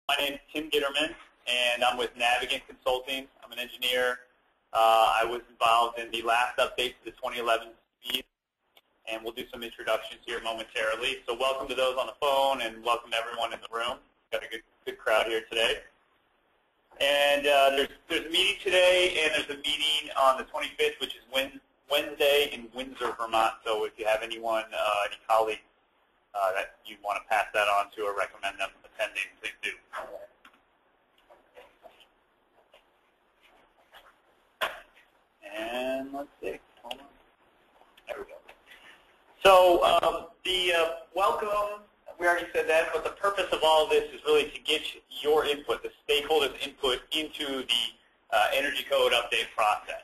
My name is Tim Gitterman, and I'm with Navigant Consulting. I'm an engineer. I was involved in the last update to the 2011 speed, and we'll do some introductions here momentarily. So welcome to those on the phone, and welcome to everyone in the room. Got a good crowd here today. And there's a meeting today, and there's a meeting on the 25th, which is Wednesday in Windsor, Vermont. So if you have anyone, any colleagues that you want to pass that on to or recommend them attending, please do. And let's see. Hold on. There we go. So the welcome, we already said that, but the purpose of all of this is really to get your input, the stakeholders' input into the energy code update process.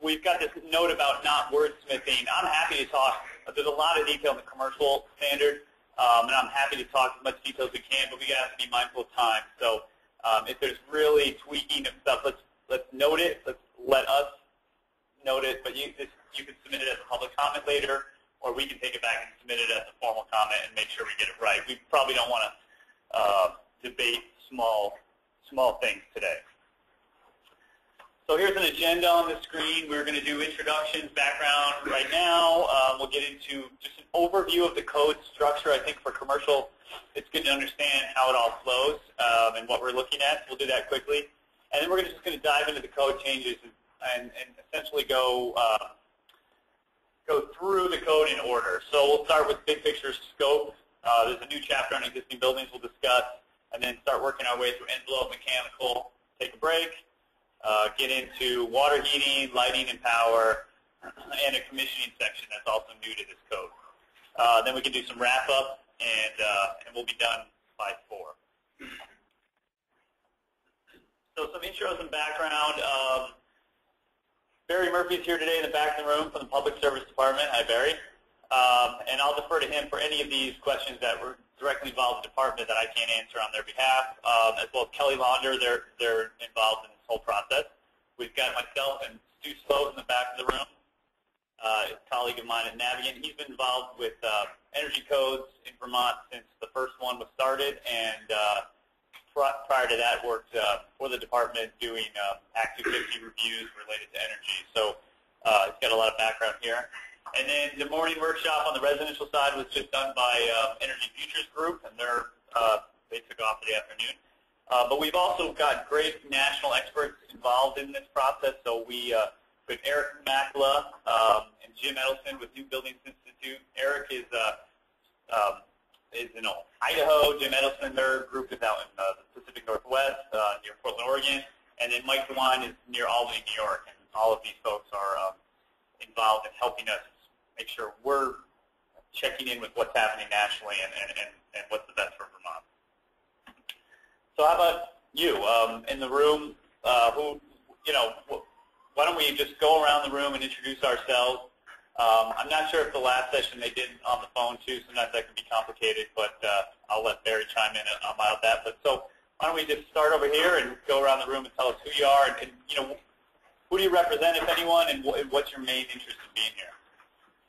We've got this note about not wordsmithing. I'm happy to talk. There's a lot of detail in the commercial standard, and I'm happy to talk as much detail as we can, but we have to be mindful of time. So if there's really tweaking of stuff, let's note it. Let's let us note it, but you can submit it as a public comment later, or we can take it back and submit it as a formal comment and make sure we get it right. We probably don't want to debate small things today. So here's an agenda on the screen. We're going to do introductions, background right now. We'll get into just an overview of the code structure. I think for commercial, it's good to understand how it all flows and what we're looking at. So we'll do that quickly. And then we're just going to dive into the code changes and essentially go through the code in order. So we'll start with big picture scope. There's a new chapter on existing buildings we'll discuss, and then start working our way through envelope mechanical, take a break, get into water heating, lighting and power, and a commissioning section that's also new to this code. Then we can do some wrap up, and we'll be done by 4. So some intros and background. Barry Murphy's here today in the back of the room from the Public Service Department. Hi, Barry. And I'll defer to him for any of these questions that were directly involved in the department that I can't answer on their behalf, as well as Kelly Launder. They're involved in this whole process. We've got myself and Stu Sloat in the back of the room, a colleague of mine at Navigant. He's been involved with energy codes in Vermont since the first one was started, and prior to that worked for the department doing Act 250 reviews related to energy. So he's got a lot of background here. And then the morning workshop on the residential side was just done by Energy Futures Group, and they took off for the afternoon. But we've also got great national experts involved in this process. So we put Eric Makla and Jim Edelson with New Buildings Institute. Eric is in Idaho. Jim Edelson, their group is out in the Pacific Northwest near Portland, Oregon. And then Mike DeWine is near Albany, New York. And all of these folks are involved in helping us make sure we're checking in with what's happening nationally and what's the best for Vermont. So how about you in the room? Why don't we just go around the room and introduce ourselves? I'm not sure if the last session they did on the phone too. Sometimes that can be complicated, but I'll let Barry chime in about that. But so why don't we just start over here and go around the room and tell us who you are and who do you represent, if anyone, and what's your main interest in being here?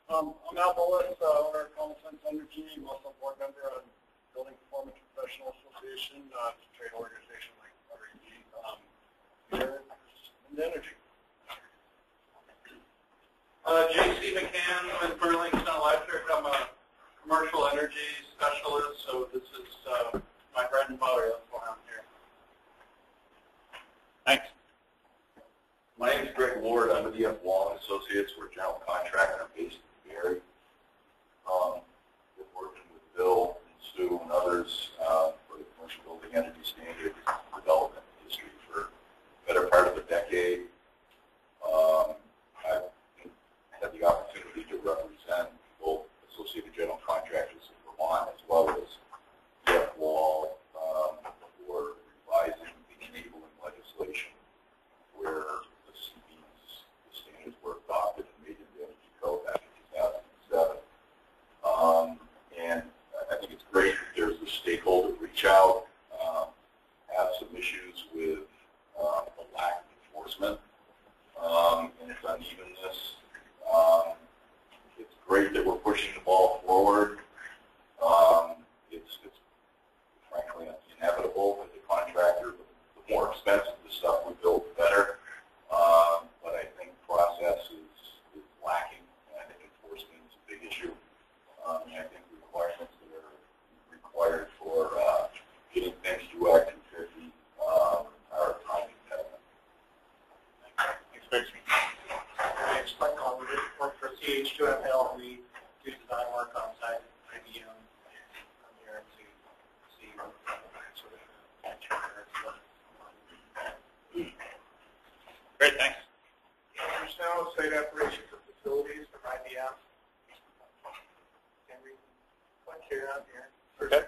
I'm Al Bullis, owner of Common Sense Energy. I'm also a board member of Building Performance Professional Association, it's a trade organization like RED, here in energy. J.C. McCann with Burlington Electric. I'm a commercial energy specialist, so this is my bread and butter. That's why I'm here. Thanks. My name is Greg Ward. I'm with E.F. Wall & Associates. We're a general contractor based in Gary. Been working with Bill and Stu and others for the commercial building energy standards development industry for the better part of a decade. I've had the opportunity to represent both Associated General Contractors in Vermont as well as E.F. Wall for revising the enabling legislation where the standards were adopted and made into the Energy Code back in 2007. And I think it's great that there's the stakeholder volunteer out here. Okay.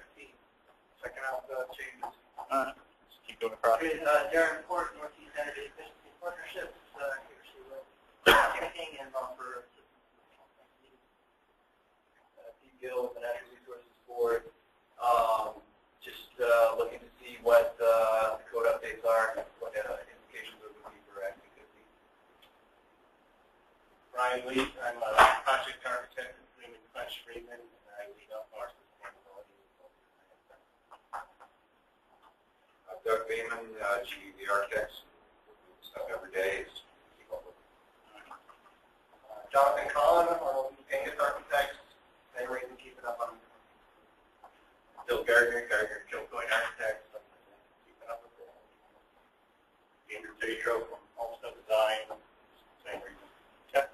Checking out the changes. All right. Just keep doing the process. Darren Ford, Northeast Energy Efficiency Partnerships, here with King and offer deal with the Natural Resources Board. Just looking to see what the code updates are, what implications there would be for Act 250. Ryan Lee, I'm a project architect at Freeman Quench Freeman, and I lead up our sustainability. Doug Beeman, GE Architects, stuff every day is keep up with. Jonathan Collin, our Angus Architects, same reason keeping up on Bill Gardner, Kilcoyne Architects, keeping up with it. Andrew Tatro from Homestead Design, same reason. Okay.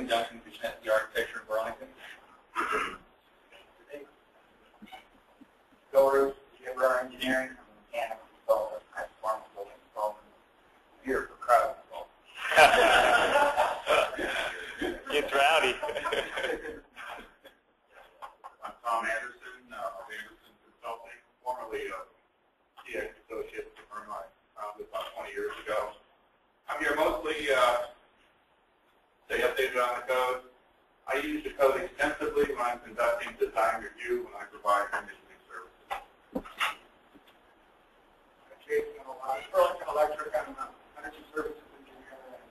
Duncan presents the architecture in Burlington. Go Timber Engineering, Mechanical Consultant, Pharmaceutical Consultant, here for crowd consultant. It's rowdy. I'm Tom Anderson of Anderson Consulting, formerly of TX Associates, a firm I founded about 20 years ago. I'm here mostly to stay updated on the code. I use the code extensively when I'm conducting design review when I provide commissioning services. Jason, electric and energy services engineer, and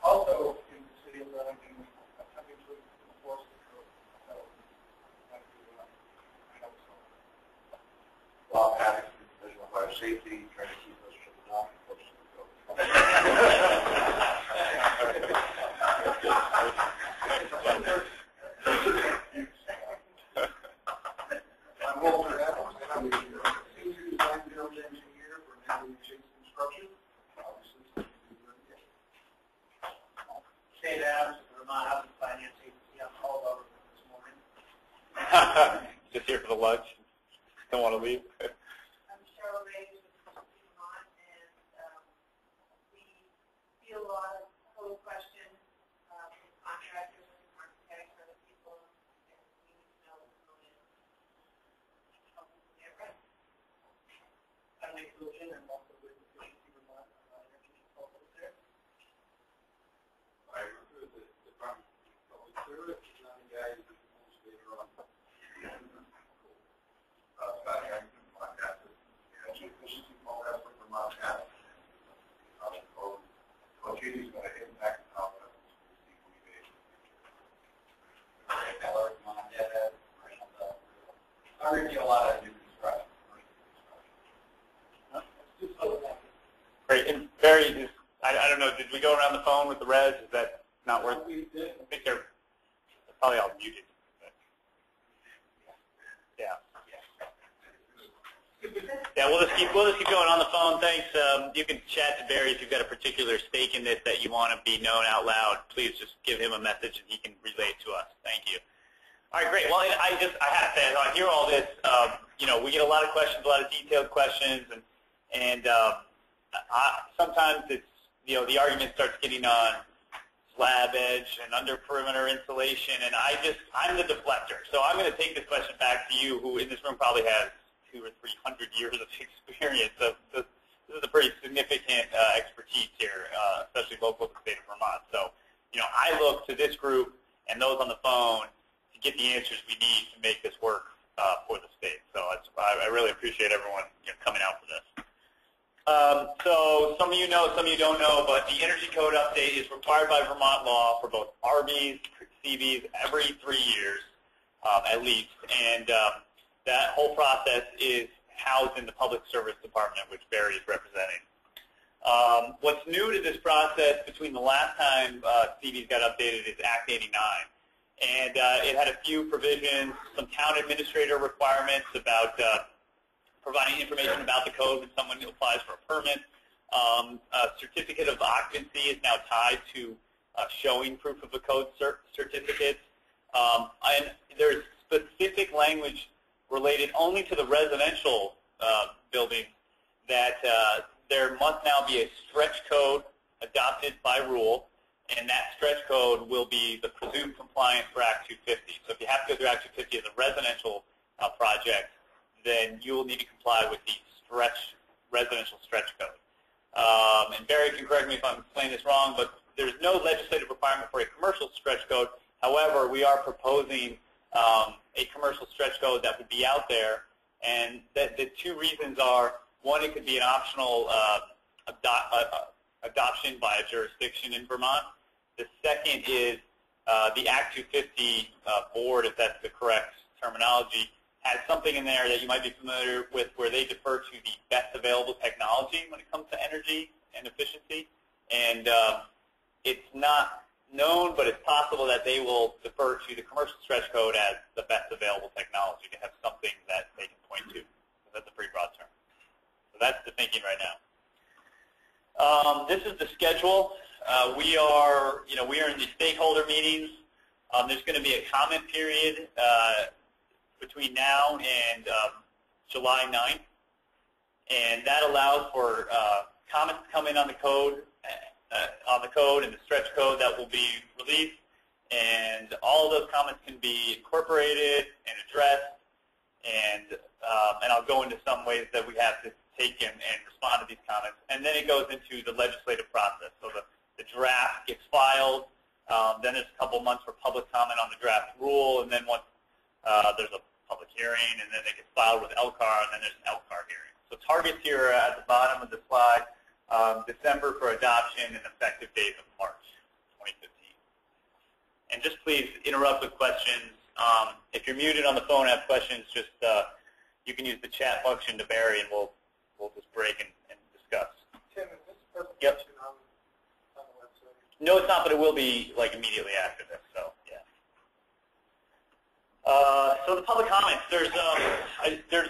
also in the city of Burlington, attempting to enforce the code. So, Law Patterson, Division of Fire Safety, trying to keep us from not enforcing the code. I'm Walter Adams, and I'm a senior design build engineer for Natalie Chase Construction. Obviously, State Adams, Vermont Housing Finance Agency, I'm called over this morning. Just here for the lunch. Don't want to leave. I'm Cheryl Ray with Vermont, and we field a lot of code questions from contractors and architects and other people, and we need to know what's going on. Help people get right. I'm Nick Lucan, and also with Efficiency Vermont, energy consultant there. I remember the department public service, not the guy who was later on. Scott Harrington, Montana, Energy Efficiency Program for Montana. Coach is going to impact how customers receive rebates. Keller, Montana, I review a lot of new construction, commercial construction. Great. And Barry, I don't know, did we go around the phone with the res? Is that not worth it? I think they're probably all muted. Yeah. Yeah, we'll just keep going on the phone. Thanks. You can chat to Barry if you've got a particular stake in this that you want to be known out loud. Please just give him a message and he can relay it to us. Thank you. All right, great. Well, I have to say, I hear all this. We get a lot of questions, a lot of detailed questions, and sometimes it's the argument starts getting on slab edge and under perimeter insulation, and I'm the deflector. So I'm going to take this question back to you, who in this room probably has 200 or 300 years of experience. So this is a pretty significant expertise here, especially local to the state of Vermont. So, I look to this group and those on the phone to get the answers we need to make this work for the state. So I really appreciate everyone coming out for this. So some of you know, some of you don't know, but the Energy Code update is required by Vermont law for both RVs, CVs every 3 years at least, and that whole process is housed in the Public Service Department, which Barry is representing. What's new to this process between the last time CVs got updated is Act 89. And it had a few provisions, some town administrator requirements about providing information about the code when someone applies for a permit. A certificate of occupancy is now tied to showing proof of a code certificate. And there's specific language related only to the residential buildings that there must now be a stretch code adopted by rule, and that stretch code will be the presumed compliance for Act 250. So if you have to go through Act 250 as a residential project, then you will need to comply with the residential stretch code. And Barry can correct me if I'm explaining this wrong, but there's no legislative requirement for a commercial stretch code. However, we are proposing a commercial stretch code that would be out there, and the two reasons are, one, it could be an optional adoption by a jurisdiction in Vermont. The second is the Act 250 board, if that's the correct terminology, has something in there that you might be familiar with where they defer to the best available technology when it comes to energy and efficiency. And it's not known, but it's possible that they will defer to the commercial stretch code as the best available technology to have something that they can point to. So that's a pretty broad term. So that's the thinking right now. This is the schedule. We are in the stakeholder meetings. There's going to be a comment period between now and July 9th, and that allows for comments to come in on the code, and the stretch code that will be released, and all of those comments can be incorporated and addressed, and I'll go into some ways that we have to take and respond to these comments, and then it goes into the legislative process. So the draft gets filed, then there's a couple months for public comment on the draft rule, and then once there's a public hearing, and then it gets filed with LCAR, and then there's an LCAR hearing. So targets here are at the bottom of the slide, December for adoption and effective date of March 2015. And just please interrupt with questions. If you're muted on the phone and have questions, just you can use the chat function to Barry, and we'll just break and discuss. Tim, is this a Yep. presentation on the website? No, it's not, but it will be like immediately after this. So yeah. So the public comments. There's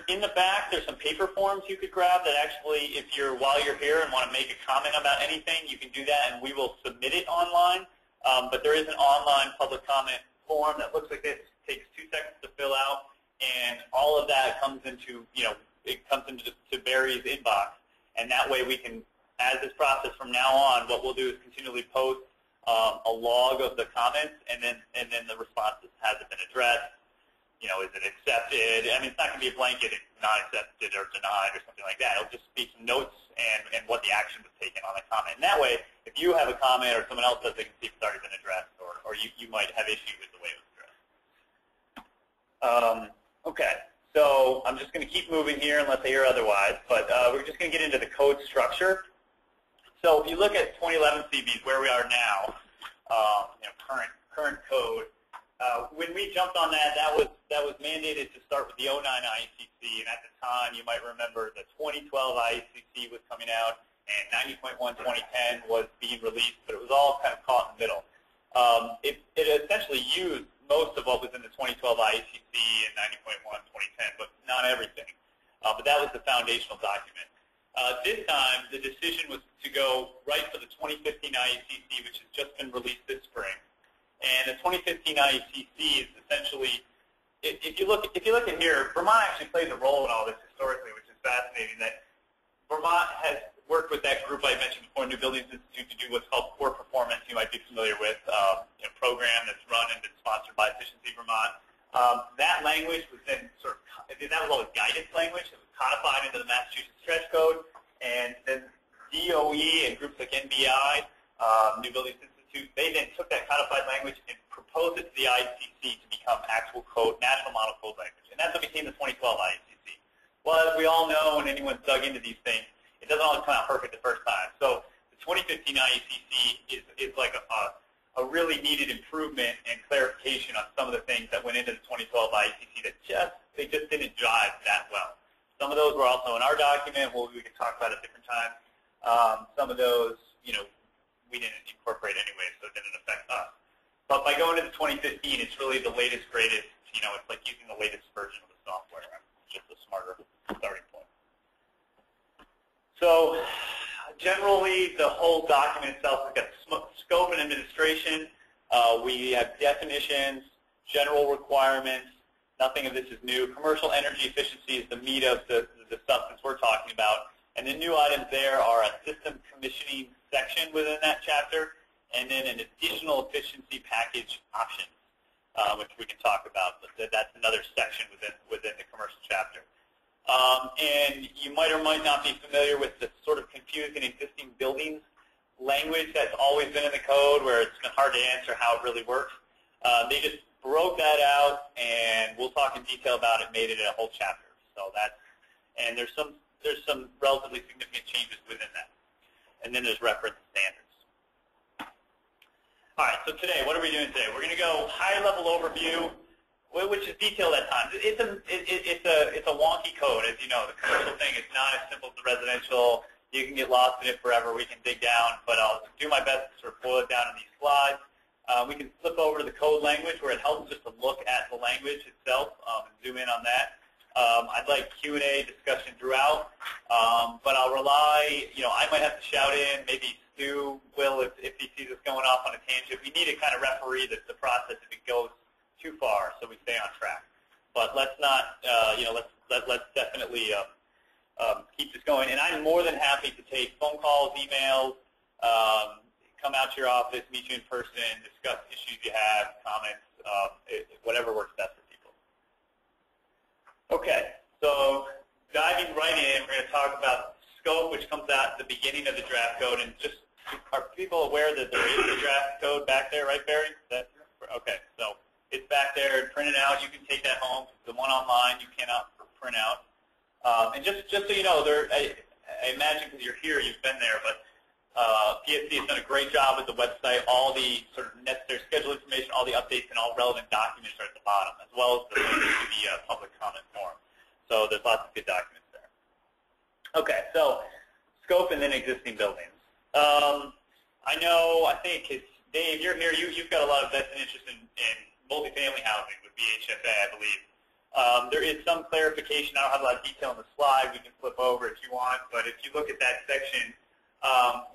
in the back. There's some paper forms you could grab that actually, if while you're here and want to make a comment about anything, you can do that, and we will submit it online. But there is an online public comment form that looks like this. It takes 2 seconds to fill out, and all of that comes into it comes into Barry's inbox, and that way we can, as this process from now on, what we'll do is continually post a log of the comments, and then the responses. Has it been addressed? Is it accepted? I mean, it's not going to be a blanket, not accepted or denied or something like that. It'll just be some notes and what the action was taken on the comment. And that way, if you have a comment or someone else does, they can see if it's already been addressed, or you might have issues with the way it was addressed. Okay, so I'm just going to keep moving here unless I hear otherwise, but we're just going to get into the code structure. So if you look at 2011 CBs, where we are now, current code, when we jumped on that was mandated to start with the 09 IECC, and at the time, you might remember the 2012 IECC was coming out, and 90.1 2010 was being released, but it was all kind of caught in the middle. It essentially used most of what was in the 2012 IECC and 90.1 2010, but not everything. But that was the foundational document. This time, the decision was to go right for the 2015 IECC, which has just been released this spring. And the 2015 IECC is essentially, if you look at here, Vermont actually plays a role in all this historically, which is fascinating. That Vermont has worked with that group I mentioned before, New Buildings Institute, to do what's called core performance. You might be familiar with a program that's run and been sponsored by Efficiency Vermont. That language was then that was always guidance language. It was codified into the Massachusetts Stretch Code, and then DOE and groups like NBI, New Buildings Institute, they then took that codified language and proposed it to the IECC to become actual code, national model code language. And that's what became the 2012 IECC. Well, as we all know, and anyone's dug into these things, it doesn't always come out perfect the first time. So the 2015 IECC is like a really needed improvement and clarification on some of the things that went into the 2012 IECC that they just didn't drive that well. Some of those were also in our document. We could talk about at different times. Some of those, we didn't incorporate anyway, so it didn't affect us. But by going to the 2015, it's really the latest, greatest. It's like using the latest version of the software. It's just a smarter starting point. So generally, the whole document itself has got scope and administration. We have definitions, general requirements. Nothing of this is new. Commercial energy efficiency is the meat of the substance we're talking about. And the new items there are a system commissioning section within that chapter, and then an additional efficiency package options. which we can talk about, but that's another section within the commercial chapter. And you might or might not be familiar with the sort of confusing existing buildings language that's always been in the code, where it's been hard to answer how it really works. They just broke that out, and we'll talk in detail about it, made it a whole chapter. So that's, and there's some relatively significant changes within that. And then there's reference standards. All right, so today, what are we doing today? We're going to go high-level overview, which is detailed at times. It's a wonky code, as you know. The commercial thing is not as simple as the residential. You can get lost in it forever. We can dig down, but I'll do my best to sort of boil it down in these slides. We can flip over to the code language, where it helps just to look at the language itself and zoom in on that. I'd like Q&A discussion throughout, but I'll rely, I might have to shout in, maybe Stu will if he sees us going off on a tangent. We need to kind of referee the process if it goes too far, so we stay on track. But let's not, let's definitely keep this going. And I'm more than happy to take phone calls, emails, come out to your office, meet you in person, discuss issues you have, comments, whatever works best for people. Okay, so diving right in, we're going to talk about scope, which comes out at the beginning of the draft code. And just, are people aware that there is a draft code back there, right, Barry? Okay, so it's back there, printed out. You can take that home. The one online you cannot print out. And just so you know, I imagine because you're here, you've been there, but PSC has done a great job with the website. All the sort of necessary schedule information, all the updates, and all relevant documents are at the bottom, as well as the link to the public comment forum. So there's lots of good documents there. Okay, so scope and then existing buildings. I think it's, Dave, you're here. You've got a lot of vested interest in multifamily housing with BHFA, I believe. There is some clarification. I don't have a lot of detail on the slide. We can flip over if you want. But if you look at that section,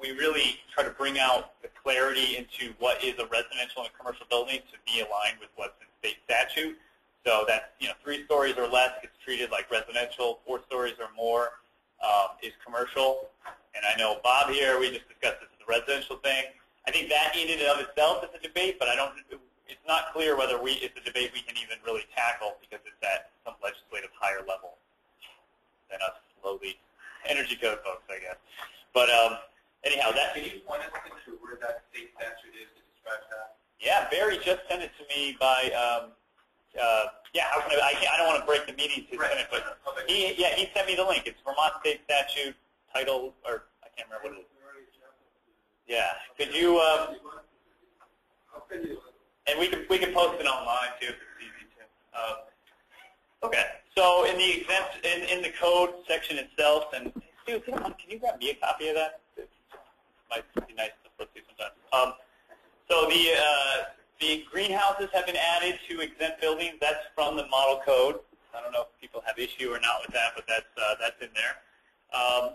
we really try to bring out the clarity into what is a residential and a commercial building to be aligned with what's in state statute. So that's, 3 stories or less gets treated like residential. 4 stories or more is commercial. And I know Bob here, we just discussed this as a residential thing. I think that in and of itself is a debate, but it's not clear whether it's a debate we can even really tackle, because it's at some legislative higher level than us lowly energy code folks, I guess. But anyhow, can you point us to where that state statute is to describe that? Yeah, Barry just sent it to me by, how can I don't want to break the meeting to send it, but he sent me the link. It's Vermont State Statute title, or I can't remember what it is. Yeah, could you, and we can post it online too if it's easy to. Okay, so in the in the code section itself, and Stu, if you don't mind, can you grab me a copy of that? It might be nice to flip through sometimes. So the greenhouses have been added to exempt buildings. That's from the model code. I don't know if people have issue or not with that, but that's in there.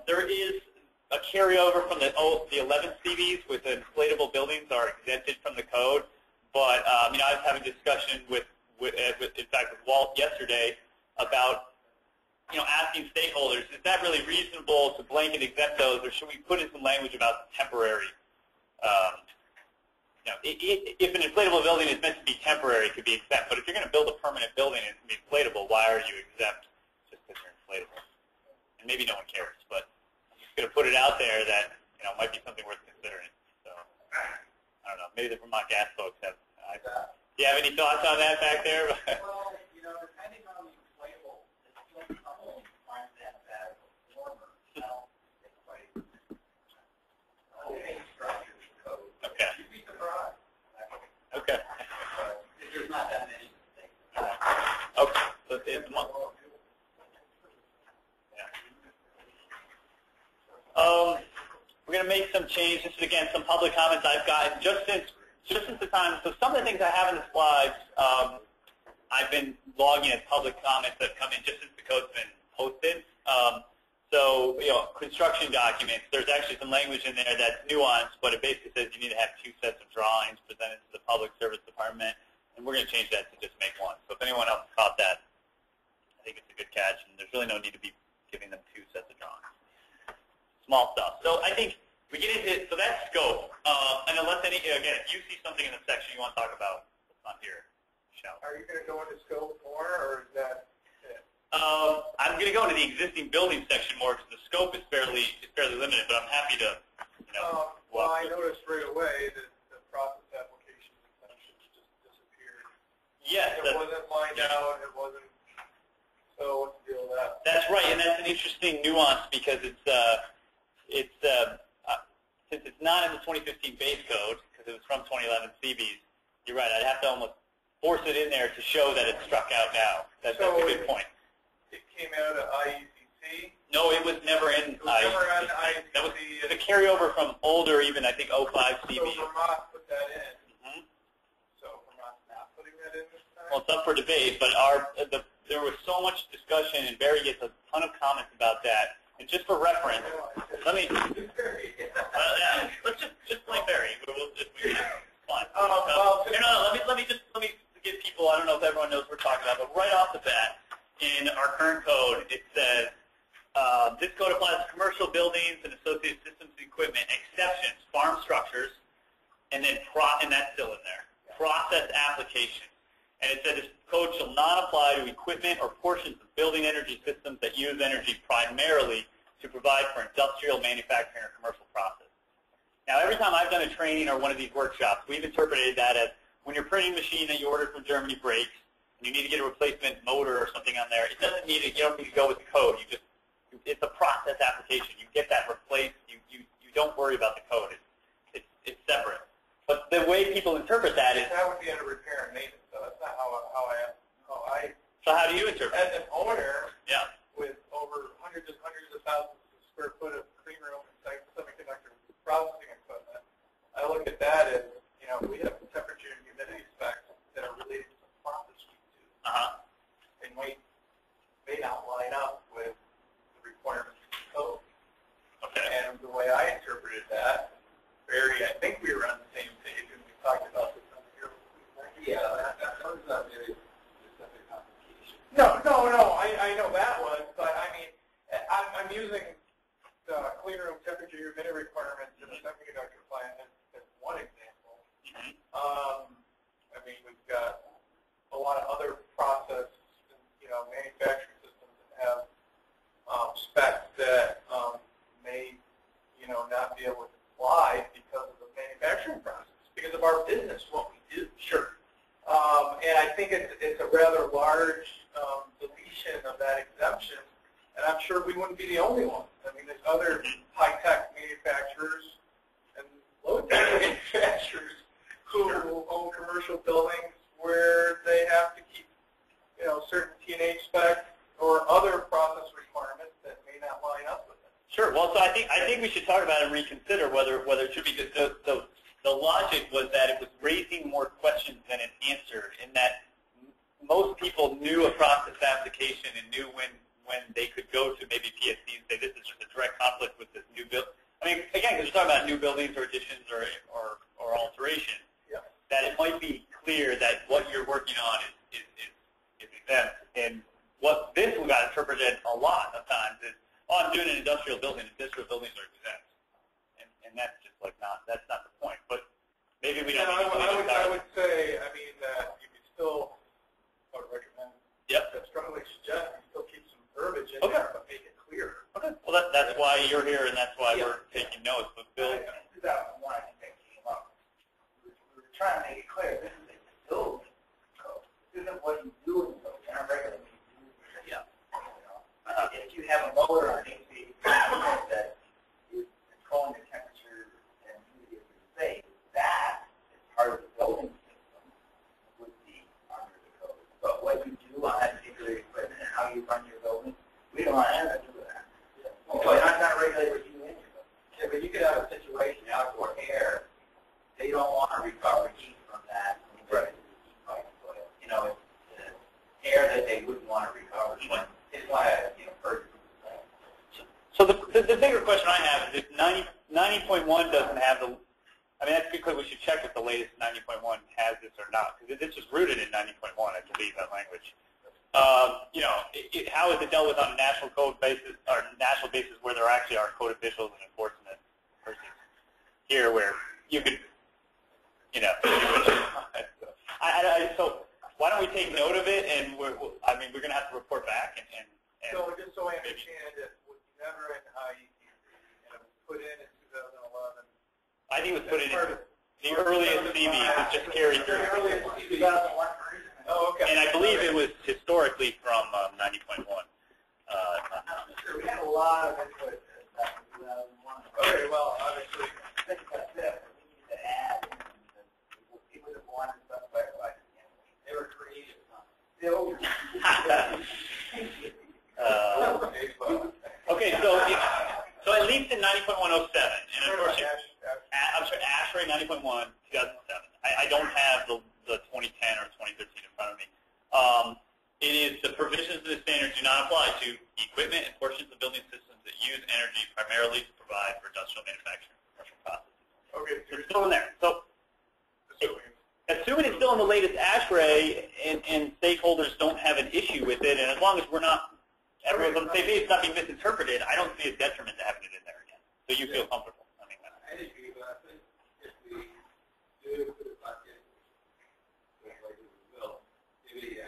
There is a carryover from the 11 CVs with inflatable buildings are exempted from the code. But I was having a discussion with Walt yesterday about asking stakeholders, is that really reasonable to blanket exempt those, or should we put in some language about temporary? If an inflatable building is meant to be temporary, it could be exempt. But if you're going to build a permanent building and it's going to be inflatable, why are you exempt just because you're inflatable? And maybe no one cares, but I'm just going to put it out there that might be something worth considering. So I don't know. Maybe the Vermont gas folks have. Do you have any thoughts on that back there? Well, depending on the inflatable, it's still someone finds that bad warmer. It's quite structure code. Okay. You'd be surprised. Okay. There's not that many things. Okay. So it's we're going to make some changes. This is, again, some public comments I've gotten just since the time. So some of the things I have in the slides, I've been logging as public comments that have come in just since the code's been posted. So, construction documents, there's actually some language in there that's nuanced, but it basically says you need to have 2 sets of drawings presented to the Public Service Department, and we're going to change that to just make 1. So if anyone else caught that, I think it's a good catch, and there's really no need to be giving them 2 sets of drawings. Small stuff. So I think we get into, so that's scope. And unless again, if you see something in the section you want to talk about, it's not here, going to go into scope more, or is that it? I'm going to go into the existing building section more because the scope is fairly limited, but I'm happy to, Well, I noticed right away that the process application exemptions just disappeared. Yes. It wasn't lined out, it wasn't, so what's the deal with that? That's right, and that's an interesting nuance because since it's not in the 2015 base code, because it was from 2011 CBs, you're right, I'd have to almost force it in there to show that it's struck out now. That's a good point. It came out of IECC? No, it was never in It was never on IECC. That was the carryover from older, even I think 05 CBs. So Vermont put that in. Mm-hmm. So Vermont's not putting that in this time? Well, it's up for debate, but there was so much discussion, and Barry gets a ton of comments about that. And just for reference, let me. Let's just play Barry. Fine. Let me give people. I don't know if everyone knows what we're talking about, but right off the bat, in our current code, it says this code applies to commercial buildings and associated systems and equipment, exceptions, farm structures, and then that's still in there. Process application. And it said this code shall not apply to equipment or portions of building energy systems that use energy primarily to provide for industrial, manufacturing, or commercial process. Now, every time I've done a training or one of these workshops, we've interpreted that as when your printing machine that you ordered from Germany breaks, and you need to get a replacement motor or something on there, it doesn't need it. You don't need to go with the code. It's a process application. You get that replaced. You don't worry about the code. It's separate. But the way people interpret that is that would be under repair and maintenance. So that's not how I. So how do you interpret it? As an owner, yeah, with over hundreds and hundreds of thousands of square foot of clean room and semiconductor processing equipment, I look at that as, we have temperature and humidity specs that are related to the process we do. And may not line up with the requirements of the code. Okay. And the way I interpreted that, Barry, I think we were on the same page when we talked about this on here. Yeah, that was not very specific application. No, I know that was, but I mean, I'm using the clean room temperature humidity requirements in the semiconductor plant as one example. I mean, we've got a lot of other process, manufacturing systems that have specs that may, not be able to comply because of the manufacturing process, because of our business, what we do. Sure. And I think it's a rather large deletion of that exemption, and I'm sure we wouldn't be the only ones. I mean, there's other high-tech manufacturers and low-tech manufacturers who own commercial buildings where they have to keep, certain T&H specs or other process requirements that may not line up with it. Sure. Well, so I think we should talk about it and reconsider whether it should be. Because the logic was that it was raising more questions than it answered, in that most people knew a process application and knew when they could go to maybe PSC and say this is just a direct conflict with this new build. I mean, again, because you're talking about new buildings or additions or alteration, yeah, that it might be clear that what you're working on is exempt. And what this got interpreted a lot of times is, I'm doing an industrial building. Industrial buildings are exempt, and that's just that's not the point. But maybe we don't. I would say, I mean, that you could still, I would recommend. Yep. That strongly suggest you still keep some verbiage in Okay. there, but make it clear. Okay. Well, that's why you're here, and that's why we're taking notes. But Bill, 2001, I think that came up. We were trying to make it clear. This is a building code. This isn't what you do in the code. You're not regulating what you do. Yeah. If you have a motor on AC that is controlling the temperature and humidity of the space, that is part of the building system, would be under the code. But what you do on that particular equipment and how you run your building, we don't want to do that. So I'm not regulating what you do in your building. Yeah, but you could have a situation, outdoor air, they don't want to recover heat from that. Right. It's air that they wouldn't want to recover. It's why I heard. So the bigger question I have is if 90.1 doesn't have the, I mean, that's because we should check if the latest 90.1 has this or not, because this is rooted in 90.1, I believe, that language. How is it dealt with on a national code basis, or national basis where there actually are code officials and enforcement versus here where you could, so why don't we take note of it, and we're going to have to report back. And so just so I understand, it was never in IETC, and it was put in 2011. I think it was put in the earliest CV. It was just carried through. Earliest 2001. Oh, okay. And I believe it was historically from 90.1. We had a lot of input back in 2001. Okay, well, obviously. Think about this. We need to add in people that wanted stuff clarified. They were creative. Still. Okay, so at least in 90.107, and unfortunately, I'm sorry, ASHRAE 90.1, 2007. I don't have the 2010 or 2013 in front of me. It is the provisions of the standard do not apply to equipment and portions of building systems that use energy primarily to provide for industrial manufacturing and commercial processes. Okay, It's still in there. So, assuming it's still in the latest ASHRAE and stakeholders don't have an issue with it, and as long as we're not, everyone's on the same page, it's not being misinterpreted, I don't see a detriment to having it in there again. So you feel comfortable. I mean, I agree, but I think if we do put it back in, like it was built, maybe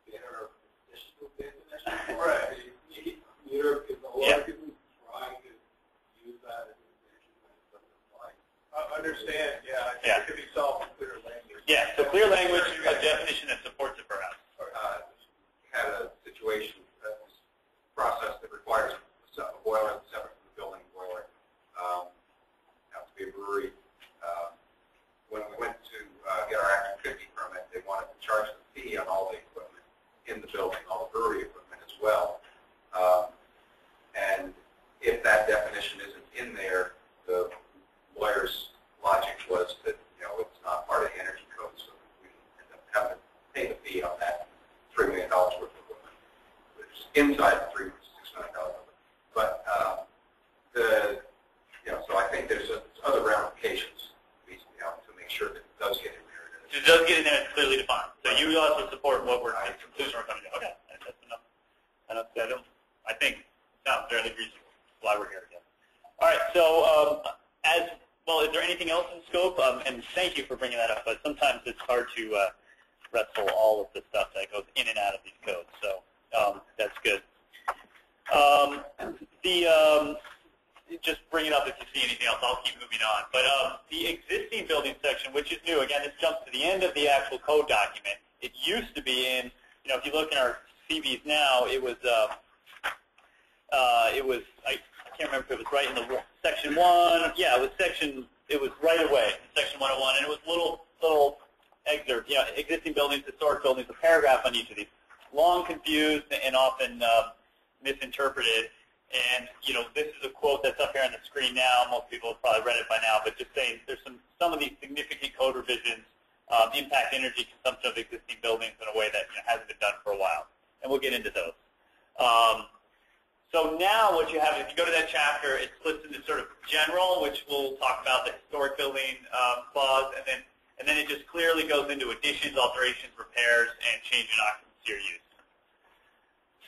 better additional definition. Right. Meter, because a lot of people try to use that as an extension when it doesn't apply. Understand, yeah. I think it could be solved with clear language. yeah, so clear language, a definition that supports it perhaps. Had a situation, process that requires a boiler separate from the building boiler. Has to be a brewery. When we went to get our Act 50 permit, they wanted to charge the fee on all the equipment in the building, all the brewery equipment as well. And if that definition isn't in there, the lawyer's logic was that it's not part of the energy code, so we end up having to pay the fee on that $3 million worth of equipment, which is inside the $6 million. But so I think there's other ramifications to make sure that it does get in there. It does get in there, it's clearly defined. So you also support what we're, the conclusion we're coming to. Okay, that's enough. I think it sounds fairly reasonable. That's why we're here again. All right, so is there anything else in scope? And thank you for bringing that up, but sometimes it's hard to wrestle all of the stuff that goes in and out of these codes. So that's good. Just bring it up if you see anything else. I'll keep moving on. But the existing building section, which is new, again, this jumps to the end of the actual code document. It used to be in, if you look in our CVs now, it was I can't remember if it was right in the section 1. Yeah, it was right away, section 101, and it was little excerpt, existing buildings, historic buildings, a paragraph on each of these. Long confused and often misinterpreted. And, this is a quote that's up here on the screen now. Most people have probably read it by now, but just saying there's some of these significant code revisions impact energy consumption of existing buildings in a way that hasn't been done for a while. And we'll get into those. So now what you have, if you go to that chapter, it splits into sort of general, which we'll talk about the historic building clause, and then it just clearly goes into additions, alterations, repairs, and change in occupancy or use.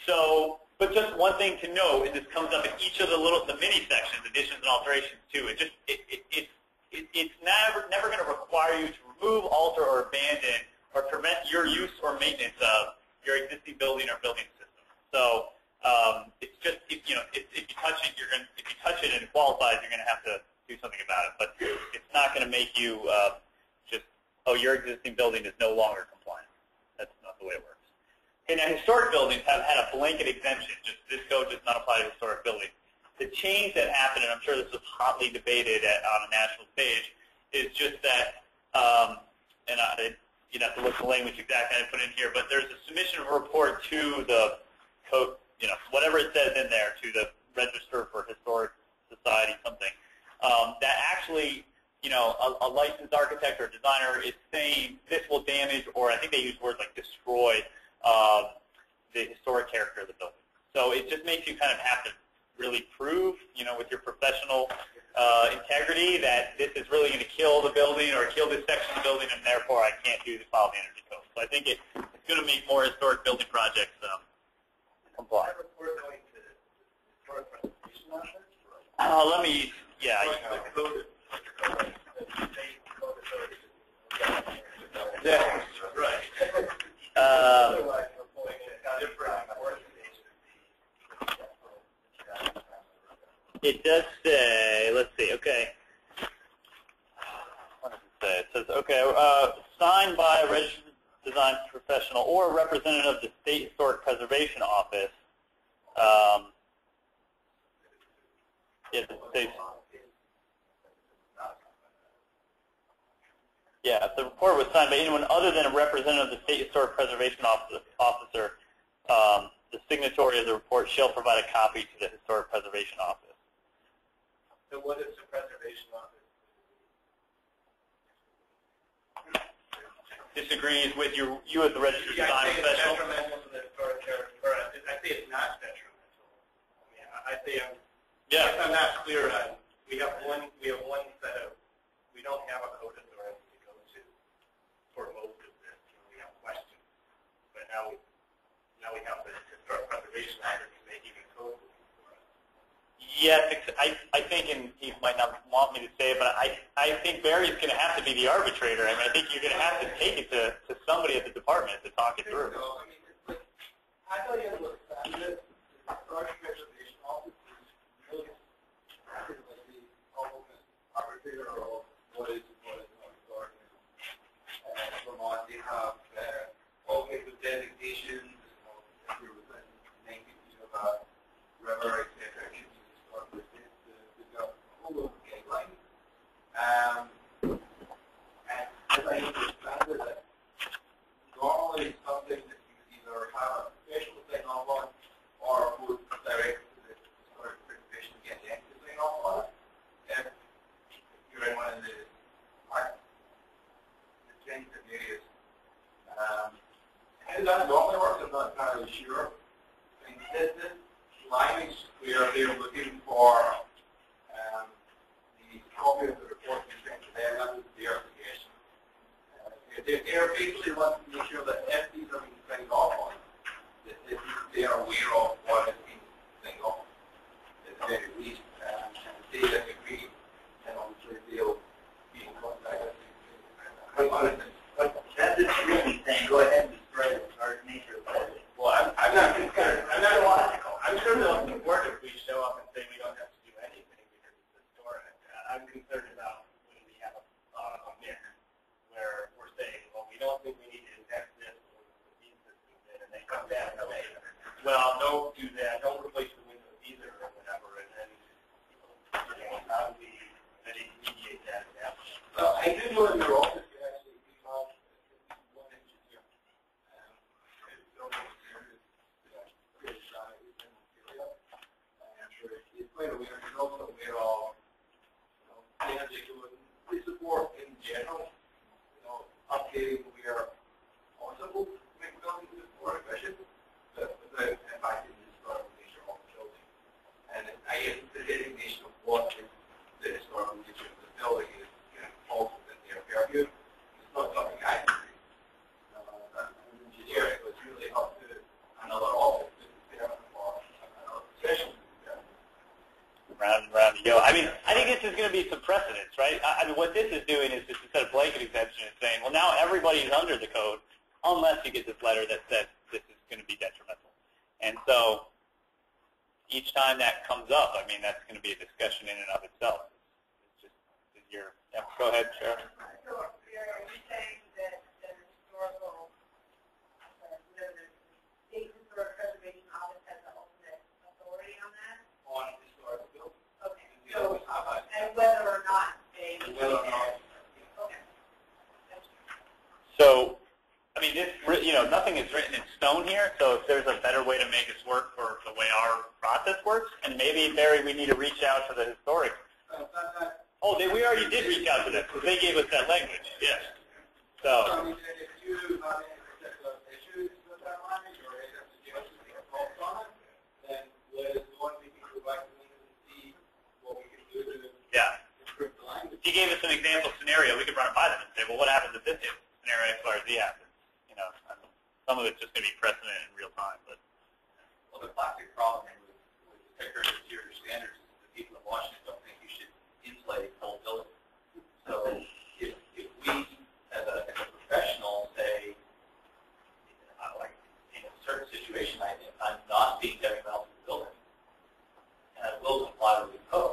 So, but just one thing to note, and this comes up in each of the mini sections, additions and alterations too. It's never going to require you to remove, alter, or abandon, or prevent your use or maintenance of your existing building or building system. So it's just if you touch it, if you touch it and it qualifies, you're going to have to do something about it. But it's not going to make you your existing building is no longer compliant. That's not the way it works. And now historic buildings have had a blanket exemption. Just this code does not apply to historic buildings. The change that happened, and I'm sure this was hotly debated on a national stage, is just that, and you'd have to look at the language exactly I put in here, but there's a submission of a report to the code, whatever it says in there, to the Register for Historic Society, something, that actually, a licensed architect or designer is saying this will damage, or I think they use words like destroy, the historic character of the building. So it just makes you kind of have to really prove, with your professional integrity that this is really going to kill the building or kill this section of the building, and therefore I can't follow the energy code. So I think it's going to make more historic building projects comply. Let me, yeah. Yeah, right. It does say, let's see, okay. What does it say? It says, okay, signed by a registered design professional or a representative of the State Historic Preservation Office. Yeah, if the report was signed by anyone other than a representative of the State Historic Preservation Officer, the signatory of the report shall provide a copy to the Historic Preservation Office. So what is the Preservation Office? Disagrees with you as the registered design professional? It's detrimental to the historic character. I say it's not detrimental. I mean, I say I'm not clear on. We have one set of. We don't have a code authority to go to for most of this. We have questions, but now we have the Historic Preservation Office making a code for us. Yes, I think, and he might not want me to say it, but I think Barry's going to have to be the arbitrator. I mean, I think you're going to have to take it to somebody at the department to talk it through. I mean, it's like, I thought you had to look at this. The Historic Preservation Office is really like the ultimate arbitrator of what is not historic. And Vermont, they have all kinds of designations. If you're within 90 feet of a river, etc., it should be historic listed. They've got a whole lot of guidelines. And as I understand it, normally it's something that you either have a professional sign off on or would direct to the historic preservation to get them to sign off on it. If you're in one of the sensitive areas. How that normally works, I'm not entirely sure. I mean, this language where they're looking for the copy of the report to send to them, that was their suggestion. They're basically wanting to make sure that if these are being signed off on, that they are aware of what is being signed off, at the very least. And if they disagree, then obviously they'll be in contact with you. But that's just really saying, go ahead and destroy the historic nature of it. Well, I'm not concerned. I'm sure they'll support if we show up and say we don't have to do anything because it's historic. I'm concerned about when we have a mix where we're saying, well, we don't think we need to impact this or these systems in, and they come back and say, well, don't do that. Don't replace the Windows either or whatever. And then, how do we mediate that at that point? Well, I do know in your office you actually have one engineer. He's quite aware. He's also aware of energy we support in general. Updating where possible to make buildings more efficient, but without impacting the historical nature of the building. And I guess the designation of what is the historical nature of the building is falls within their purview. It's not something I can do. I'm an engineer, so it's really up to another office to determine or another profession to determine. Round and round you go. I mean, I think this is going to be some precedents, right? I mean, what this is doing is just instead of blanket exemption, it's saying, well, now everybody's under the code unless you get this letter that says this is going to be detrimental. And so each time that comes up, I mean, that's going to be a discussion in and of itself. It's just your, yeah, go ahead, Sharon. So are you saying that the historical, the State Historic Preservation Office has the ultimate authority on that? On historical buildings. Okay. So, and whether or not they... Whether or not. Okay. So, I mean, this, nothing is written in stone here, so if there's a better way to make this work for the way our process works, and maybe, Barry, we need to reach out to the historic. Oh, we already did reach out to them, because they gave us that language, yes. So, I mean, if you have any particular issues with that language, or any suggestions or thoughts on it, then let us know and we can go back to them and see what we can do to improve the language. if you gave us an example scenario, we could run it by them and say, well, what happens if this scenario X, Y, or Z happens? I mean, some of it's just going to be precedent in real time, but. Well, the classic problem with the thicker exterior standards is the people in Washington don't think you should insulate the whole building. So if we, as a professional, say, like in a certain situation, I'm not being detrimental to the building, and I will comply with the code.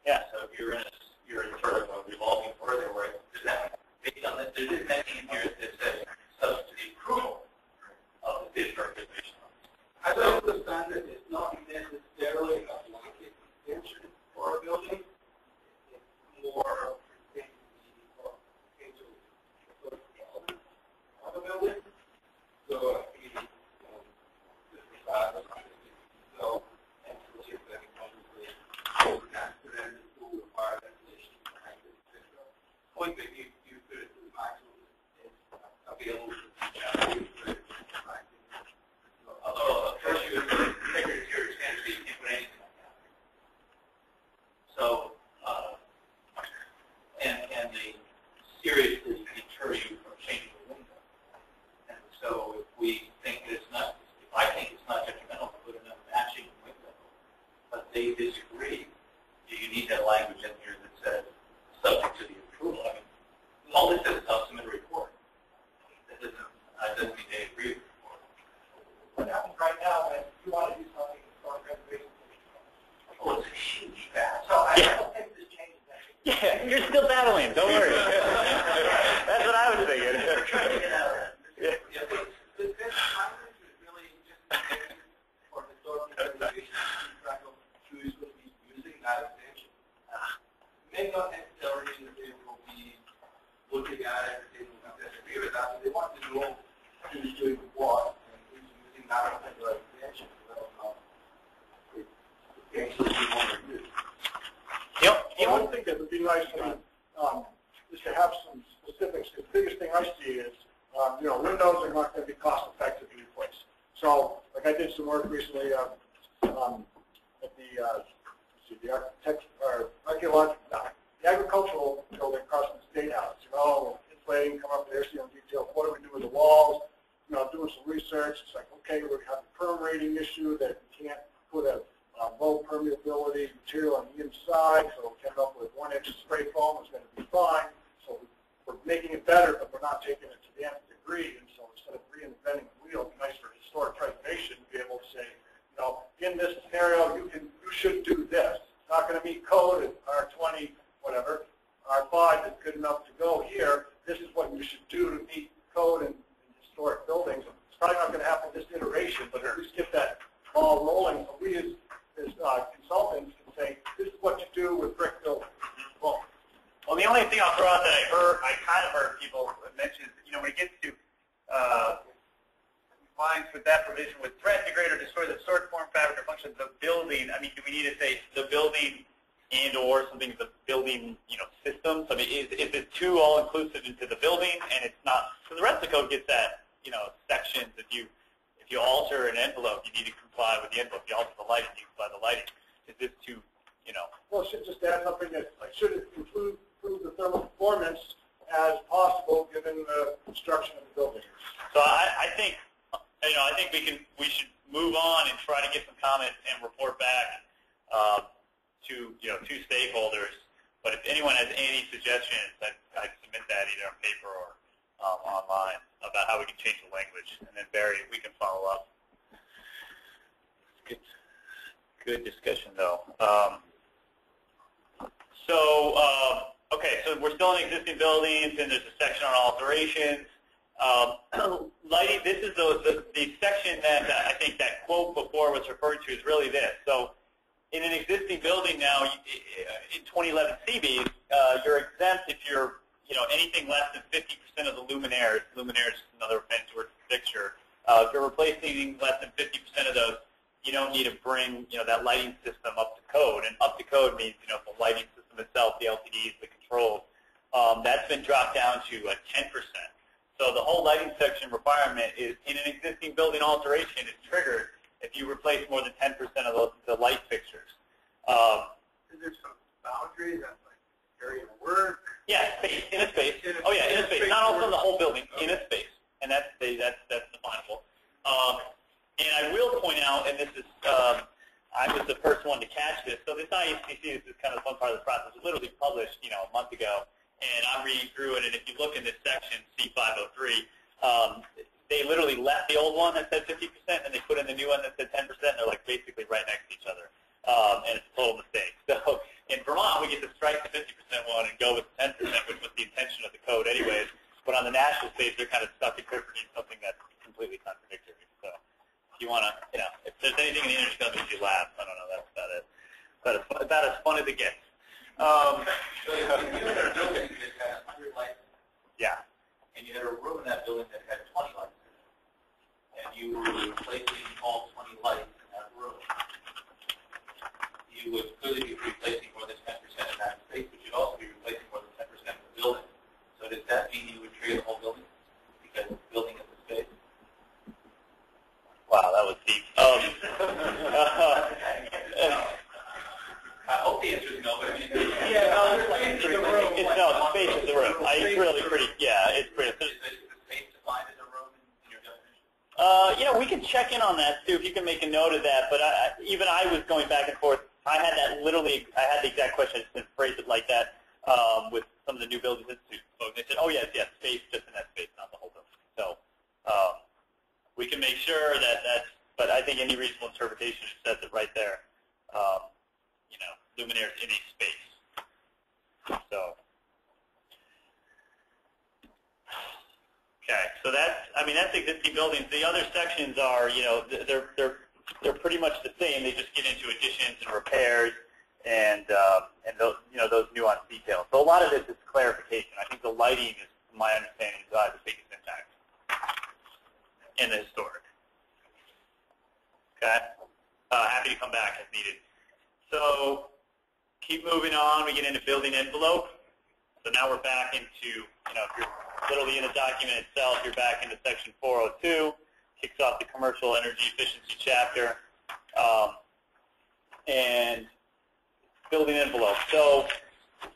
Yeah. So if you're in sort of a revolving further where based on this, there isn't anything here that says subject to the approval of the district division. I don't understand that it's not necessarily a blanket extension for a building. It's more of a building. So you put it to the maximum available to the although, of course, you figure it's your extent, so you can't put anything like that. So, and they seriously deter you from changing the window. And so if we think that it's not, if I think it's not detrimental to put in a matching window, but they disagree, do you need that language in here that says subject to the approval? I mean, all this is a substantive report. That doesn't mean they agree with the report. What happens right now when you want to do something for reservation? Well, it's a huge fact. So I don't think this changes that. Yeah, you're still battling. Don't worry. That's what I was thinking. We're trying to get out of that. this language is really just for historical preservation to keep track of who is going to be using that extension. May not necessarily mean that they will be looking at it, they will not disagree with that, but they want to know who's doing what and who's using that particular extension. Actually, we want to use. One thing that would be nice is to have some specifics. The biggest thing I see is, windows are not going to be cost effective to replace. So, like I did some work recently at the agricultural building across the State House. Inflating, come up with AirSeal detail. What do we do with the walls? Doing some research. It's like, okay, we have a perm rating issue that we can't put a low permeability material on the inside, so we came up with 1-inch spray foam. It's going to be fine. So we're making it better, but we're not taking it to the nth degree. And so instead of reinventing the wheel, it's nice for historic preservation to be able to say, in this scenario, you should do this. It's not going to meet code at R20, whatever. R5 is good enough to go here. This is what you should do to meet code in historic buildings. It's probably not going to happen this iteration, but at least get that ball rolling. So we as consultants can say, this is what you do with brick buildings. Well, the only thing I'll throw out that I kind of heard people mention, when it gets to compliance with that provision with threat, degrade, or destroy the sort, form, fabric, or function of the building. I mean, do we need to say the building and/or something the building, systems? I mean, is it too all-inclusive into the building, and it's not? So the rest of the code gets that, sections. If you alter an envelope, you need to comply with the envelope. If you alter the lighting, you comply with the lighting. Is this too, Well, it should just add something that should improve the thermal performance as possible given the construction of the building. So I think, we should move on and try to get some comments and report back to stakeholders. But if anyone has any suggestions, I'd submit that either on paper or online about how we can change the language. And then Barry, we can follow up. Good discussion, though. Okay, so we're still in existing buildings, and there's a section on alterations. Lighting, this is the section that I think that quote before was referred to is really this. So in an existing building now, in 2011 CB, you're exempt if you're, anything less than 50% of the luminaires. Luminaires is another fancy word for fixture. If you're replacing less than 50% of those, you don't need to bring, that lighting system up to code. And up to code means, the lighting system itself, the LCDs, the controls. That's been dropped down to 10%. So the whole lighting section requirement is, in an existing building alteration, is triggered if you replace more than 10% of the light fixtures. Is there some boundary that's like area of work? Yeah, space, in a space. Oh yeah, in a space. Not also the whole building, in a space. And that's definable. And I will point out, and this is, I was the first one to catch this. So this IECC, this is kind of the fun part of the process. It was literally published, a month ago. And I'm reading through it, and if you look in this section, C503, they literally left the old one that said 50%, and they put in the new one that said 10%, and they're like basically right next to each other. And it's a total mistake. So, In Vermont, we get to strike the 50% one and go with 10%, which was the intention of the code anyways. But on the national stage, they're kind of stuck interpreting something that's completely contradictory. So if you want to, if there's anything in the energy companies you laugh, I don't know, that's about it. But about as fun as it gets. So if you had a building that had 100 lights, Yeah. and you had a room in that building that had 20 lights in it, and you were replacing all 20 lights in that room, you would clearly be replacing more than 10% of that space, but you'd also be replacing more than 10% of the building. So does that mean you would trade the whole building? Because the building is the space? Wow, that was deep. I hope the answer is no, but I mean, Yeah, no, the space is the room. The space is the room. It's really pretty, it's pretty. is the space defined as a room in your definition? We can check in on that, too, if you can make a note of that. But even I was going back and forth. I had the exact question. I just didn't phrase it like that with some of the new buildings institute folks. They said, oh, yes, space, just in that space, not the whole building. So we can make sure that's, but I think any reasonable interpretation says it right there. Luminaires in a space. So, okay, so that's existing buildings. The other sections are, they're pretty much the same. They just get into additions and repairs and those, those nuanced details. So a lot of this is clarification. I think the lighting is, from my understanding, is the biggest impact in the historic. Okay, happy to come back if needed. So keep moving on. We get into building envelope. So now we're back into, if you're literally in the document itself, you're back into section 402. Kicks off the commercial energy efficiency chapter. And building envelope. So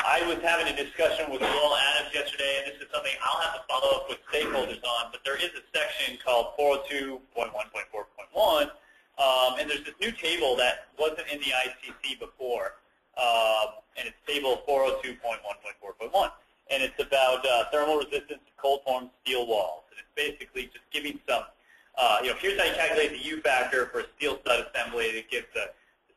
I was having a discussion with Will Adams yesterday, and this is something I'll have to follow up with stakeholders on, but there is a section called 402.1.4.1, and there's this new table that wasn't in the ICC before, and it's table 402.1.4.1, and it's about thermal resistance to cold-formed steel walls. And it's basically just giving some, here's how you calculate the U factor for a steel stud assembly. It gives the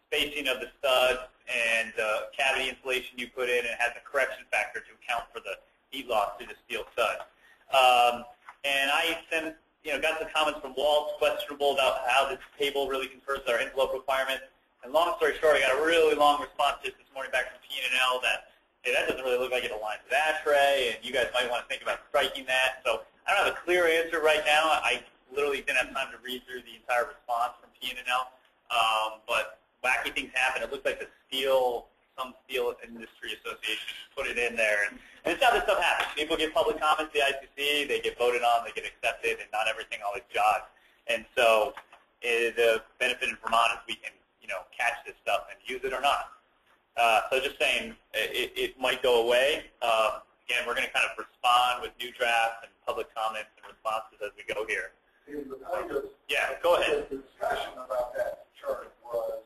spacing of the studs and the cavity insulation you put in, and it has a correction factor to account for the heat loss through the steel stud. And I sent, got some comments from Walt, questionable about how this table really confers with our envelope requirements. And long story short, I got a really long response just this morning back from P&L that, hey, that doesn't really look like it aligns with ASHRAE, and you guys might want to think about striking that. So I don't have a clear answer right now. I literally didn't have time to read through the entire response from P&L, but wacky things happen. It looks like some steel industry association put it in there. And it's how this stuff happens. People get public comments to the ICC, they get voted on, they get accepted, and not everything always jogs. And so the benefit in Vermont is we can, catch this stuff and use it or not. So just saying, it might go away. Again, we're going to kind of respond with new drafts and public comments and responses as we go here. Yeah, go ahead. The discussion about that chart was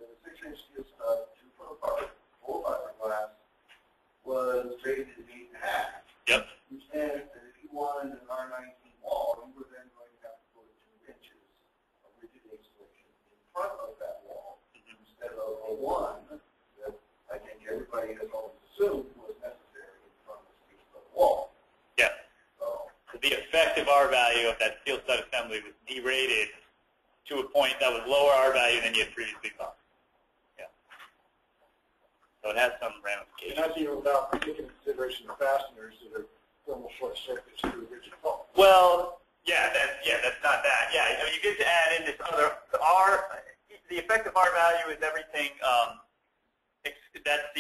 that a 6-inch steel stud, 2 foot apart, full fiberglass, was rated at 8.5. Yep. Which meant that if you wanted an R19 wall, you were then going to have to put 2 inches of rigid insulation in front of that wall instead of a 1 that I think everybody has always assumed was necessary in front of the 6-foot wall. Yeah. So the effective R value of that steel stud assembly was derated to a point that was lower R value than you had previously thought. Yeah. So it has some ramifications. And that's even without taking into consideration the fasteners that are thermal short circuits through rigid foam. Well, that's not that. Yeah, you get to add in this other R. The effective R value is everything. That's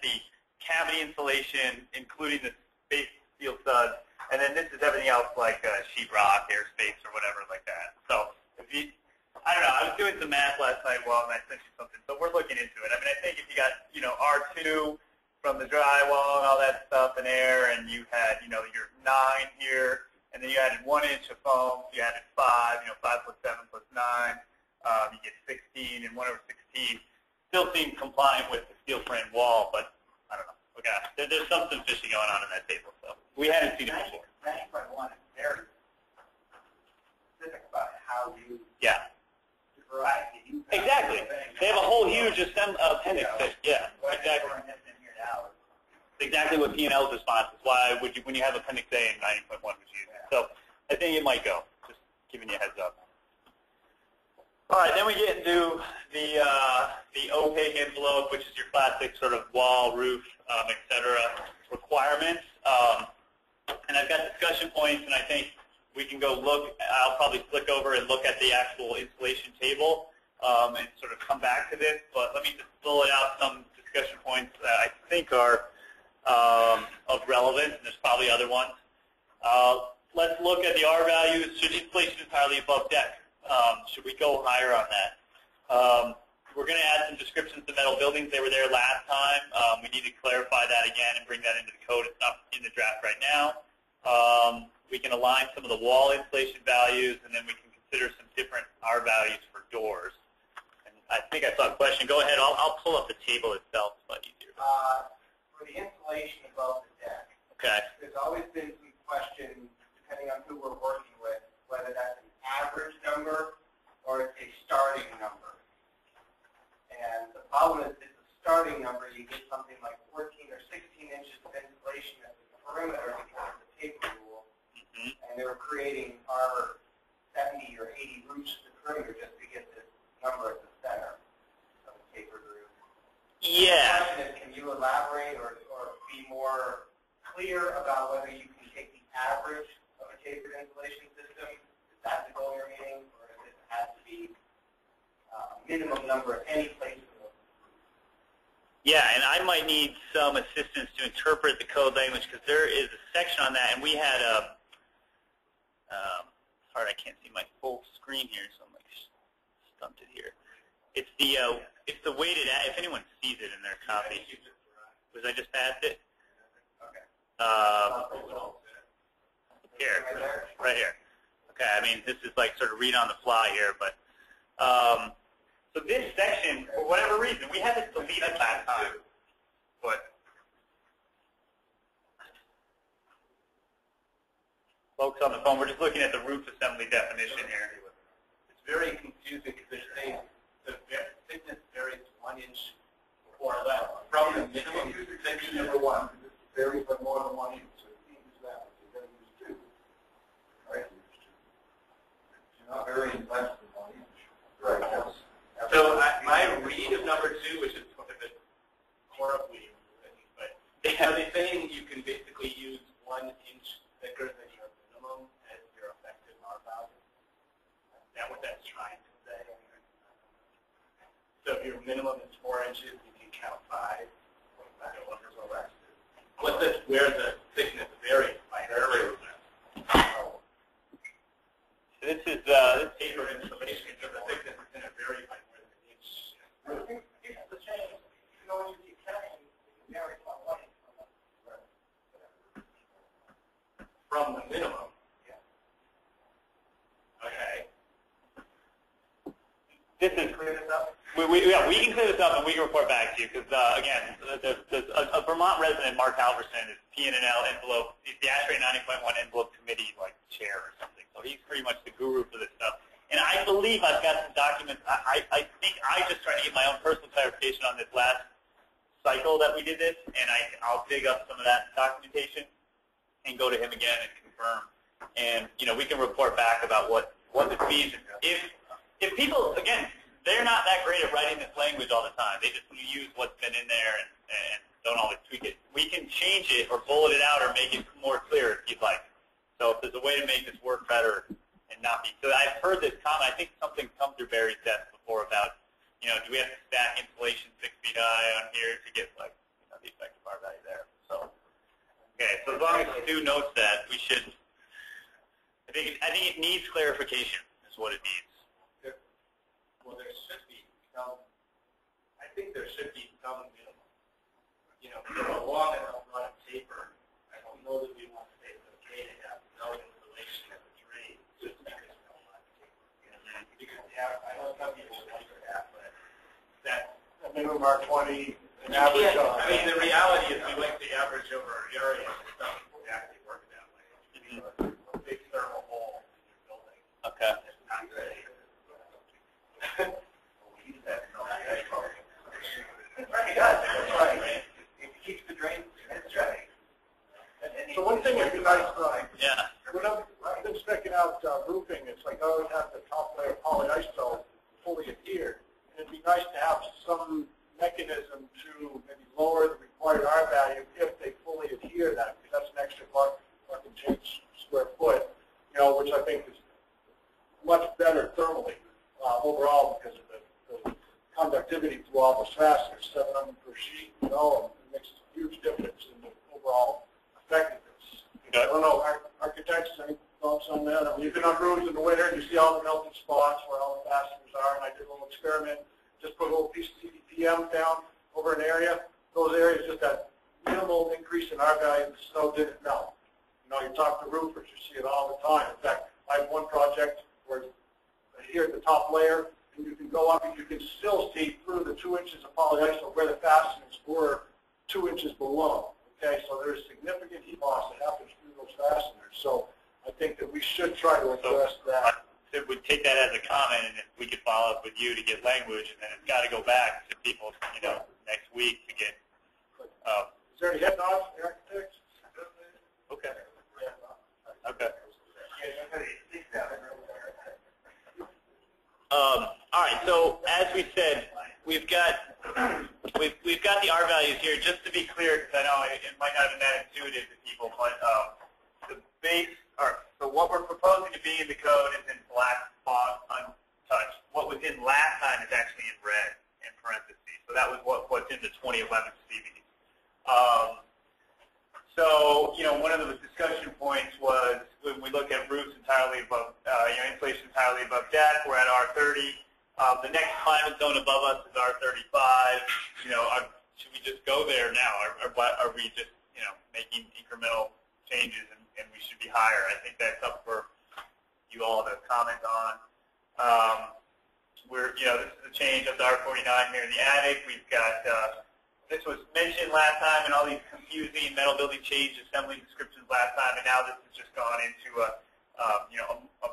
the cavity insulation, including the space steel studs, and then this is everything else like sheetrock, airspace, or whatever like that. So if you, I don't know. I was doing some math last night while I sent you something. So we're looking into it. I mean, I think if you got R2 from the drywall and all that stuff in air, and you had your 9 here, and then you added 1 inch of foam, you added 5. 5 plus 7 plus 9, you get 16, and 1/16 still seems compliant with the steel frame wall, but I don't know. Okay, there's something fishy going on in that table, so we hadn't seen it before. 9.1 is very specific about how you differentiate variety. Exactly. They have a whole huge appendix. Yeah, exactly. Exactly what P&L's response is. Why would you, when you have Appendix A and 90.1 was used? So I think it might go. Just giving you a heads up. All right, then we get into the opaque envelope, which is your classic sort of wall, roof, etc. requirements. And I've got discussion points, and I think we can go look. I'll probably flick over and look at the actual installation table and sort of come back to this. But let me just bullet out some discussion points that I think are of relevance, and there's probably other ones. Let's look at the R values. Should installation entirely above deck? Should we go higher on that? We're going to add some descriptions to metal buildings. They were there last time. We need to clarify that again and bring that into the code. It's not in the draft right now. We can align some of the wall insulation values, and then we can consider some different R values for doors. And I think I saw a question. Go ahead. I'll pull up the table itself. It's much easier. For the insulation above the deck, Okay. there's always been some question, depending on who we're working with, whether that's an average number or it's a starting number. And the problem is, it's a starting number, you get something like 14 or 16 inches of insulation at the perimeter because of the taper rule. And they were creating our 70 or 80 roofs at the perimeter just to get this number at the center of the tapered roof. Yeah. The question is, can you elaborate or be more clear about whether you can take the average of a tapered insulation system? Is that the goal you're meeting, or does it have to be minimum number at any place in the roof? Yeah, and I might need some assistance to interpret the code language because there is a section on that, and we had a. Sorry, I can't see my full screen here, so I'm like stunted here. It's the weighted. If anyone sees it in their copy, was I just passed it? Okay. Here, right here. Okay, I mean this is like sort of read on the fly here, but so this section, for whatever reason, we had this deleted last time. But folks on the phone, we're just looking at the roof assembly definition here. It's very confusing because they're saying the thickness varies 1 inch or less from the minimum section number 1. This varies by more than 1 inch, so you can't use that. You're going to use 2. Right? You're not varying less than 1 inch. Right. So my read of number 2, which is a bit horribly written, but are they saying you can basically use 1 inch thicker than your minimum as your effective R value? Is that what that's trying to say? So if your minimum is 4 inches, you can count 5 or less. What's this? Where the thickness varies by area? So this is Taper installation, so the thickness is going to vary by more than an inch. It's the same. You know, when you keep counting, it varies by 1 inch. From the minimum. Yeah. Okay. this is Clear this up? yeah, we can clear this up and we can report back to you because again, there's a Vermont resident, Mark Halverson, is P&L envelope, he's the ASHRAE 90.1 envelope committee like chair or something. So he's pretty much the guru for this stuff. And I believe I've got some documents. I think I just tried to get my own personal clarification on this last cycle that we did this, and I'll dig up some of that documentation and go to him again and confirm. And we can report back about what this means. If people, again, they're not that great at writing this language all the time. They just use what's been in there and don't always tweak it. We can change it or bullet it out or make it more clear if you'd like. So if there's a way to make this work better and not be. So I've heard this comment. I think something's come through Barry's desk before about, do we have to stack insulation 6 feet high on here to get the effective R value there. So, okay. So as long as Stu notes that, we should. I think it needs clarification. Is what it needs. Well, there should be some. I think there should be some minimum. For a long enough run of taper, I don't know that we want to say it's okay to have no insulation at the tree just because we don't want taper. Because I know some people would like that, but that's A minimum R20, an average. I mean, the reality is we like the average over area. It doesn't exactly work that way. A big thermal hole in your building. Okay. It's not great. it does. That's right. It keeps the drain. That's right. So one thing would be nice, Yeah. when I've been specking out roofing, it's like I always have the top layer of polyiso fully adhered. And it'd be nice to have some mechanism to maybe lower the required R value if they fully adhere to that, because that's an extra buck and change square foot, you know, which I think is much better thermally overall because of the conductivity through all those fasteners, 7 of them per sheet, you know, and it makes a huge difference in the overall effectiveness. I don't know, architects, any thoughts on that? I mean, you've been on roofs in the winter and you see all the melted spots where all the fasteners are, and I did a little experiment, just put a little piece of CDPM down over an area. Those areas, just that minimal increase in R value, the snow didn't melt. You know, you talk to roofers, you see it all the time. In fact, I have one project where here at the top layer, and you can go up and you can still see through the 2 inches of polyiso where the fasteners were 2 inches below. Okay, so there's significant heat loss that happens through those fasteners. So I think that we should try to address that. So we'd take that as a comment, and if we could follow up with you to get language, and then it's got to go back to people, you know, next week to get. Is there any head nods from the architects? Okay. Okay. All right. So as we said, we've got the R values here. Just to be clear, because I know it might not have been that intuitive to people, but the base, so what we're proposing to be in the code is in black font, untouched. What was in last time is actually in red in parentheses. So that was what's in the 2011 CVs. So, you know, one of the discussion points was when we look at roofs entirely above, insulation entirely above deck, we're at R30. The next climate zone above us is R35. You know, should we just go there now? Are we just, you know, making incremental changes and we should be higher? I think that's up for you all to comment on. You know, this is a change of the R49 here in the attic. We've got, this was mentioned last time and all these confusing metal building change assembly descriptions last time, and now this has just gone into a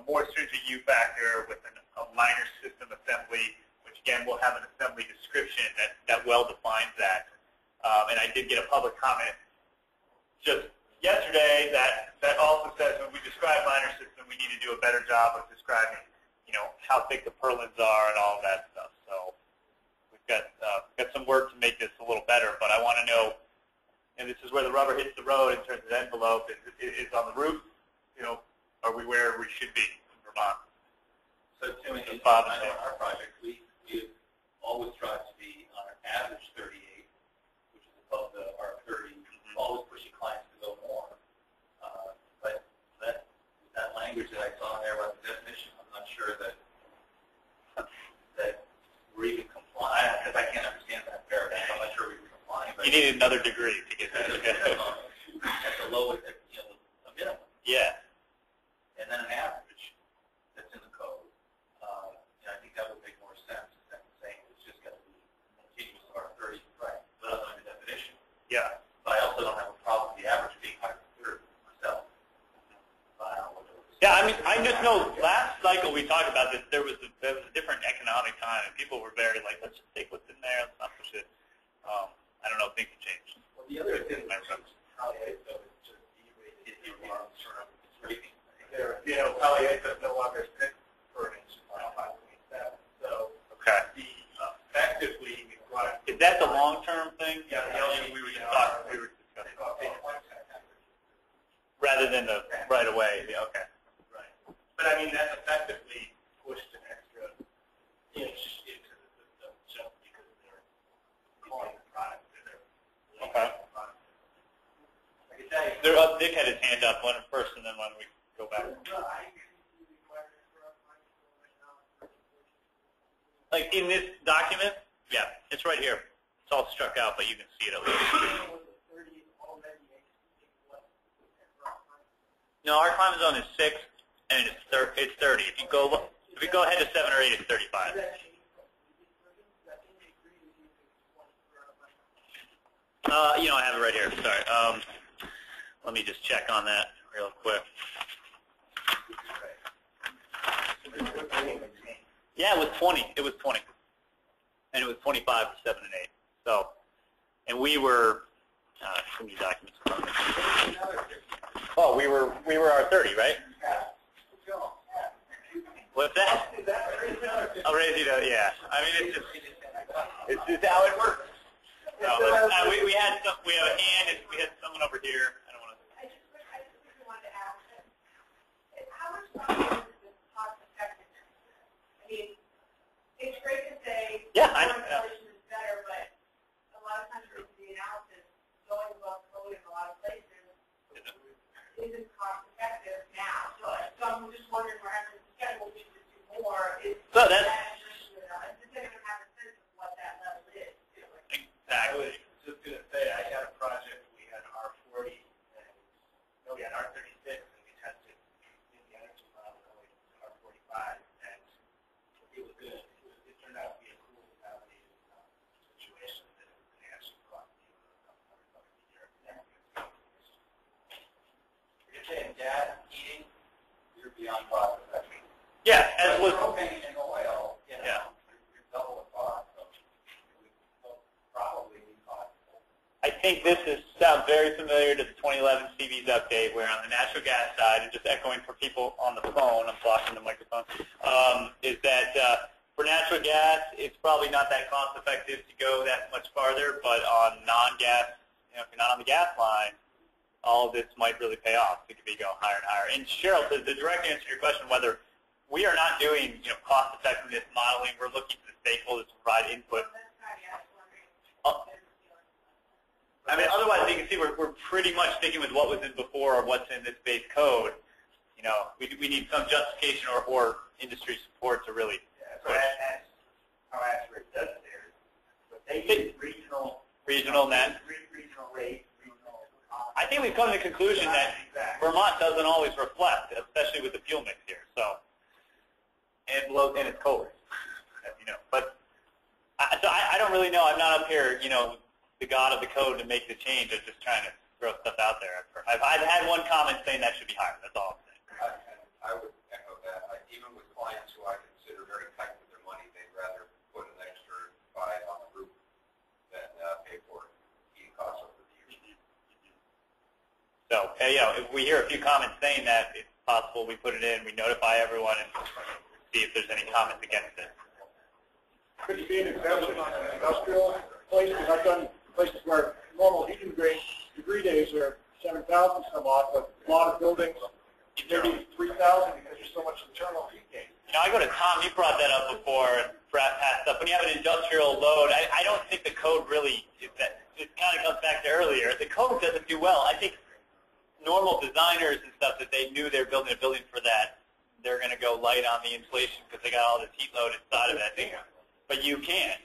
more stringent U factor with a liner system assembly, which again will have an assembly description that well defines that. And I did get a public comment just yesterday that also says when we describe liner system, we need to do a better job of describing, you know, how thick the purlins are and all of that stuff. So we've got some work to make this a little better, but I want to know, and this is where the rubber hits the road in terms of envelope, is on the roof, you know, are we where we should be in Vermont? So Tim, in Bob, our project, we've always tried to be on an average 38, which is above the R30, always pushing clients to go more. But that language that I saw in there about the definition, I'm not sure that we're even complying, because I can't understand that paragraph. I'm not sure we're complying. But you need another degree to get that. At the lowest, you know, a minimum. Yeah. And then an average that's in the code. And I think that would make more sense than saying it's just got to be continuous R30, right? But under the definition. Yeah. But I also don't have a problem with the average being higher than 30 myself. Yeah, I mean, I just know last cycle we talked about this. There was a different economic time, and people were very like, let's just take what's in there, let's not push it. I don't know if things have changed. Well, the other thing is polyiso is just derated if you are sort of rating. You know, polyiso no longer fits for an inch 5.7. So Okay. effectively, Is that the long-term thing? Yeah, we were just talking. We were discussing. Rather than the right away. Yeah, okay. Right. But I mean, that's effectively pushed an extra inch into the system just because they're calling the product. Okay. I can tell you. Dick had his hand up one first, and then when we go back. Like in this document? Yeah, it's right here. It's all struck out, but you can see it at least. No, our climate zone is 6, and it's 30. If you go ahead to 7 or 8, it's 35. You know, I have it right here. Sorry. Let me just check on that real quick. Yeah, it was 20. It was 20. And it was 25 for 7 and 8. So and we were, so many documents. Oh, we were our 30, right? What's that? I'll raise you to, yeah. I mean, it's just how it works. No, but, we have a hand, and we had someone over here. I don't want to. I just quickly wanted to ask, how much longer is this cost effectiveness? I mean, it's great to say installation is better, but a lot of times with the analysis, going above code in a lot of places isn't cost effective now. So I'm just wondering, we're having to schedule we should do more. So that's just going to have a sense of what that level is. exactly. Just going to say, I had a project, we had R40, and we had R36, and we tested in the energy model going to R45, and it was good. It turned out to be a cool, validated situation that it was going to actually cost me a couple $100 a year. You're saying gas, heating, you're beyond cost effective. Yeah, as was. Propane and oil, you know, you're double the cost, so it would probably be cost. I think this sounds very familiar to the 2011 CV's update, where on the natural gas side, and just echoing for people on the phone, I'm blocking the microphone, is that for natural gas, it's probably not that cost effective to go that much farther, but on non-gas, if you're not on the gas line, all of this might really pay off. It could be going higher and higher. And Cheryl, the direct answer to your question, whether we are not doing cost effectiveness modeling, we're looking for the stakeholders to provide input. I mean, otherwise, you can see we're pretty much sticking with what was in before or what's in this base code. We need some justification or industry support to really. Yeah, so that's how accurate it does there. But they use regional net. Regional rate, regional. I think we've come to the conclusion that Vermont doesn't always reflect, especially with the fuel mix here. So, and it's colder, as you know. But I don't really know. I'm not up here, the god of the code to make the change. I'm just trying to throw stuff out there. I've had one comment saying that should be higher. That's all I'm saying. I would echo that. Even with clients who I consider very tight with their money, they'd rather put an extra 5 on the roof than pay for it. Heating costs over the years. So, if we hear a few comments saying that it's possible we put it in, we notify everyone and see if there's any comments against it. Could you be an exemption on an industrial place? Because I've done places where normal heating degree days are 7,000 some odd, but a lot of buildings, maybe 3,000 because there's so much internal heat gain. I go to Tom, you brought that up before, and Brad passed up. When you have an industrial load, I don't think the code really, it kind of comes back to earlier. The code doesn't do well. I think normal designers and stuff, that they knew they were building a building for that, they're going to go light on the insulation because they got all this heat load inside of it. But you can't.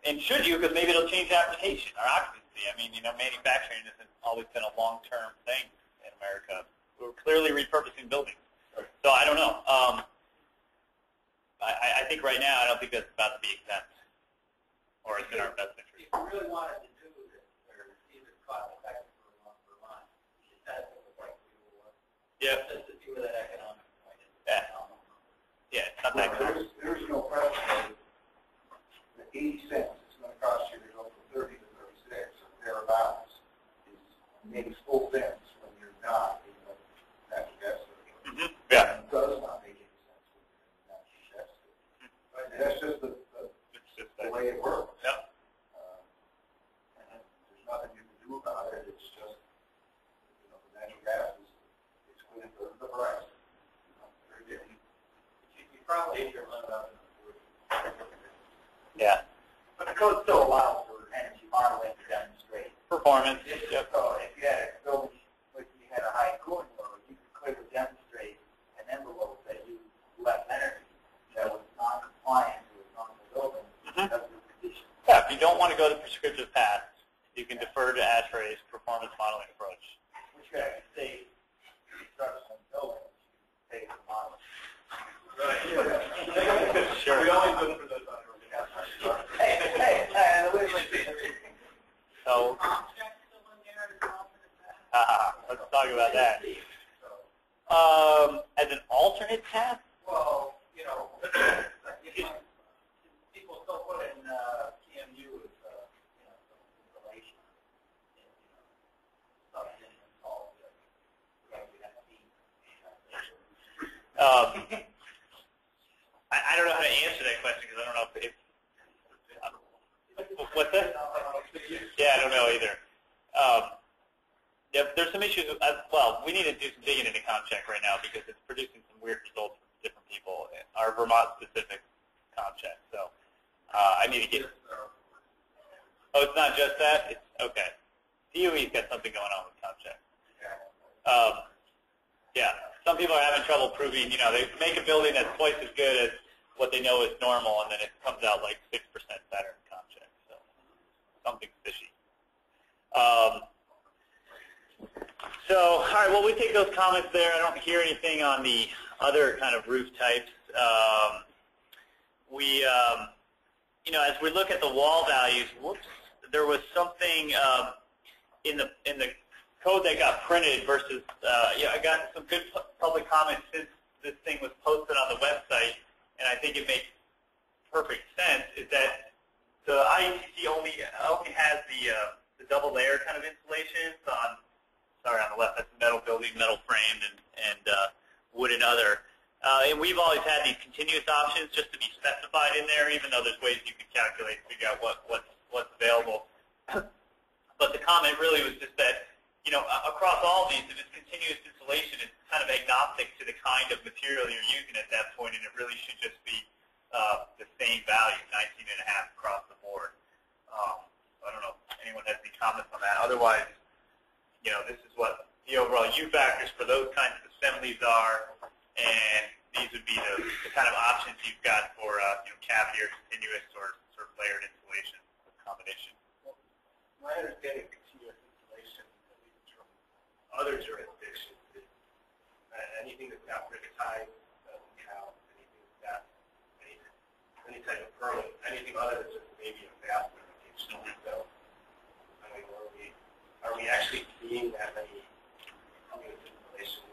And should you, because maybe it'll change application or occupancy. I mean, manufacturing hasn't always been a long-term thing in America. We're clearly repurposing buildings. So I don't know. I think right now, I don't think that's about to be exempt, or it's in our best interest. If you really wanted to do this, or see if it's cost effective for Vermont, you should test it with like fuel. Yeah. Just to see where that economic point is. Yeah. Yeah, it's not that good. There's no question that 80 cents is going to cost you to go from 30 to 36 or thereabouts is makes full sense when you're not in the natural gas system. Yeah. It does not make any sense when you're in the natural gas system. But that's just the way it works. Yep. And there's nothing you can do about it. It's just, the natural gas is excluded from the price. Very different. You probably hit your limit up. Yeah. But the code still allows for energy modeling to demonstrate. Performance. Yep. So if you had a building, like you had a high cooling load, you could clearly demonstrate an envelope that used less energy that was non-compliant with normal building because of the condition. Yeah, if you don't want to go the prescriptive path, you can defer to ASHRAE's performance modeling approach. Which could actually save construction and buildings, save the model. Sure. We always look for those on So, let's talk about that. As an alternate path? Well, people still put in PMU as, some installation. Yeah, I don't know either. Yep, there's some issues. Well, we need to do some digging into ComCheck right now because it's producing some weird results for different people. Our Vermont-specific ComCheck. So I need to get. Oh, it's not just that. It's okay. DOE's got something going on with ComCheck. Yeah, some people are having trouble proving. They make a building that's twice as good as what they know is normal, and then it comes out like 6% better in ComCheck. So something's fishy. So, all right, well, we take those comments there. I don't hear anything on the other kind of roof types. As we look at the wall values, there was something in the code that got printed versus, I got some good public comments since this thing was posted on the website, and I think it makes perfect sense, is that the IETC only has the double layer kind of installations on the left, that's metal building, metal framed, and wood and other. And we've always had these continuous options just to be specified in there, even though there's ways you can calculate, figure out what's available. But the comment really was just that, across all these, if it's continuous installation, it's kind of agnostic to the kind of material you're using at that point, and it really should just be the same value, 19.5 across the board. I don't know if anyone has any comments on that. Otherwise, this is what the overall U factors for those kinds of assemblies are, and these would be the kind of options you've got for cavity or continuous or sort of layered installation combination. My understanding of continuous installation, at least from other jurisdictions, is anything that's not brick tied doesn't count. Anything that's got any type of permit, anything other than just maybe a vast limitation. So, I mean, are we actually seeing that many continuous installations?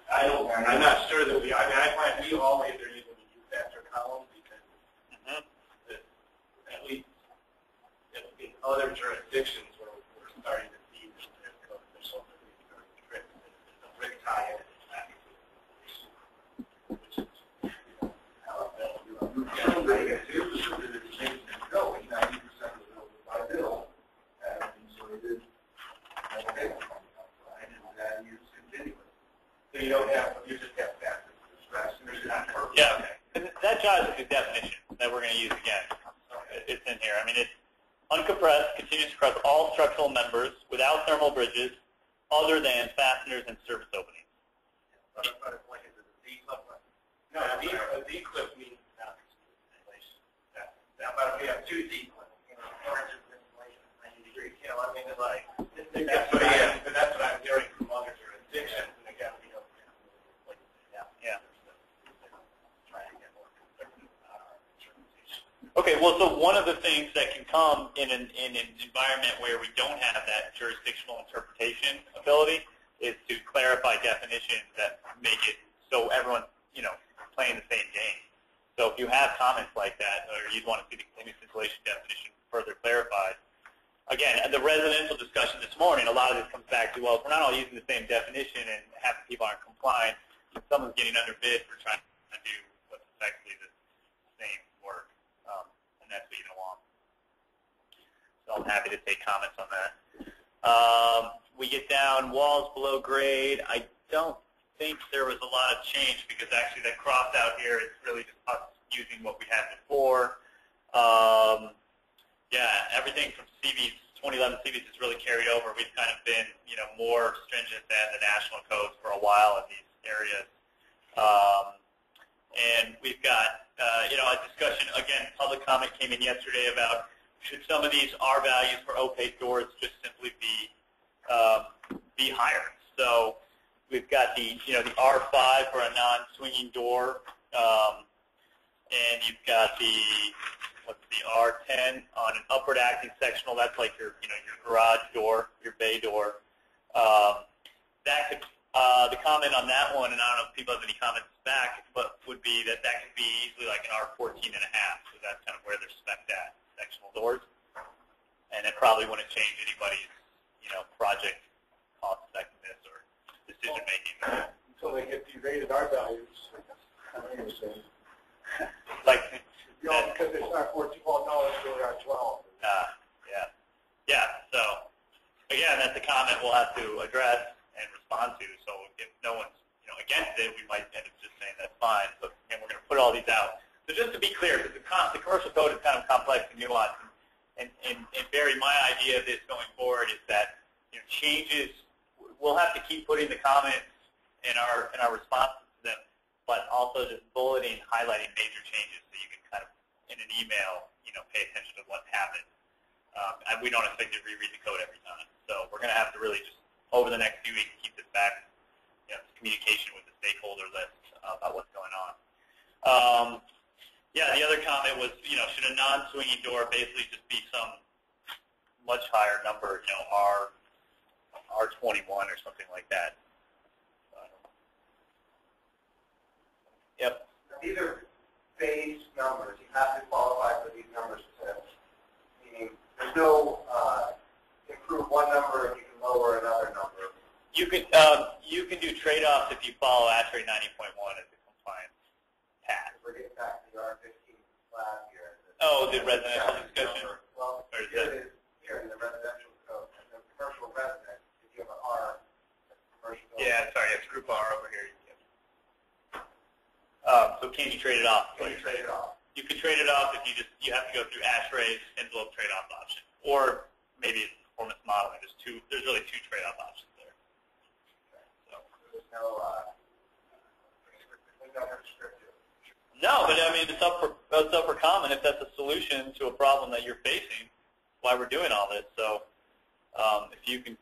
I'm not sure that we. I find we always are using the U factor column because at least in other jurisdictions where we're starting to see the code officials a brick tie in, which is how it is. 90% was built by Bill, and so they did. Okay, and use continuous. So you don't have, you just have factors. Yeah, okay. And that jives with the definition that we're going to use again. It's in here. I mean, it's uncompressed, continuous across all structural members without thermal bridges other than fasteners and surface openings. But it's like it's a D-clip. No, a D-clip means not installation. But if we have two D-clips, orange is installation at 90 degrees. I mean, it's like, but that's what I'm hearing from other jurisdictions. And again, Okay, well, so one of the things that can come in an environment where we don't have that jurisdictional interpretation ability is to clarify definitions that make it so everyone's, playing the same game. So if you have comments like that, or you'd want to see the continuous installation definition further clarified, again, the residential discussion this morning, a lot of this comes back to, well, if we're not all using the same definition and half the people aren't compliant, someone's getting underbid for trying to do what's effectively the same work. And that's leading along. So I'm happy to take comments on that. We get down walls below grade. I don't think there was a lot of change because actually that crossed out here is really just us using what we had before. Yeah, everything from CVs, 2011 CVs has really carried over. We've kind of been, more stringent than the national codes for a while in these areas. And we've got, a discussion, again, public comment came in yesterday about should some of these R values for opaque doors just simply be higher. So we've got the, the R5 for a non-swinging door, and you've got the R10 on an upward acting sectional. That's like your, your garage door, your bay door. That could, the comment on that one, and I don't know if people have any comments back, but would be that could be easily like an R14.5. So that's kind of where they're spec'd at, sectional doors. And it probably wouldn't change anybody's, project cost effectiveness or decision making. Until they get the rated R values. Like, because it's not 14, well, no, as well. Yeah. So again, that's a comment we'll have to address and respond to. So if no one's against it, we might end up just saying that's fine. But and we're going to put all these out. So just to be clear, because the commercial code is kind of complex and nuanced, and Barry, my idea of this going forward is that changes, we'll have to keep putting the comments in our responses to them, but also just bulleting, highlighting major changes so you can kind of in an email, pay attention to what happened. And we don't expect to reread the code every time. So we're going to have to really just, over the next few weeks, keep this back, communication with the stakeholder list about what's going on. Yeah, the other comment was, should a non-swinging door basically just be some much higher number, R21 or something like that? Yep. These are base numbers. You have to qualify for these numbers, meaning there's no improve one number and you can lower another number. You can do trade-offs if you follow ASHRAE 90.1 as a compliance path. We're getting back to the R15 last year. Oh, the residential discussion? Well, here in the residential code, the commercial resident, if you have an R, commercial. Yeah, sorry, it's group R over here. So can you trade it off? Can you trade it off? You can trade it off if you have to go through ASHRAE's envelope trade-off option, or maybe it's performance modeling. There's really two trade-off options there. So there's no restrictive. No, but I mean it's up for comment if that's a solution to a problem that you're facing. Why we're doing all this. So if you can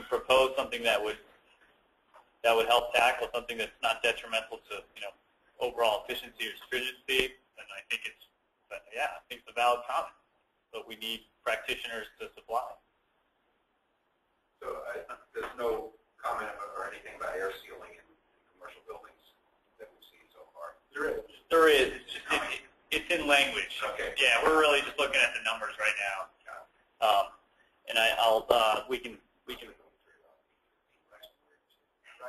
propose something that would help tackle something that's not detrimental to overall efficiency or stringency, then I think it's a valid comment. But we need practitioners to supply. So there's no comment or anything about air sealing in commercial buildings that we've seen so far? There is. It's in language. Okay. Yeah, we're really just looking at the numbers right now. And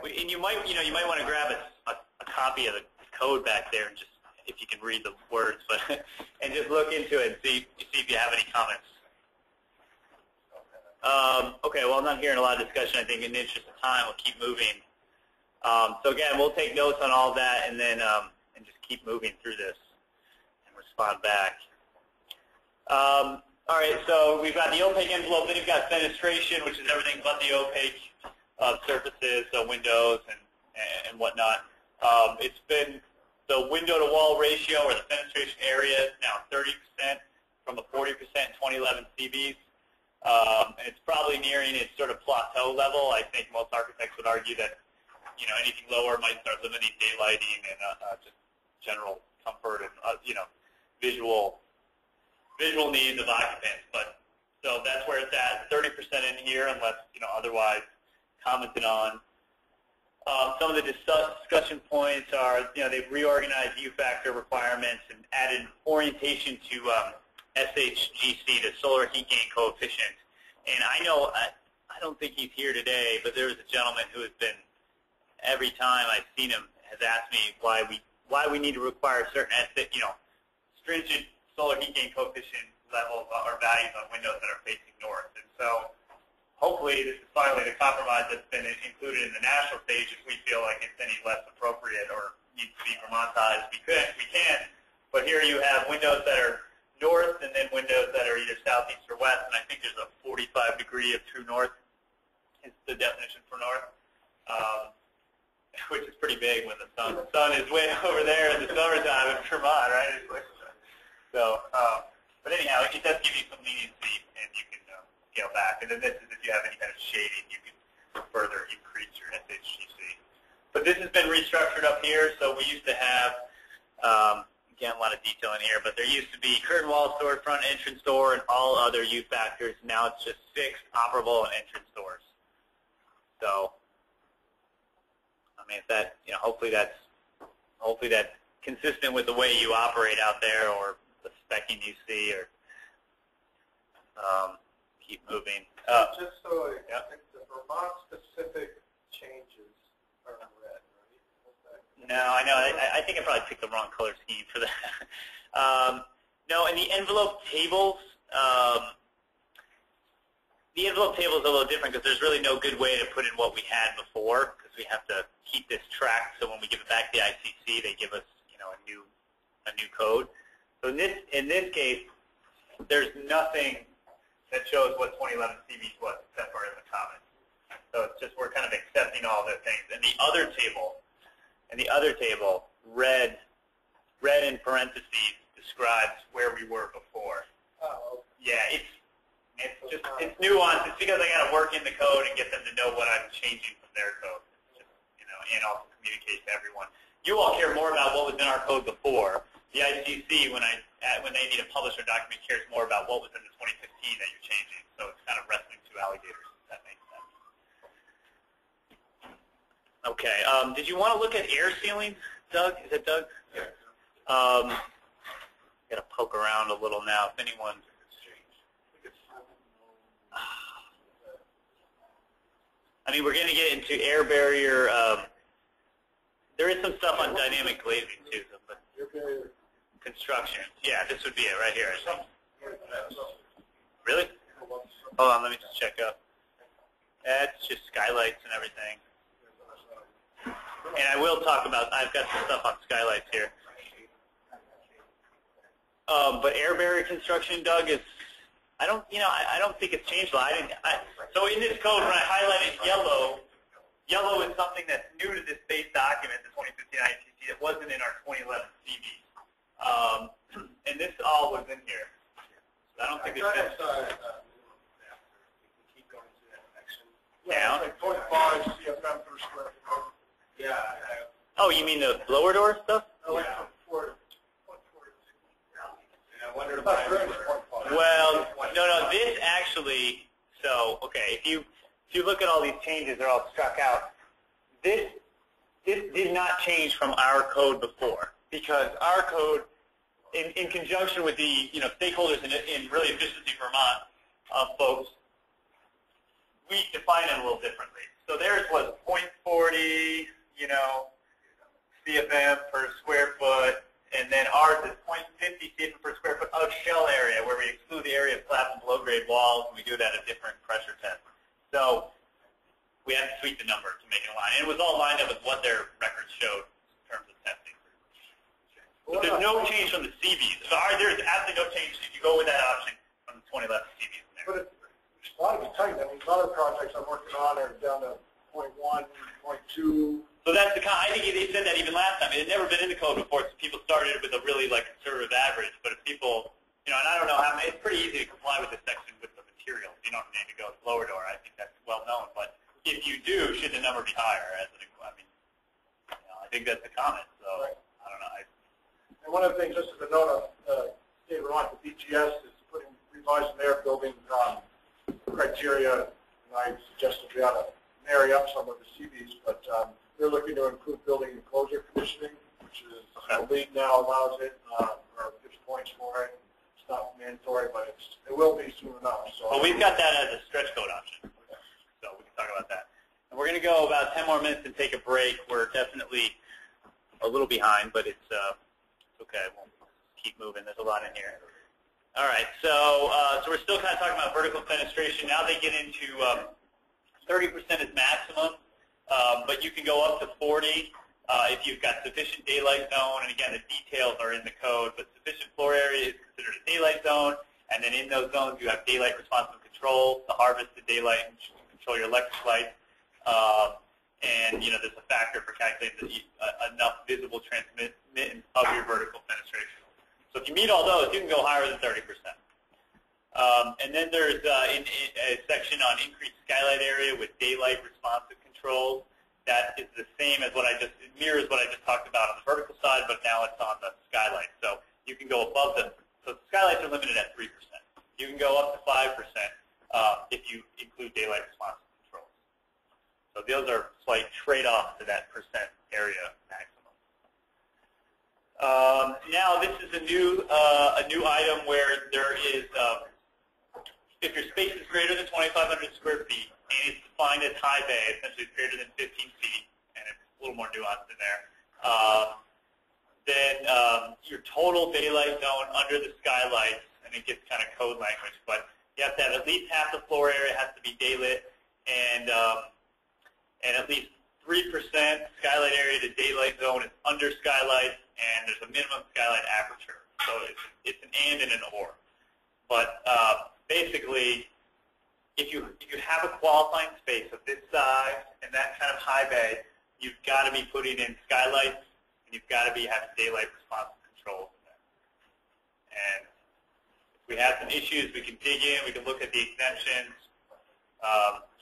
and you might want to grab a copy of the code back there and just if you can read the words, but and just look into it and see if you have any comments. Okay, well I'm not hearing a lot of discussion. I think in the interest of time, we'll keep moving. So again, we'll take notes on all that and then and just keep moving through this and respond back. All right, so we've got the opaque envelope, then you've got fenestration, which is everything but the opaque surfaces, so windows and whatnot. It's been the window-to-wall ratio, or the fenestration area, is now 30% from a 40% in 2011 CBs. And it's probably nearing its sort of plateau level. I think most architects would argue that anything lower might start limiting daylighting and just general comfort and visual needs of occupants. But so that's where it's at, 30% in here, unless otherwise commented on. Some of the discussion points are they've reorganized U factor requirements and added orientation to SHGC, the solar heat gain coefficient. And I know I don't think he's here today, but there was a gentleman who has been every time I've seen him has asked me why we need to require certain stringent solar heat gain coefficient levels or values on windows that are facing north. And so hopefully this is finally the compromise that's been included in the national stage. If we feel like it's any less appropriate or needs to be Vermontized, we can. But here you have windows that are north and then windows that are either southeast or west, and I think there's a 45 degree of true north is the definition for north, which is pretty big when the sun is way over there in the summertime in Vermont, right? So, but anyhow, it does give you some leniency, and you can scale back. And then this is if you have any kind of shading, you can further increase your SHGC. But this has been restructured up here, so we used to have, again, a lot of detail in here, but there used to be curtain wall, sword front, entrance door, and all other U factors. Now it's just fixed, operable, and entrance doors. So, I mean, if that, hopefully that's consistent with the way you operate out there, or the specking you see, or keep moving. Just so I think the Vermont-specific changes are red, right? No, I know. I think I probably picked the wrong color scheme for that. No, in the envelope tables, the envelope table is a little different because there's really no good way to put in what we had before because we have to keep this tracked. So when we give it back to the ICC, they give us a new code. So in this case, there's nothing that shows what 2011 CVs was except for in the comments. So it's just we're kind of accepting all the things. And the other table, red in parentheses describes where we were before. Oh, Yeah, it's nuanced. It's because I got to work in the code and get them to know what I'm changing from their code. Just, and also communicate to everyone. You all care more about what was in our code before. The ICC, when they need to publish their document, cares more about what was in the 2015 that you're changing. So it's kind of wrestling two alligators, if that makes sense. Okay. Did you want to look at air sealing, Doug? Is it Doug? Yeah. Got to poke around a little now. If anyone. I mean, we're going to get into air barrier. There is some stuff on dynamic glazing too, but construction. Yeah, this would be it right here, I think. Really? Hold on, let me just check up. That's just skylights and everything. And I will talk about, I've got some stuff on skylights here. But air barrier construction, Doug, is, I don't think it's changed a lot. So in this code, when I highlighted yellow is something that's new to this base document, the 2015 ITC, that wasn't in our 2011 CVs. And this all was in here. So I don't think it's been. Keep going to that section. Yeah. It's like 0.5 CFM per square foot. Yeah. Oh, you mean the blower door stuff? I like Yeah. I wondered About why. 0.5. Well, no, this actually, so, okay, if you look at all these changes, they're all struck out. This did not change from our code before, because our code, in conjunction with the stakeholders in really Efficiency Vermont folks, we define it a little differently. So theirs was 0.40, CFM per square foot, and then ours is 0.50 CFM per square foot of shell area, where we exclude the area of slab and below-grade walls, and we do that at different pressure tests. So we had to tweak the number to make it align. And it was all lined up with what their records showed in terms of testing. So there's no change from the CVs. So there's absolutely no change if you go with that option from the 2011 CVs in there. But it's a lot of tight. I mean, a lot of projects I'm working on are down to 0.1, 0.2. So that's I think they said that even last time. It had never been in the code before, so people started with a really conservative average. But if people, and I don't know how many, it's pretty easy to comply with this section with the materials. You don't need to go with blower door. I think that's well known. But if you do, should the number be higher? I think that's a comment. So Right. I don't know. And one of the things, just as a note of State of Vermont, the BGS is revising their building criteria, and I suggested we ought to marry up some of the CVs, but they're looking to include building enclosure conditioning, which is the league now allows it, or gives points for it. It's not mandatory, but it will be soon enough. So. Well, we've got that as a stretch code option, so we can talk about that. And we're going to go about 10 more minutes and take a break. We're definitely a little behind, but it's okay. We'll keep moving. There's a lot in here. All right, so we're still kind of talking about vertical fenestration. Now they get into 30% is maximum, but you can go up to 40 if you've got sufficient daylight zone. And again, the details are in the code, but sufficient floor area is considered a daylight zone. And then in those zones, you have daylight responsive control to harvest the daylight and control your electric lights. And there's a factor for calculating enough visible transmittance of your vertical fenestration. So if you meet all those, you can go higher than 30%. And then there's a section on increased skylight area with daylight responsive controls. That is the same as it mirrors what I just talked about on the vertical side, but now it's on the skylight. So you can go above so skylights are limited at 3%. You can go up to 5% if you include daylight responsive controls. So those are slight trade-offs to that percent area maximum. Now this is a new item where there is, if your space is greater than 2,500 square feet and it's defined as high bay, essentially it's greater than 15 feet, and it's a little more nuanced in there, then your total daylight zone under the skylights and it gets kind of code language, but you have to have at least half the floor area has to be daylit, and at least 3% skylight area to daylight zone is under skylight, and there's a minimum skylight aperture. So it's an and an or. But basically, if you have a qualifying space of this size and that kind of high bay, you've got to be putting in skylights, and you've got to be having daylight responsive controls in there. And if we have some issues, we can dig in, we can look at the exemptions.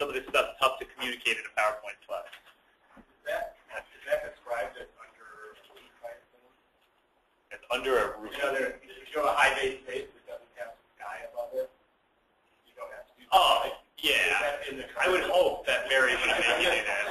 Some of this stuff is tough to communicate in a PowerPoint slide. Is that described as under a roof type thing? It's under a roof. If you show a high bay space that doesn't have sky above it, you don't have to do that. Oh, yeah. I would hope that Barry would make it in that.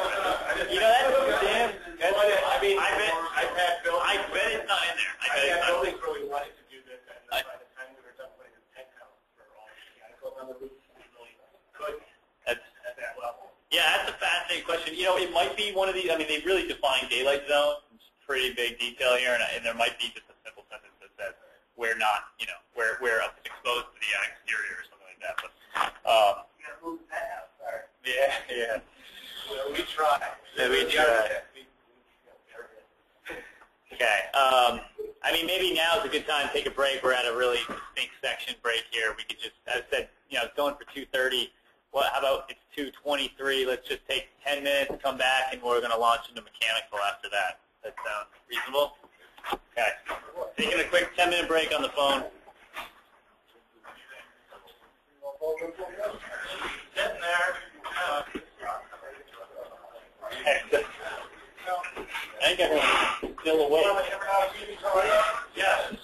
You know, that's damn. I mean, I've had buildings. I bet it's not in there. I bet it's not. Buildings where we wanted to do this, and by the time we were done putting a penthouse for all the mechanicals on the roof, we really could That's, at that level. yeah, that's a fascinating question. You know, it might be one of these. I mean, they really define daylight zone. It's pretty big detail here, and there might be just a simple sentence that says we're not, you know, we're exposed to the exterior or something like that. But You gotta move the penthouse, sorry. yeah. Well, we try. Yeah, we try. Okay. I mean, maybe now is a good time to take a break. We're at a really distinct section break here. We could just, as I said, you know, it's going for 2:30. Well, how about it's 2:23? Let's just take 10 minutes, come back, and we're going to launch into mechanical after that. That sounds reasonable? Okay. Taking a quick 10-minute break on the phone. Sitting there. I think everyone's still awake. Yes.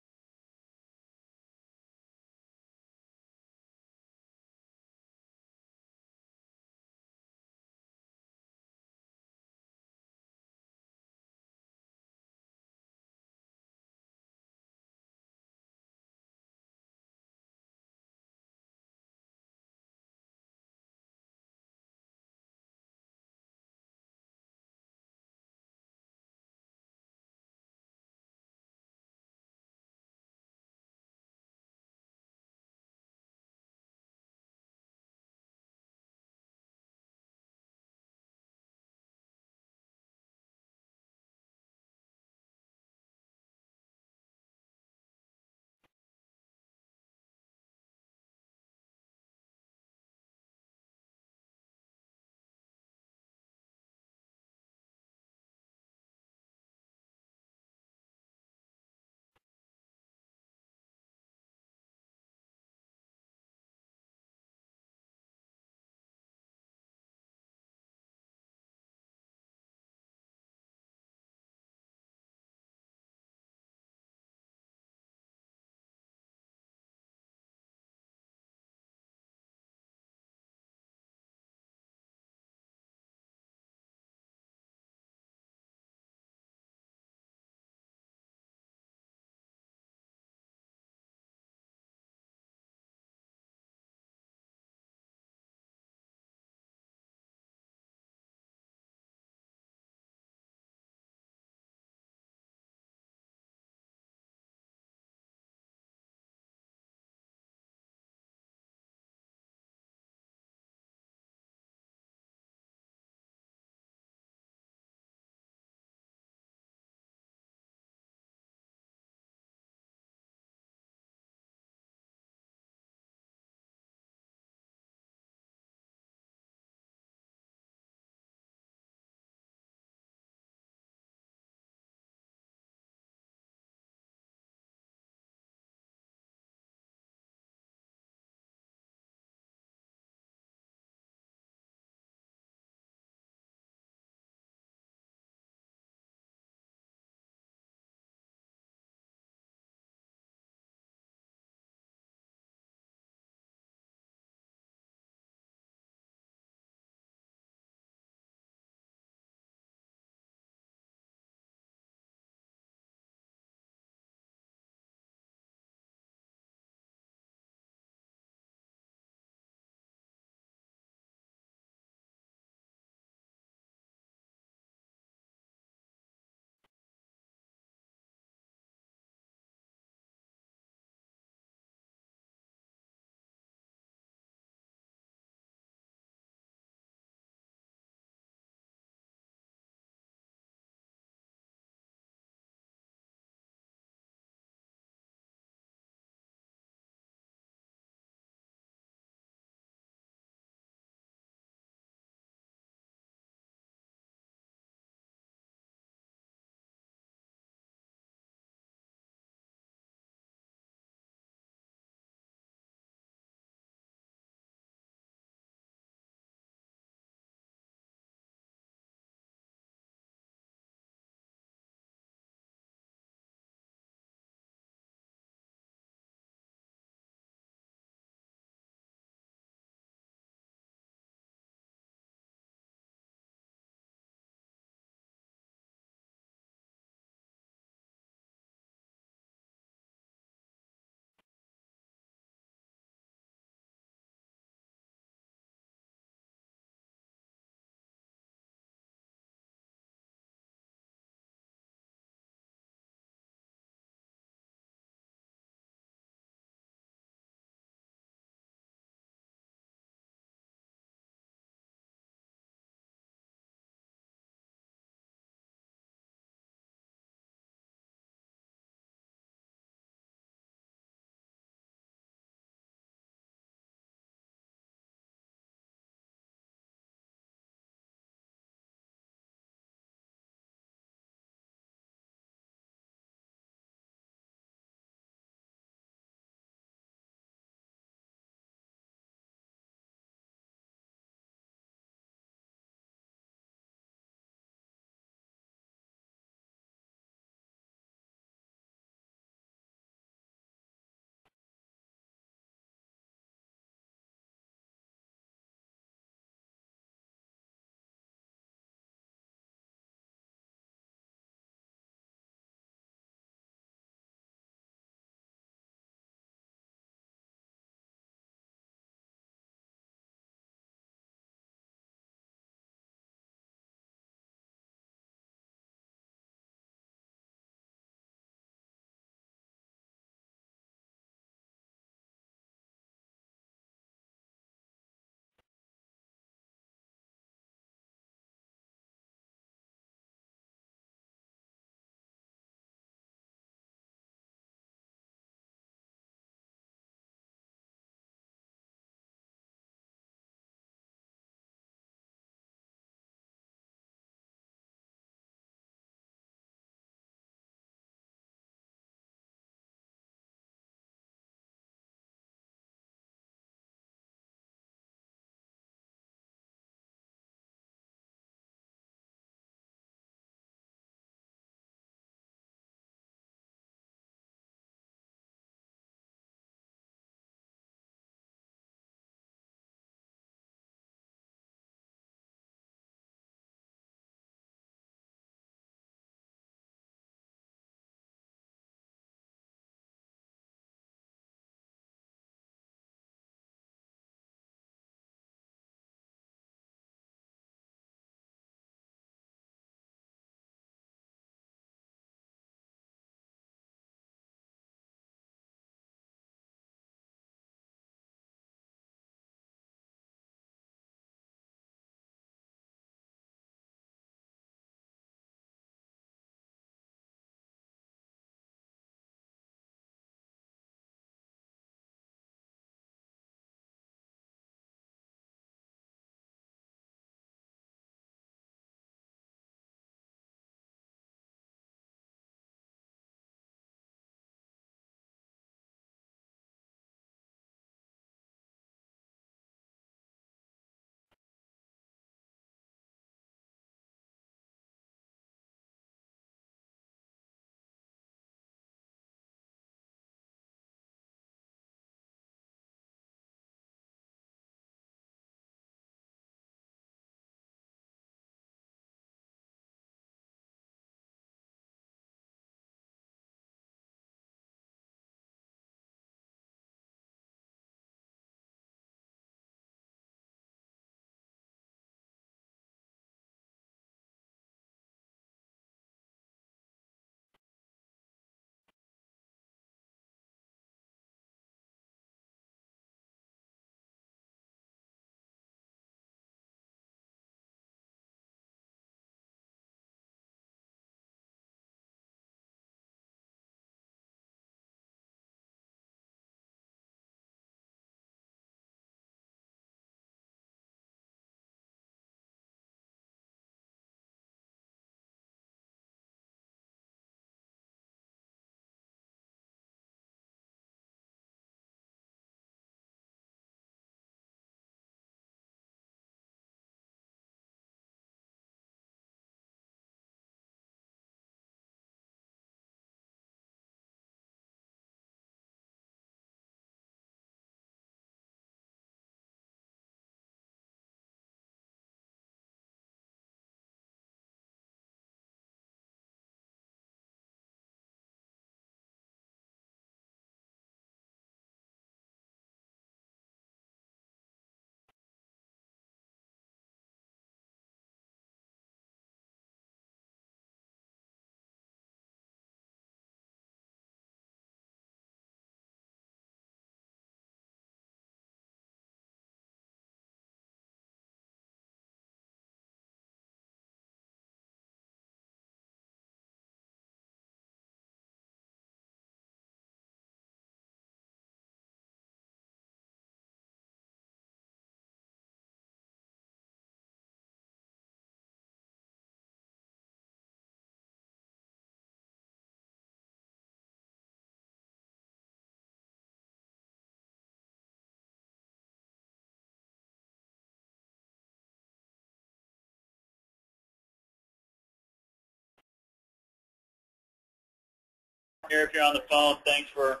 here if you're on the phone. Thanks for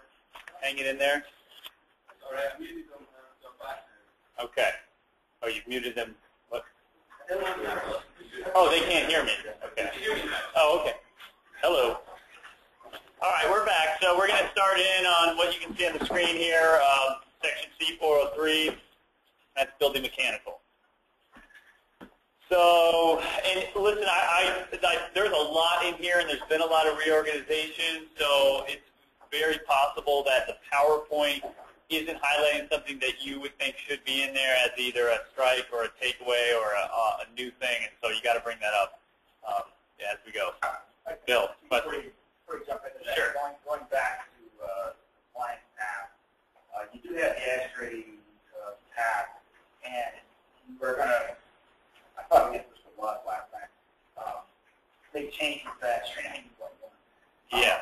hanging in there. All right, I muted them back. Okay. Oh, you've muted them. What? Oh, they can't hear me. Okay. Oh, okay. Hello. All right, we're back. So we're going to start in on what you can see on the screen here, section C403. That's building mechanical. So, and listen, there's a lot in here, and there's been a lot of reorganization, so it's very possible that the PowerPoint isn't highlighting something that you would think should be in there as either a strike or a takeaway or a new thing, and so you got to bring that up as we go. Bill, before you jump into that, sure. Going back to the compliance path, you do have the ASHRAE path, and we're going to, I thought we had this a lot last time, big changes to that training. Yeah.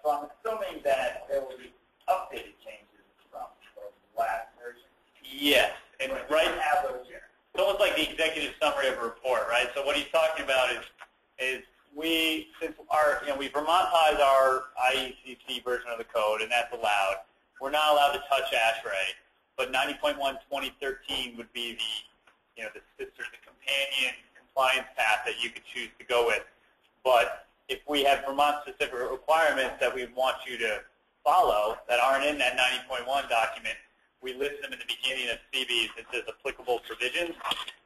So I'm assuming that there will be updated changes from the last version. Yes, and right. Have those here. It's almost like the executive summary of a report, right? So what he's talking about is since we Vermontized our IECC version of the code, and that's allowed. We're not allowed to touch ASHRAE, but 90.1 2013 would be the companion compliance path that you could choose to go with. But if we have Vermont-specific requirements that we want you to follow that aren't in that 90.1 document, we list them in the beginning of CVs. It says applicable provisions.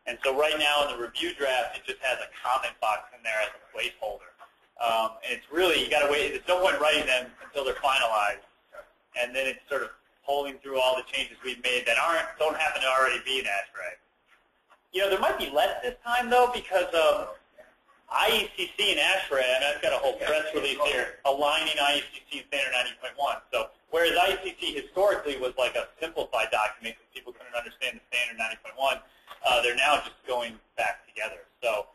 And so right now in the review draft, it just has a comment box in there as a placeholder. And it's really, you got to wait. There's no point writing them until they're finalized. And then it's sort of pulling through all the changes we've made that don't happen to already be in ASHRAE. There might be less this time, though, because IECC and ASHRAE, and I've got a whole press release here, aligning IECC and Standard 90.1. So whereas IECC historically was like a simplified document because people couldn't understand the Standard 90.1, they're now just going back together. So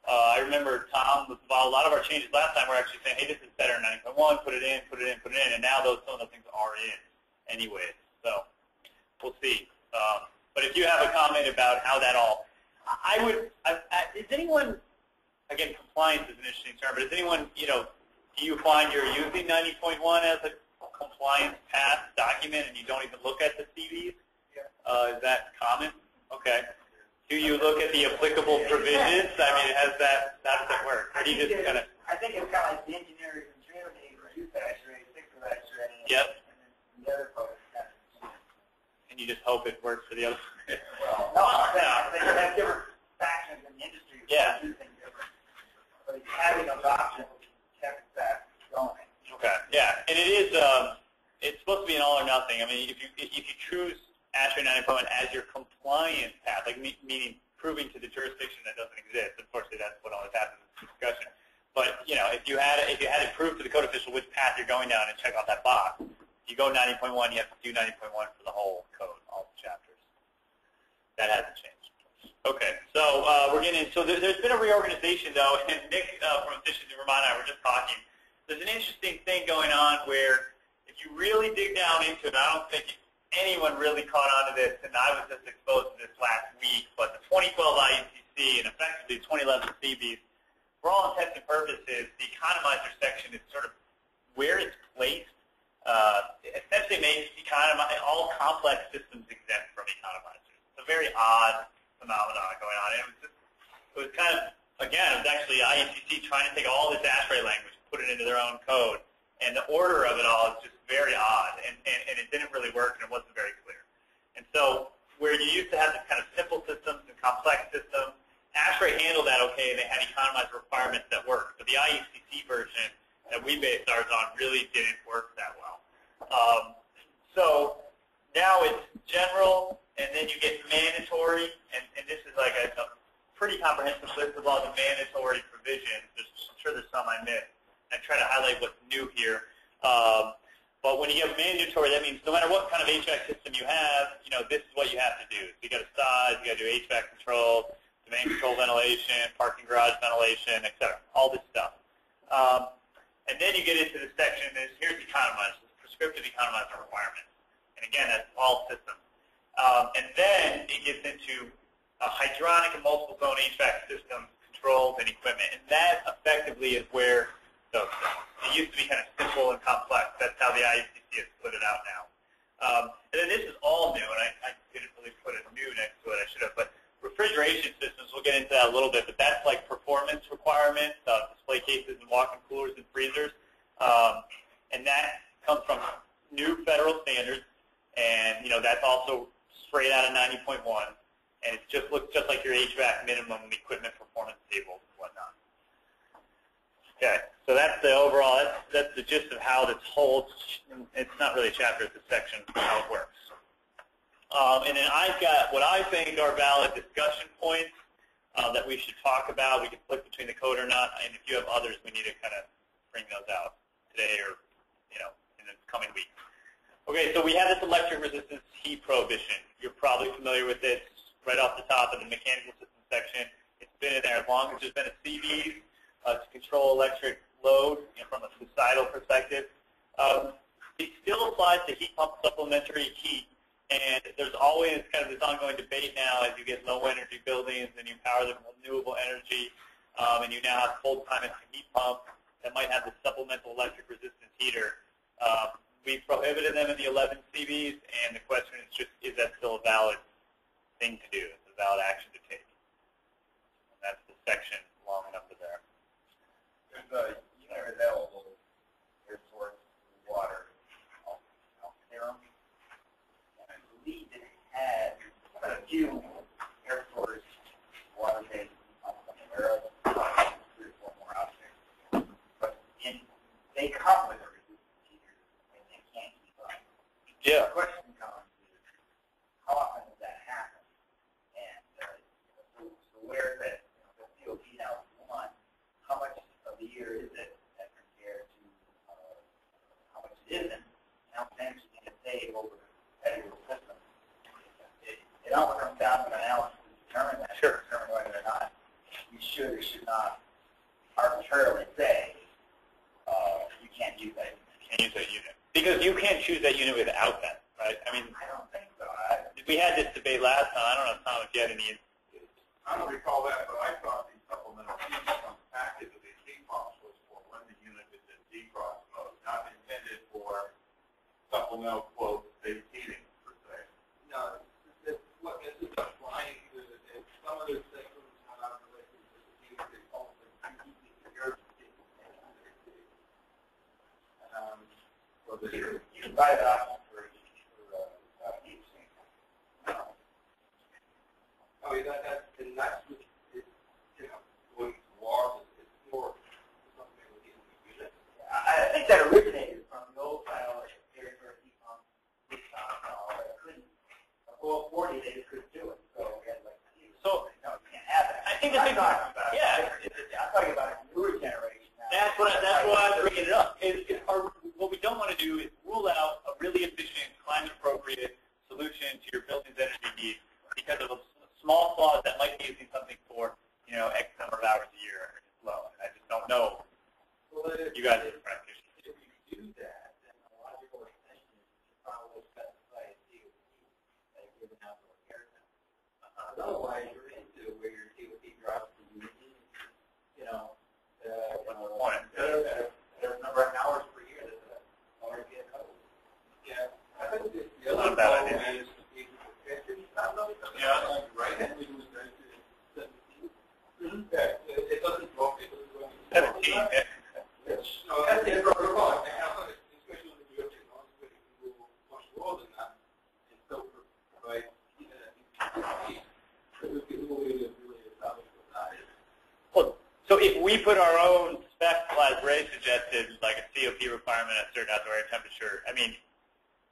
I remember Tom was involved. A lot of our changes last time were actually saying, hey, this is better than 90.1, put it in, and now some of those things are in anyways. So we'll see. But if you have a comment about how that all, is anyone, again, compliance is an interesting term, but is anyone, do you find you're using 90.1 as a compliance path document and you don't even look at the CVs? Yeah. Is that common? Okay. Do you look at the applicable provisions? I mean, how does that work? Or do you just kind of? I think it's kind of like the engineers in Germany use ASHRAE, stick with ASHRAE. Yep. And the other folks kind of. And you just hope it works for the other. Well, no, they have different factions in the industry. Yeah. Do things different. But having those options kept that going. Okay. Yeah, and it is. It's supposed to be an all or nothing. I mean, if you choose ASHRAE 90.1 as your compliance path, like meaning proving to the jurisdiction that doesn't exist. Unfortunately, that's what always happens in this discussion. But if you had it proved to the code official which path you're going down and check off that box, you go 90.1, you have to do 90.1 for the whole code, all the chapters. That hasn't changed. Okay, so we're getting. So there's been a reorganization though, and Nick from Efficiency Vermont and I were just talking. There's an interesting thing going on where if you really dig down into it, I don't think anyone really caught on to this, and I was just exposed to this last week, but the 2012 IECC and effectively the 2011 CBs, for all intents and purposes, the economizer section is sort of where it's placed. It essentially makes all complex systems exempt from economizers. It's a very odd phenomenon going on. It was kind of, again, it was actually IECC trying to take all this ASHRAE language and put it into their own code. And the order of it all is just very odd, and it didn't really work, and it wasn't very clear. And so where you used to have this kind of simple systems and complex systems, ASHRAE handled that okay, and they had economizer requirements that worked. But the IECC version that we based ours on really didn't work that well. So now it's general, and then you get mandatory, and this is like a pretty comprehensive list of all the mandatory provisions. I'm sure there's some I missed. I try to highlight what's new here. But when you get mandatory, that means no matter what kind of HVAC system you have, this is what you have to do. So you got to size, you got to do HVAC control, domain control ventilation, parking garage ventilation, etc. All this stuff. And then you get into the section, here's economizers, prescriptive economizer requirements. And again, that's all systems. And then it gets into hydronic and multiple zone HVAC systems, controls, and equipment. And that effectively is where those things. It used to be kind of simple and complex. That's how the IECC has split it out now. And then this is all new, and I didn't really put a new next to it. I should have. But refrigeration systems, we'll get into that a little bit, but that's like performance requirements, display cases and walk-in coolers and freezers. And that comes from new federal standards, and that's also straight out of 90.1. And it just looks just like your HVAC minimum equipment performance tables and whatnot. Okay, so that's the overall, that's the gist of how this whole, it's not really a chapter, it's a section of how it works. And then I've got what I think are valid discussion points that we should talk about. We can flip between the code or not, and if you have others, we need to kind of bring those out today or, in the coming weeks. Okay, so we have this electric resistance heat prohibition. You're probably familiar with this right off the top of the mechanical system section. It's been in there as long as there's been a CVs to control electric load from a societal perspective. It still applies to heat pump supplementary heat, and there's always kind of this ongoing debate now as you get low energy buildings and you power them with renewable energy, and you now have full-time heat pumps that might have the supplemental electric resistance heater. We prohibited them in the 11 CVs, and the question is just, is that still a valid thing to do? It's a valid action to take. And that's the section long enough to there. There's a unit available air source water serum, and I believe it had a few air source water based there are 3 or 4 more out there. But they come with a resistance heater and they can't keep up. Yeah. The question comes is, how often does that happen? And so where that the COP now is one, how much of the year is it as compared to how much it isn't? How much energy can it save over the federal system? It all comes down to an analysis to determine that, Sure. determine whether or not we should or should not arbitrarily say you can't use that unit. Can't use that unit. Because you can't choose that unit without that, right? I mean, I don't think so. we had this debate last time. I don't know, Tom, if you had any. I don't recall that, but I thought the supplemental heat pump package of these heat pumps was for when the unit is in defrost mode, not intended for supplemental, quote, safe heating, per se. No, this is applying to some of those systems are not related to the heat pump, the air So you can buy that option for heat sink. Oh, yeah, that's what it, going to walls is more something within the unit. I think that originated from the old style like air source heat pump. Couldn't, well, 40 they just couldn't do it. So we had like, no, you can't have that. I think the thing, yeah. I'm talking about a newer generation now. That's why I'm bringing it up. What we don't want to do is rule out a really efficient, climate-appropriate solution to your building's energy needs because of a small flaws that might be using something for, X number of hours a year or low. I just don't know. Well, You guys are practitioners. if you do that, then the logical extension is to probably specify a COP that you're giving out to a air temp. Otherwise, you're into where your COP drops to There's a number of hours per year that the owner gets covered. Yeah, I think the Not other a bad problem idea. is it's not really Yeah. right. And we was going to 17. Yeah, it doesn't go. It doesn't go. 17. Yeah. No, that's the protocol. Especially when you have technology that can go much lower than that, and still provide so we can really establish what that is. Well, so if we put our own spec, like Ray suggested, like a COP requirement at a certain outdoor air temperature, I mean,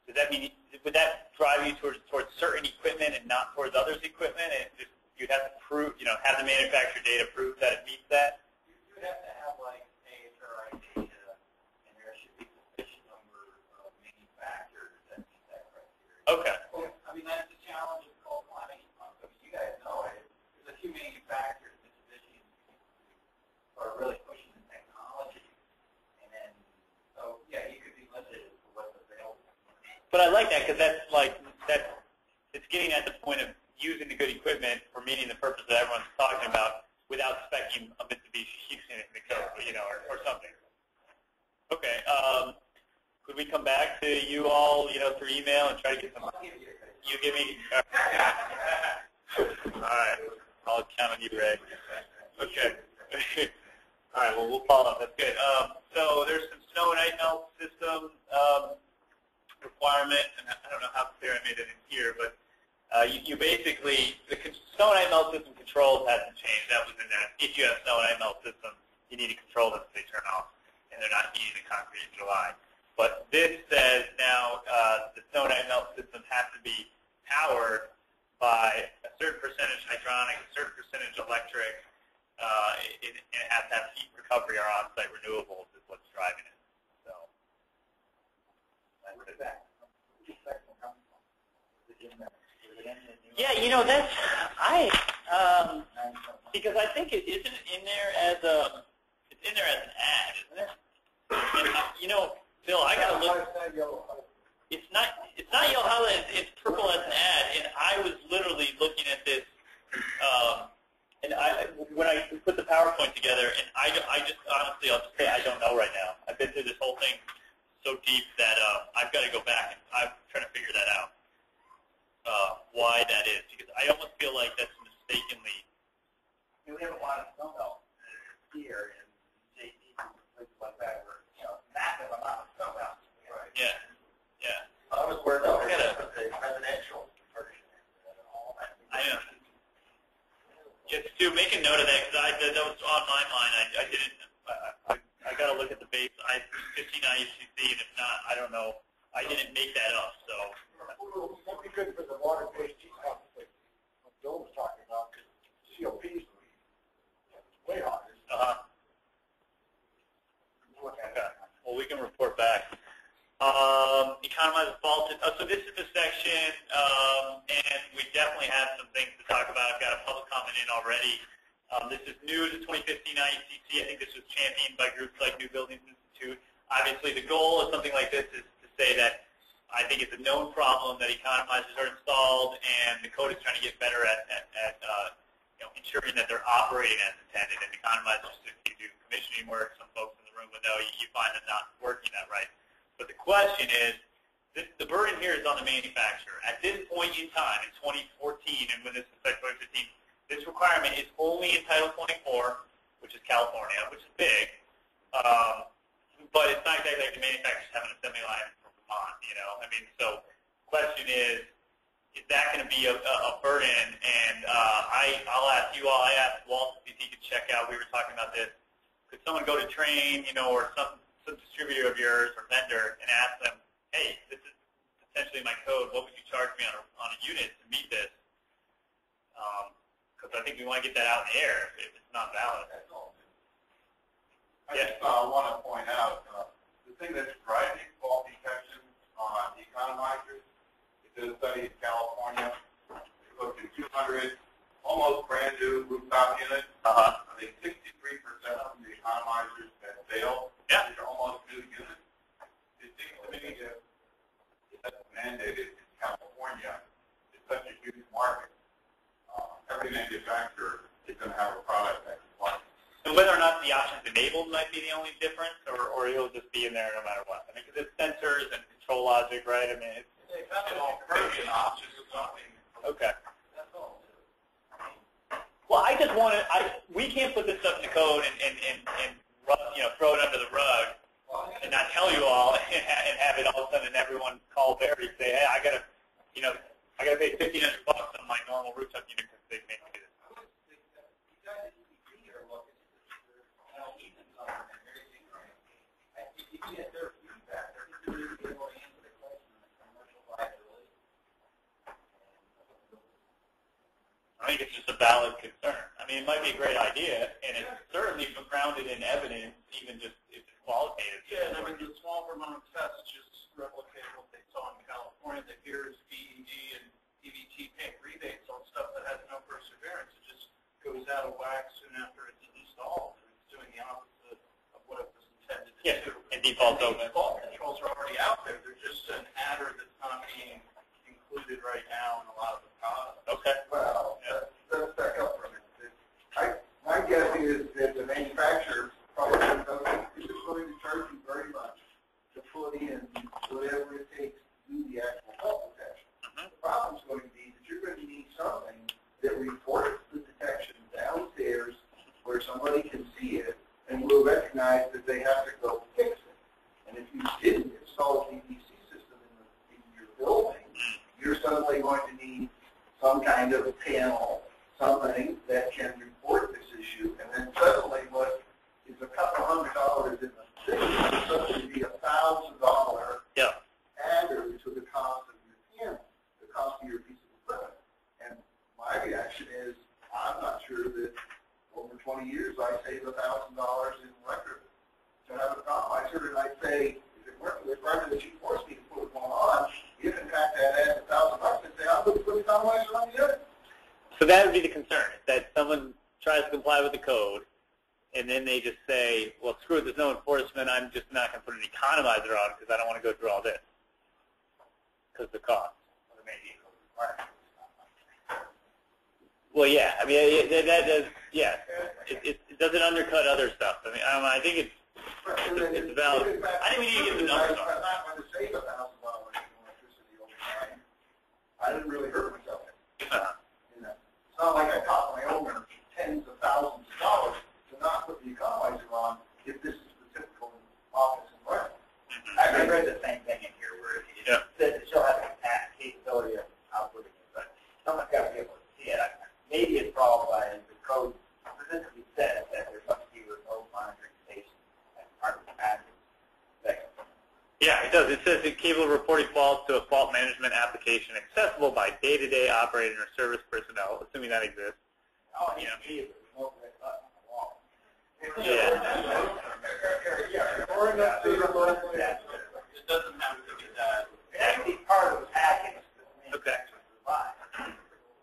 does that mean, would that drive you towards certain equipment and not towards others' equipment? And just, you'd have to prove, have the manufacturer data prove that it meets that? You would have to have like AHRI data, and there should be sufficient number of manufacturers that meet that criteria. Okay. Well, I mean, that's the challenge of cold climate heat pumps. I mean, you guys know it. There's a few manufacturers, Mitsubishi, who are really pushing the technology. And then, so, yeah, you could be limited to what's available. But I like that because it's getting at the point of using the good equipment for meeting the purpose that everyone's talking about without specing a Mitsubishi unit in the code, or something. Okay. Could we come back to you all, through email and try to get some? You give me. All right. I'll count on you, Ray. Okay. All right. Well, we'll follow up. That's good. So there's some snow and ice melt system requirement, and I don't know how clear I made it in here, but you basically, the snow and ice melt system controls hasn't changed. That was in there. If you have snow and ice melt systems, you need to control them so they turn off, and they're not needed in concrete in July. But this says now the snow and ice melt system has to be powered by a certain percentage hydronic, a certain percentage electric, and it has to have heat recovery or on-site renewables is what's driving it. So that's it. Yeah, that's because I think it isn't in there as it's in there as an ad, isn't it? And Bill, I gotta look. It's not yellow highlight. It's purple as an ad, and I was literally looking at this, and when I put the PowerPoint together, and I just honestly, I'll just say I don't know right now. I've been through this whole thing so deep that I've got to go back and I'm trying to figure that out. Why that is, because I almost feel like that's mistakenly. We have a lot of snow melt here in JP and places like that where massive amount of snow melt. Right. Yeah. I was worried about the residential version and all that. I know. Just to make a note of that, because that was on my mind. I didn't. I got to look at the base. I 15 IUCC, and if not, I don't know. I didn't make that up, so. That'd be good for the water-based heat pumps that Bill was talking about, because COPs way hotter. Okay. Well, we can report back. Economize the fault. So this is the section, and we definitely have some things to talk about. I've got a public comment in already. This is new to 2015 IECC. I think this was championed by groups like New Buildings Institute. Obviously, the goal of something like this is to say that I think it's a known problem that economizers are installed, and the code is trying to get better at ensuring that they're operating as intended. And economizers, if you do commissioning work, some folks in the room would know, you find them not working that right. But the question is, the burden here is on the manufacturer. At this point in time, in 2014, and when this affects 2015, this requirement is only in Title 24, which is California, which is big, but it's not exactly like the manufacturers have an assembly line from Vermont, So the question is that going to be a burden? And I'll ask you all, I asked Walt if he could check out, we were talking about this, could someone go to Train, or some distributor of yours or vendor and ask them, hey, this is potentially my code, what would you charge me on a unit to meet this? Because I think we want to get that out in the air if it's not valid. I just want to point out, the thing that's driving fault detection on economizers is a study in California. It looked at 200 almost brand new rooftop units. I think 63% of the economizers that failed, these are almost new units. It seems to me if that's mandated in California, it's such a huge market. Every manufacturer is going to have a product that complies. And whether or not the option's enabled might be the only difference, or it'll just be in there no matter what. Because it's sensors and control logic, right? It's all version options or something. Okay. That's all. Well, I just want to. We can't put this stuff in the code and throw it under the rug and not tell you all and have it all of a sudden everyone call Barry and say, hey, I gotta pay $1,500 on my normal rooftop unit because they made me do this. You get their feedback. They're going to be able to answer the question on the commercial viability. I think it's just a valid concern. It might be a great idea, and it's certainly grounded in evidence, even just if it's qualitative. Yeah, and the small Vermont test just replicated what they saw in California. That here's DED and DVT paying rebates on stuff that has no perseverance. It just goes out of whack soon after it's installed, and it's doing the opposite of what it was intended to do. And default open. Default controls are already out there. They're just an adder that's not being included right now in a lot of the products. Okay. Well, let's back up for a minute. My guess is that the manufacturer probably isn't going to charge you very much suddenly going to need some kind of a panel, something that can report this issue, and then suddenly what is a couple $100 in the city will suddenly be $1,000 added to the cost of your panel, the cost of your piece of equipment. And my reaction is, I'm not sure that over 20 years I saved $1,000 in electric to have a compromiser, and I'd say, if it weren't the requirement that you forced me to put one on, if in fact that adds $1,000, I'd say, I'll put the compromiser on the other. So that would be the concern, that someone tries to comply with the code, and then they just say, well, screw it, there's no enforcement, I'm just not going to put an economizer on because I don't want to go through all this. Because of the cost. Well, yeah, I mean, that does, yeah. It doesn't undercut other stuff. I mean, I think it's valid. I think we need to get the numbers on. I'm not going to save $1,000 in electricity over time. I didn't really hurt myself. You know, it's not like I caught my owner tens of thousands of dollars to not put the economizer on if this is the typical office environment. I read the same thing in here where it says that she'll have a capability of outputting it, but someone's got to be able to see it. Maybe it's solved by the code specifically says that there must be remote monitoring stations as part of the package. Yeah, it does. It says that cable reporting faults to a fault management application accessible by day-to-day operating or service personnel, assuming that exists. Oh, yeah. Is a remote red button on the wall. Yeah. Or enough to It doesn't have to be that. It has to be part of the package. Okay.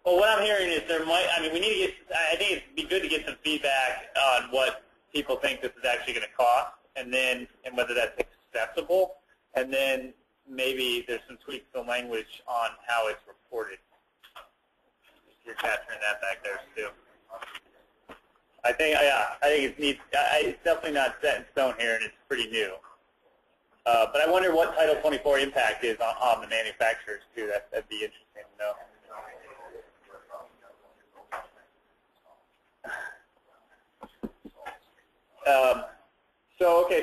Well, what I'm hearing is there might, I mean, we need to get, I think it'd be good to get some feedback on what people think this is actually going to cost, and then, and whether that's accessible, and then maybe there's some tweaks to language on how it's reported. You're capturing that back there, too. I think, yeah, I think it needs, it's definitely not set in stone here, and it's pretty new. But I wonder what Title 24 impact is on the manufacturers, too. That'd be interesting to know.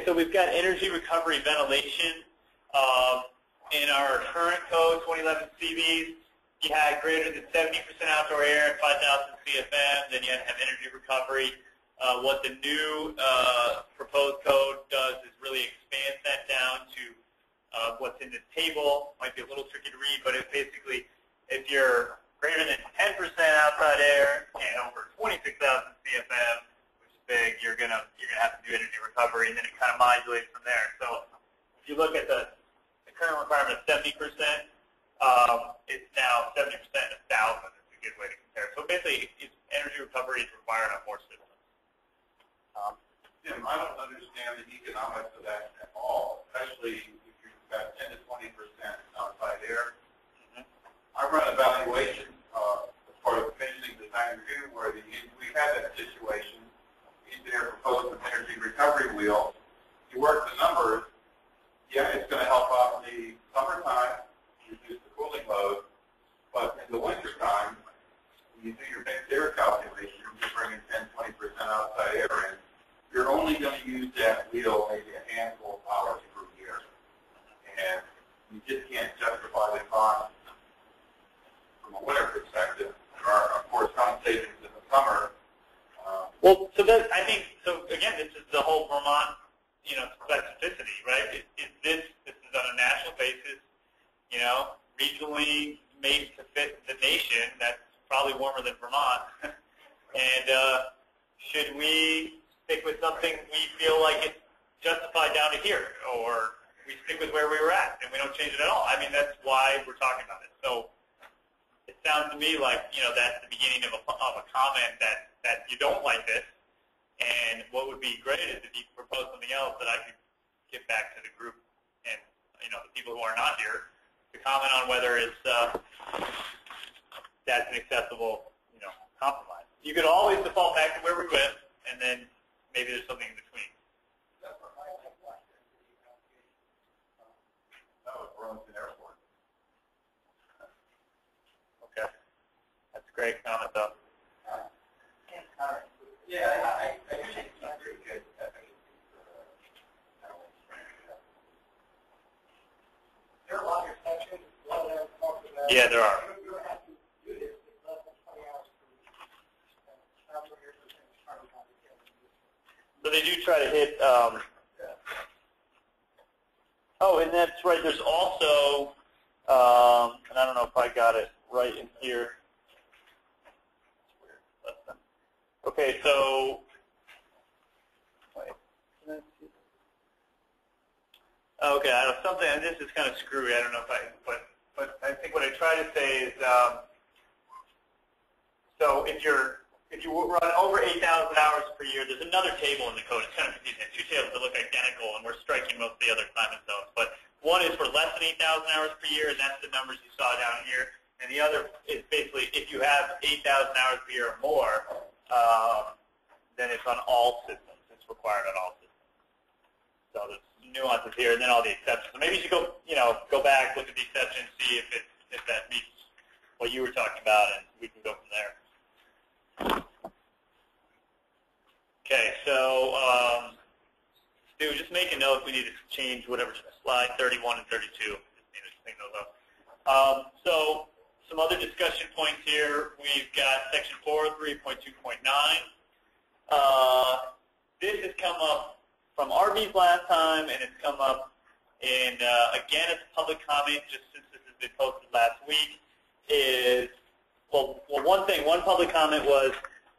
So we've got energy recovery ventilation. In our current code, 2011 CVs, you had greater than 70% outdoor air and 5,000 CFM, then you had to have energy recovery. What the new proposed code does is really expands that down to what's in the table. Might be a little tricky to read, but it basically, if you're greater than 10% outside air and over 26,000 CFM, big, you're gonna have to do energy recovery, and then it kind of modulates from there. So if you look at the current requirement of 70%, it's now 70% and 1,000. It's a good way to compare. So basically, energy recovery is required on more systems. Tim, I don't understand the economics of that at all, especially if you've got 10 to 20% outside air. I run evaluations as part of finishing design review where we've had that situation. Engineer proposed an energy recovery wheel. You work the numbers. Yeah, it's going to help out in the summertime, reduce the cooling load. But in the wintertime, when you do your mixed air calculation, you're bringing 10, 20% outside air in. You're only going to use that wheel maybe a handful of hours per year. And you just can't justify the cost from a winter perspective. There are, of course, some savings in the summer. Well, so that, I think, so again, this is the whole Vermont, specificity, right? This is on a national basis, regionally made to fit the nation. That's probably warmer than Vermont. And should we stick with something we feel like it's justified down to here, or we stick with where we were at and we don't change it at all? I mean, that's why we're talking about it. So it sounds to me like, that's the beginning of a comment that you don't like this, and what would be great is if you propose something else that I could get back to the group and, the people who are not here to comment on whether it's, that's an acceptable, compromise. You could always default back to where we went, and then maybe there's something in between. That was Burlington Airport. Okay. That's a great comment, though. Yeah, I do think it's not very good. There are a lot of sections. Yeah, there are. You don't have to do this with less than 20 hours per week. That's what you're saying is part of the So they do try to hit. Oh, and that's right. There's also, and I don't know if I got it right in here. Okay, so. Wait. Okay, I know something, and this is kind of screwy. I don't know if but I think what I try to say is, so if you run over 8,000 hours per year, there's another table in the code. It's kind of confusing. Two tables that look identical, and we're striking most of the other assignment zones. But one is for less than 8,000 hours per year, and that's the numbers you saw down here. And the other is basically if you have 8,000 hours per year or more, then it's on all systems. It's required on all systems. So there's nuances here, and then all the exceptions. So maybe you should go back, look at the exceptions, see if that meets what you were talking about, and we can go from there. Okay, so Stu, just make a note if we need to change whatever slide 31 and 32. Just need to clean those up. So some other discussion points here. We've got section 403.2.9. This has come up from RV's last time, and it's come up in, again, it's public comment, just since this has been posted last week, is, well, one public comment was,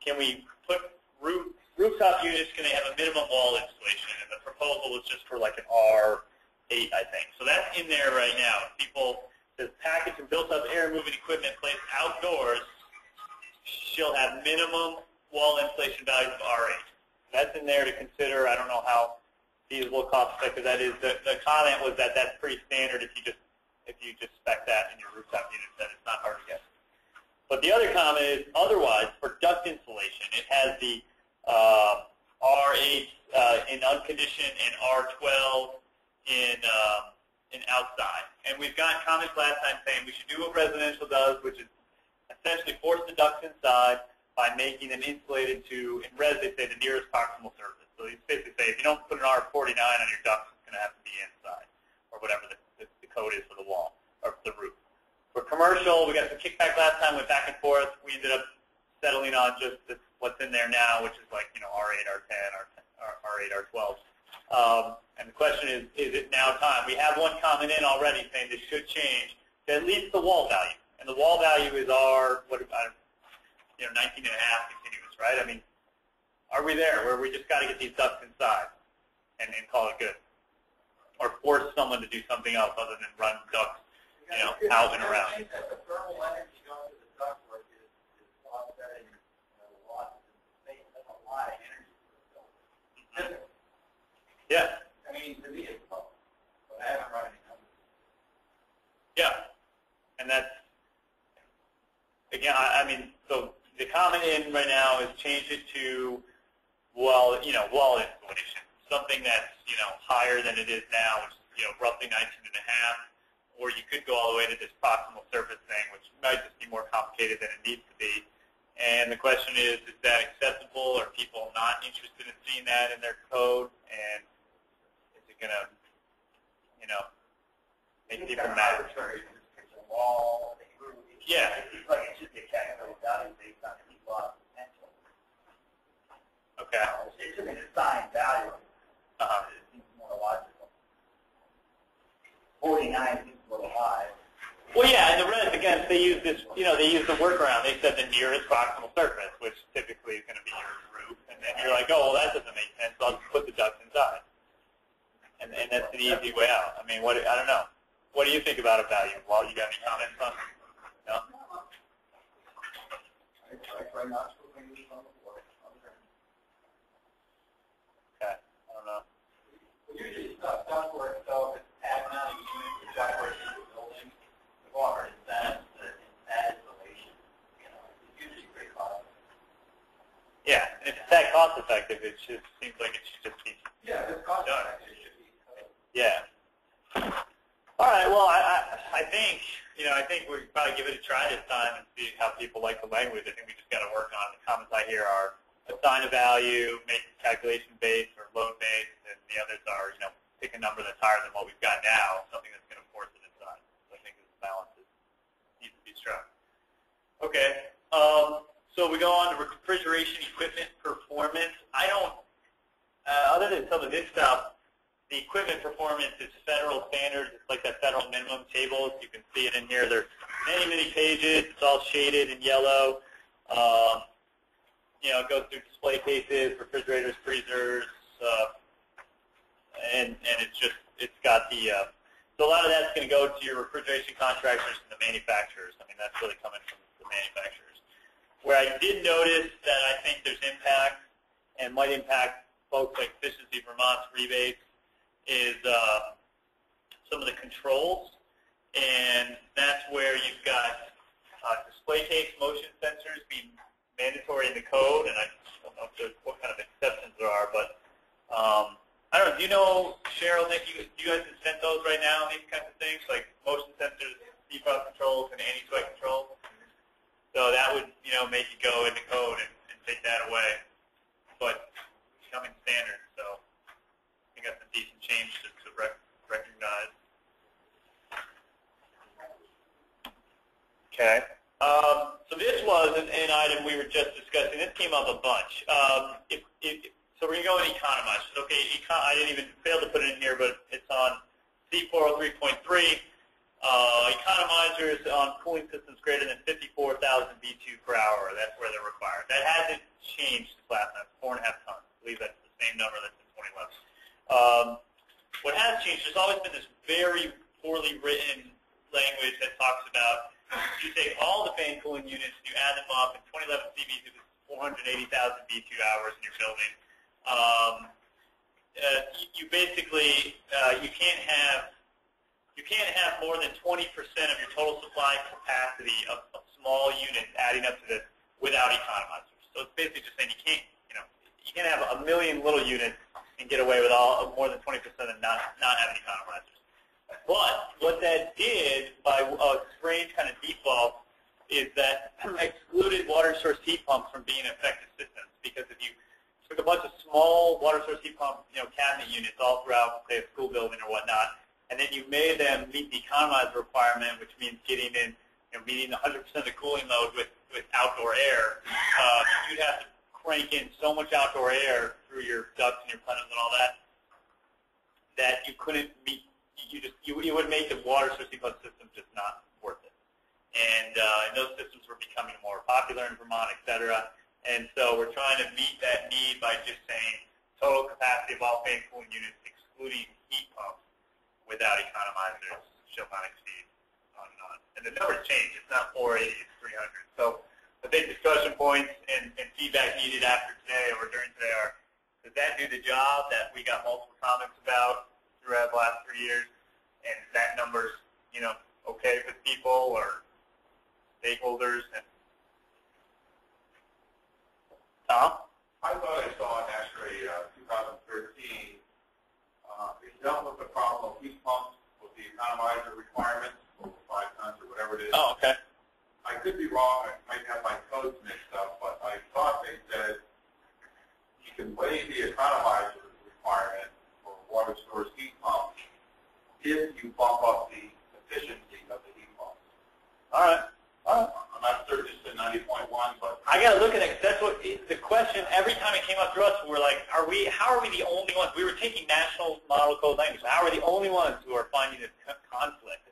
can we put rooftop units, can they have a minimum wall insulation? And the proposal was just for like an R8, I think. So that's in there right now. People, says package and built-up air-moving equipment placed outdoors shall have minimum wall insulation values of R8. That's in there to consider. I don't know how feasible, cost-effective that is. The comment was that that's pretty standard if you just spec that in your rooftop unit, that it's not hard to get. But the other comment is otherwise for duct insulation, it has the R8 in unconditioned and R12 in outside. And we've got comments last time saying we should do what residential does, which is essentially force the ducts inside by making them insulated to, in res they say, the nearest proximal surface. So you basically say if you don't put an R49 on your ducts, it's going to have to be inside, or whatever the code is for the wall, or for the roof. For commercial, we got some kickback last time, went back and forth. We ended up settling on just what's in there now, which is like, R8, R10, R8, R12. And the question is it now time? We have one comment in already saying this should change to at least the wall value. And the wall value is our, 19 and a half continuous, right? I mean, are we there where we just got to get these ducts inside and call it good? Or force someone to do something else other than run ducts, out and around? I think that the thermal energy going to the ductwork is offsetting the losses in space. That's a lot of energy for the building. Yeah. I mean, to me it's low, but I haven't run any numbers. Yeah. And that's, again, I mean, so the comment in right now is change it to, wall insulation, something that's, higher than it is now, which is, roughly 19 and a half. Or you could go all the way to this proximal surface thing, which might just be more complicated than it needs to be. And the question is that acceptable? Are people not interested in seeing that in their code? And is it going to, make people mad? Wall, Yeah. it's like it should be a technical value based on the loss potential. Okay. It should be an assigned value. It seems more logical. 49 seems a little high. Well, yeah, and the rest, again, they use this, they use the workaround. They said the nearest proximal surface, which typically is going to be your roof. And then you're like, oh, well, that doesn't make sense, so I'll just put the ducts inside. And that's an easy way out. I mean, I don't know. What do you think about a value? Well, you got any comments on it? No? I try not to put things on the floor. Okay, I don't know. Usually ductwork, so if it's pad mounted unit, the ductwork in the building, the water is that isolation. It's usually pretty costly. Yeah, and if it's that cost effective, it just seems like it should just be. Yeah, it's cost effective. It should be. Yeah. All right. Well, I think I think we probably give it a try this time and see how people like the language. I think we just got to work on the comments I hear are assign a value, make it calculation based or load based, and the others are pick a number that's higher than what we've got now, something that's going to force it inside. So I think this balance needs Okay. So we go on to refrigeration equipment performance. I don't, other than some of this stuff, the equipment performance is federal standards. It's like that federal minimum tables. You can see it in here. There's many, many pages. It's all shaded in yellow. You know, it goes through display cases, refrigerators, freezers, and it's just, it's got the, so a lot of that's going to go to your refrigeration contractors and the manufacturers. I mean, that's really coming from the manufacturers. Where I did notice that I think there's impact and might impact folks like Efficiency Vermont's rebates is some of the controls, and that's where you've got display case motion sensors being mandatory in the code, and I don't know if there's what kind of exceptions there are, but I don't know. Do you know, Cheryl, Nick, you guys invent those right now, these kinds of things, like motion sensors, defrost controls, and anti-sweat controls? So that would, you know, make you go into code and take that away. But it's becoming standard, so I think that's a decent change to recognize. Okay. So this was an item we were just discussing. This came up a bunch. So we're going to go in economizers. Okay, I didn't even fail to put it in here, but it's on C403.3. Economizers on cooling systems greater than 54,000 B2 per hour. That's where they're required. That hasn't changed since last time. 4.5 tons. I believe that's the same number that's in 2011. What has changed, there's always been this very poorly written language that talks about you take all the fan cooling units, you add them up, in 2011 CVs it was 480,000 B2 hours in your building. You basically you can't have more than 20% of your total supply capacity of small units adding up to this without economizers. So it's basically just saying you can't have a million little units and get away with more than 20% and not having economizers. But what that did, by a strange kind of default, is that excluded water source heat pumps from being effective systems. Because if you took a bunch of small water source heat pump, cabinet units all throughout, say, a school building or whatnot, and then you made them meet the economizer requirement, which means getting in, meeting 100% of the cooling load with outdoor air, you'd have to crank in so much outdoor air through your ducts and your plenums and all that you couldn't meet. You would make the water source heat pump system just not worth it. And those systems were becoming more popular in Vermont, et cetera. And so we're trying to meet that need by just saying total capacity of all fan cooling units, excluding heat pumps, without economizers, shall not exceed, on and on. And the numbers change. It's not 480, it's 300. So the big discussion points and feedback needed after today or during today are, does that do the job that we got multiple comments about throughout the last 3 years? And is that number's, okay with people or stakeholders? And Tom? I thought I saw in actually 2013, it dealt with the problem of heat pumps with the economizer requirements, over 5 tons or whatever it is. Oh, okay. I could be wrong. I might have my codes mixed up, but I thought they said you can waive the economizer requirement for water source heat pumps if you bump up the efficiency of the heat pumps. All right. I'm not certain it's the 90.1, but I got to look at it, because that's what the question, every time it came up to us, we're like, how are we the only ones? We were taking national model code language. How are we the only ones who are finding this conflict?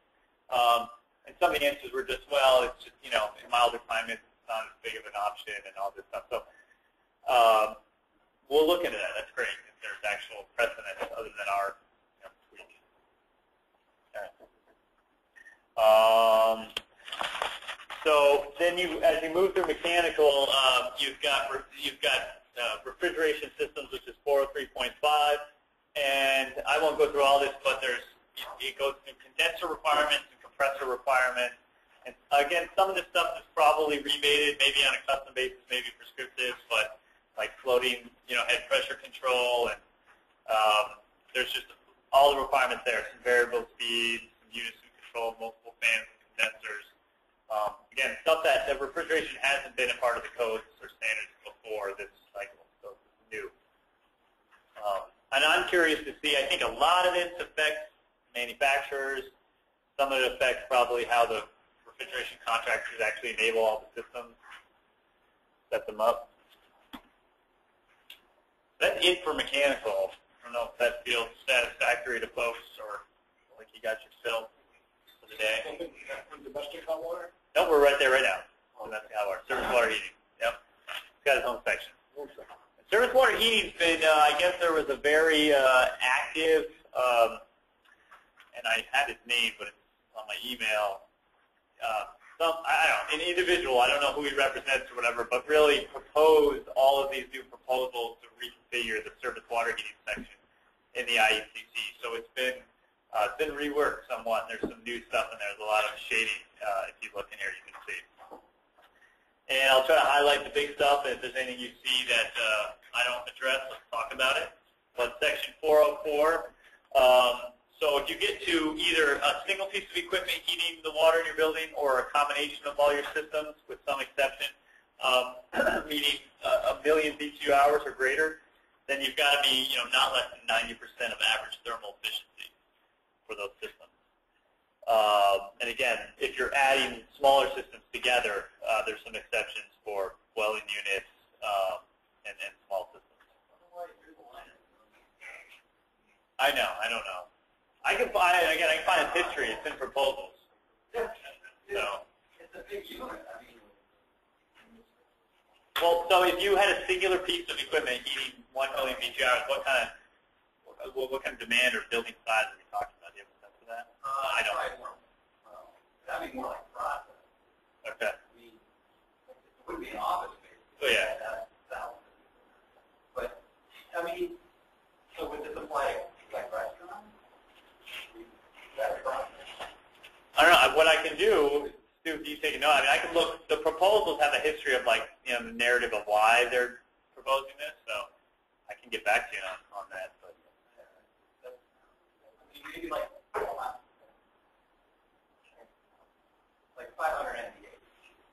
And some of the answers were just, well, it's just, in milder climates, it's not as big of an option and all this stuff. So we'll look into that. That's great if there's actual precedent other than our tweak. Okay. So then as you move through mechanical, you've got refrigeration systems, which is 403.5, and I won't go through all this, but it goes through condenser requirements and compressor requirements. And again, some of this stuff is probably rebated, maybe on a custom basis, maybe prescriptive, but like floating, head pressure control, and there's just all the requirements there. Some variable speeds, some unison control, multiple fans and condensers. Again, stuff that the refrigeration hasn't been a part of the codes or standards before this cycle, so it's new. And I'm curious to see, I think a lot of this affects manufacturers. Some of it affects probably how the refrigeration contractors actually enable all the systems, set them up. That's it for mechanical. I don't know if that feels satisfactory to folks or like you got your fill for the day. Domestic hot water? No, we're right there right now. Domestic hot water. Surface water heating. Yep. It's got its own section. Surface water heating's been, I guess there was a very active, and I had his name, but it's on my email. I don't know, an individual, I don't know who he represents or whatever, but really proposed all of these new proposals to reconfigure the surface water heating section in the IECC. So it's been reworked somewhat. There's some new stuff in there. There's a lot of shading. If you look in here, you can see. And I'll try to highlight the big stuff. If there's anything you see that I don't address, let's talk about it. But Section 404. So if you get to either a single piece of equipment heating the water in your building or a combination of all your systems with some exception, meaning 1 million BTU hours or greater, then you've got to be not less than 90% of average thermal efficiency for those systems. And again, if you're adding smaller systems together, there's some exceptions for dwelling units and small systems. I don't know. I can find its history. It's in proposals. So. It's a big unit. I mean. Well, so if you had a singular piece of equipment heating 1 million BTU hours, what kind of demand or building size are we talking about? Do you have a sense of that? I don't. That'd be more like process. Okay. I mean, it would be an office space. Oh yeah. But I mean, so would this apply like restaurants? I don't know. What I can do, Stu, if you take a note, I mean, I can look. The proposals have a history of the narrative of why they're proposing this, so I can get back to you on that. But maybe like 500 MBA,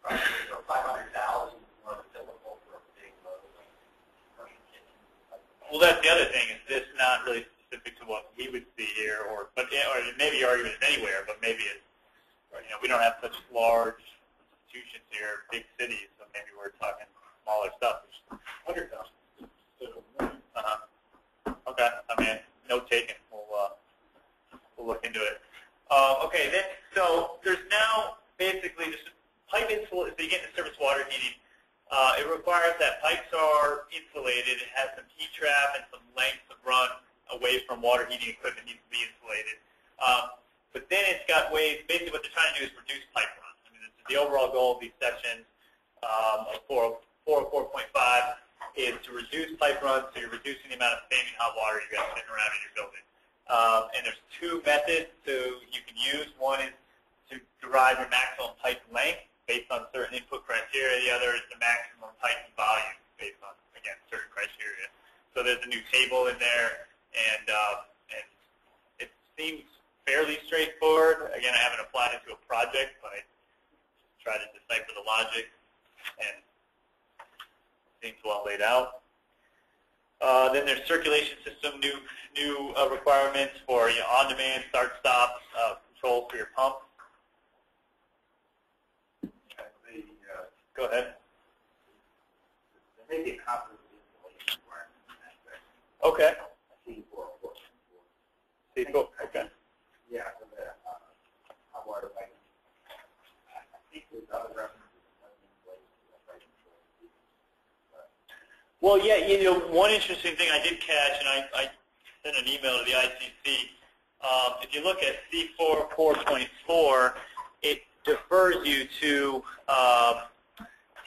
right? Or 500,000 more typical for a big load like commercial kitchen. Well, that's the other thing. Is this not really specific to what we would see here, or maybe your argument is anywhere, but maybe it's we don't have such large institutions here, big cities, so maybe we're talking smaller stuff. 100,000. Okay. I mean, note taken. We'll look into it. Okay. Then, so there's now basically just pipe insulation. So you get into surface water heating. It requires that pipes are insulated. It has some heat trap and some lengths of run away from water heating equipment needs to be insulated. But then it's got ways, basically what they're trying to do is reduce pipe run. I mean, the overall goal of these sections of 404.5 is to reduce pipe runs, so you're reducing the amount of steaming hot water you got sitting around in your building. And there's two methods you can use. One is to derive your maximum pipe length based on certain input criteria. The other is the maximum pipe volume based on, again, certain criteria. So there's a new table in there, and it seems fairly straightforward. Again, I haven't applied it to a project, but I try to decipher the logic, and it seems well laid out. Then there's circulation system, new requirements for on-demand start-stop controls for your pump. Go ahead. There may be a conflict with installation requirements in that section. Okay. C404. C4, okay. Yeah, for the hot water pipe. I think there's other references in place to the pipe control. Well, yeah, one interesting thing I did catch, and I sent an email to the ICC. If you look at C4 4.4, it defers you to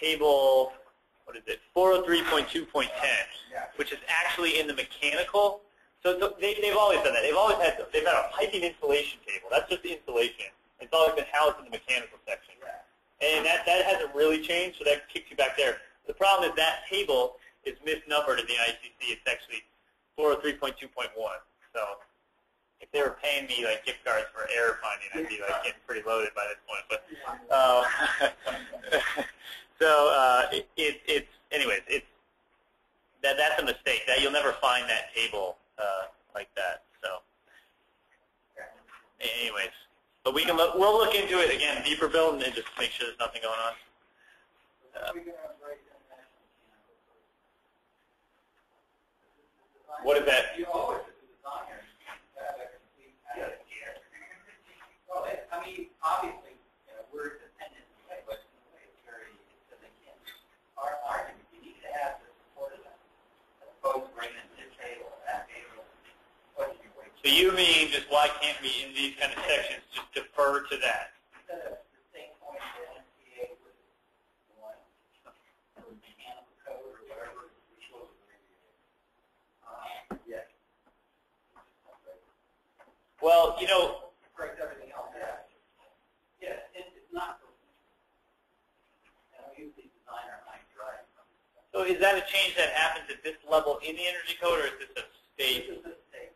table, 403.2.10, which is actually in the mechanical. So they've always done that. They've had a piping insulation table. That's just the insulation. It's always been housed in the mechanical section. And that hasn't really changed, so that kicks you back there. The problem is that table is misnumbered in the ICC. It's actually 403.2.1. So if they were paying me like gift cards for error finding, I'd be like getting pretty loaded by this point. But anyways, that's a mistake. That you'll never find that table like that. So anyways, but we can look. We'll look into it again deeper, Bill, and just make sure there's nothing going on. What is that? You always, as a designer, have a complete well, I mean, obviously, we're dependent in a way, but in a way it's very, it's again, our argument, you need to have the support of them, as opposed to bringing in this table, that table, what do you wait? So you mean just why can't we, in these kind of sections, just defer to that? Instead of the same point that NCA was the one, or mechanical code or whatever, which was yeah. Well, Breaks everything else. Yeah, it's not. Usually designer might drive. so is that a change that happens at this level in the energy code, or is this a state? This is the state.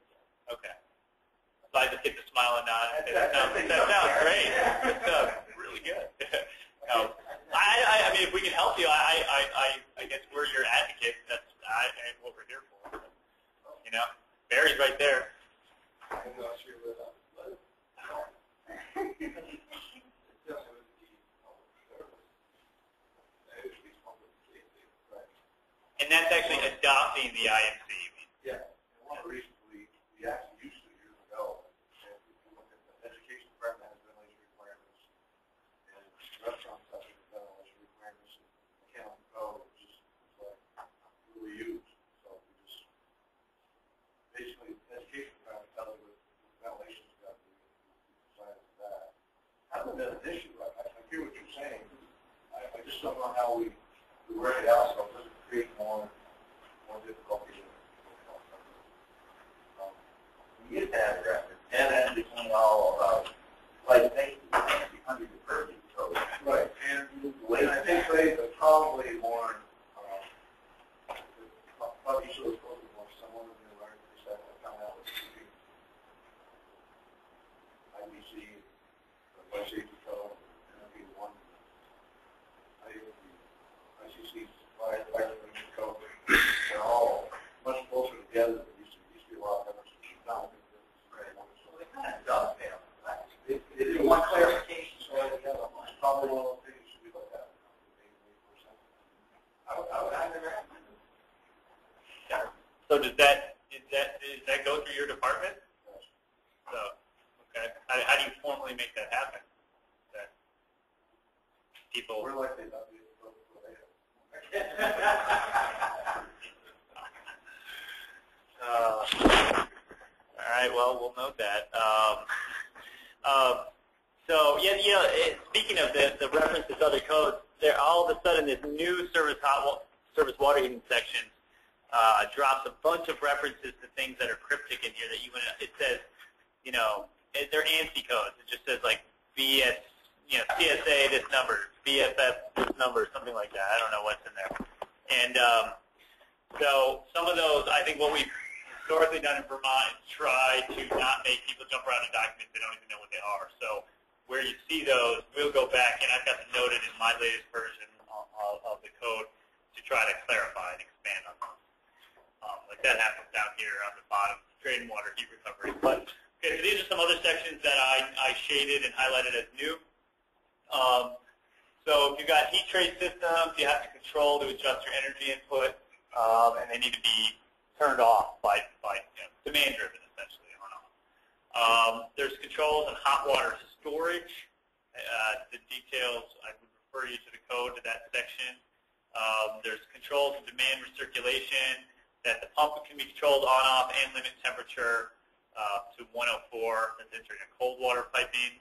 Okay. So I just get to smile and nod and say, that sounds great. That sounds really good. I mean, if we can help you, I guess we're your advocate. That's what we're here for. Barry's right there. And that's actually adopting the IMC. Yeah. And one of the reasons we actually used to years ago, and if you look at the education department has ventilation requirements, and restaurants have ventilation requirements, and mechanical code, which is like really used. So we just basically education department tells you what ventilation's got to be decided for that. Hasn't been an issue. I hear what you're saying. I just don't know how we work it out so it doesn't create more difficulty. We used to have records, and then became all about life safety, hundreds of persons. So Right, and I think they probably more, probably should have spoken more, someone in the environment that come out with IBC, life safety code, and that'd be one. ICC, fire code, they're all much closer together than used to be a lot of efforts to keep down. So they kind of dovetail. It It's one clarification. So I think probably one of the things should be looked at. I would highly recommend it. So does that go through your department? So, okay. How do you formally make that happen? That people. We're like they all right. Well, we'll note that. So yeah, speaking of the references to other codes, there all of a sudden this new service water heating section drops a bunch of references to things that are cryptic in here. It says, they're ANSI codes. It just says like BS, CSA this number, BFF this number, something like that. I don't know what's in there. And so some of those, I think what we've historically done in Vermont is try to not make people jump around in documents they don't even know what they are. So where you see those, we'll go back, and I've got them noted in my latest version of the code to try to clarify and expand on those. Like that happens down here on the bottom, drain water heat recovery. But okay, so these are some other sections that I shaded and highlighted as new. So if you've got heat trace systems, you have to control to adjust your energy input, and they need to be turned off by demand-driven, essentially, on off. There's controls on hot water storage. The details, I would refer you to the code to that section. There's controls of demand recirculation, that the pump can be controlled on-off and limit temperature to 104. That's entering a cold water piping.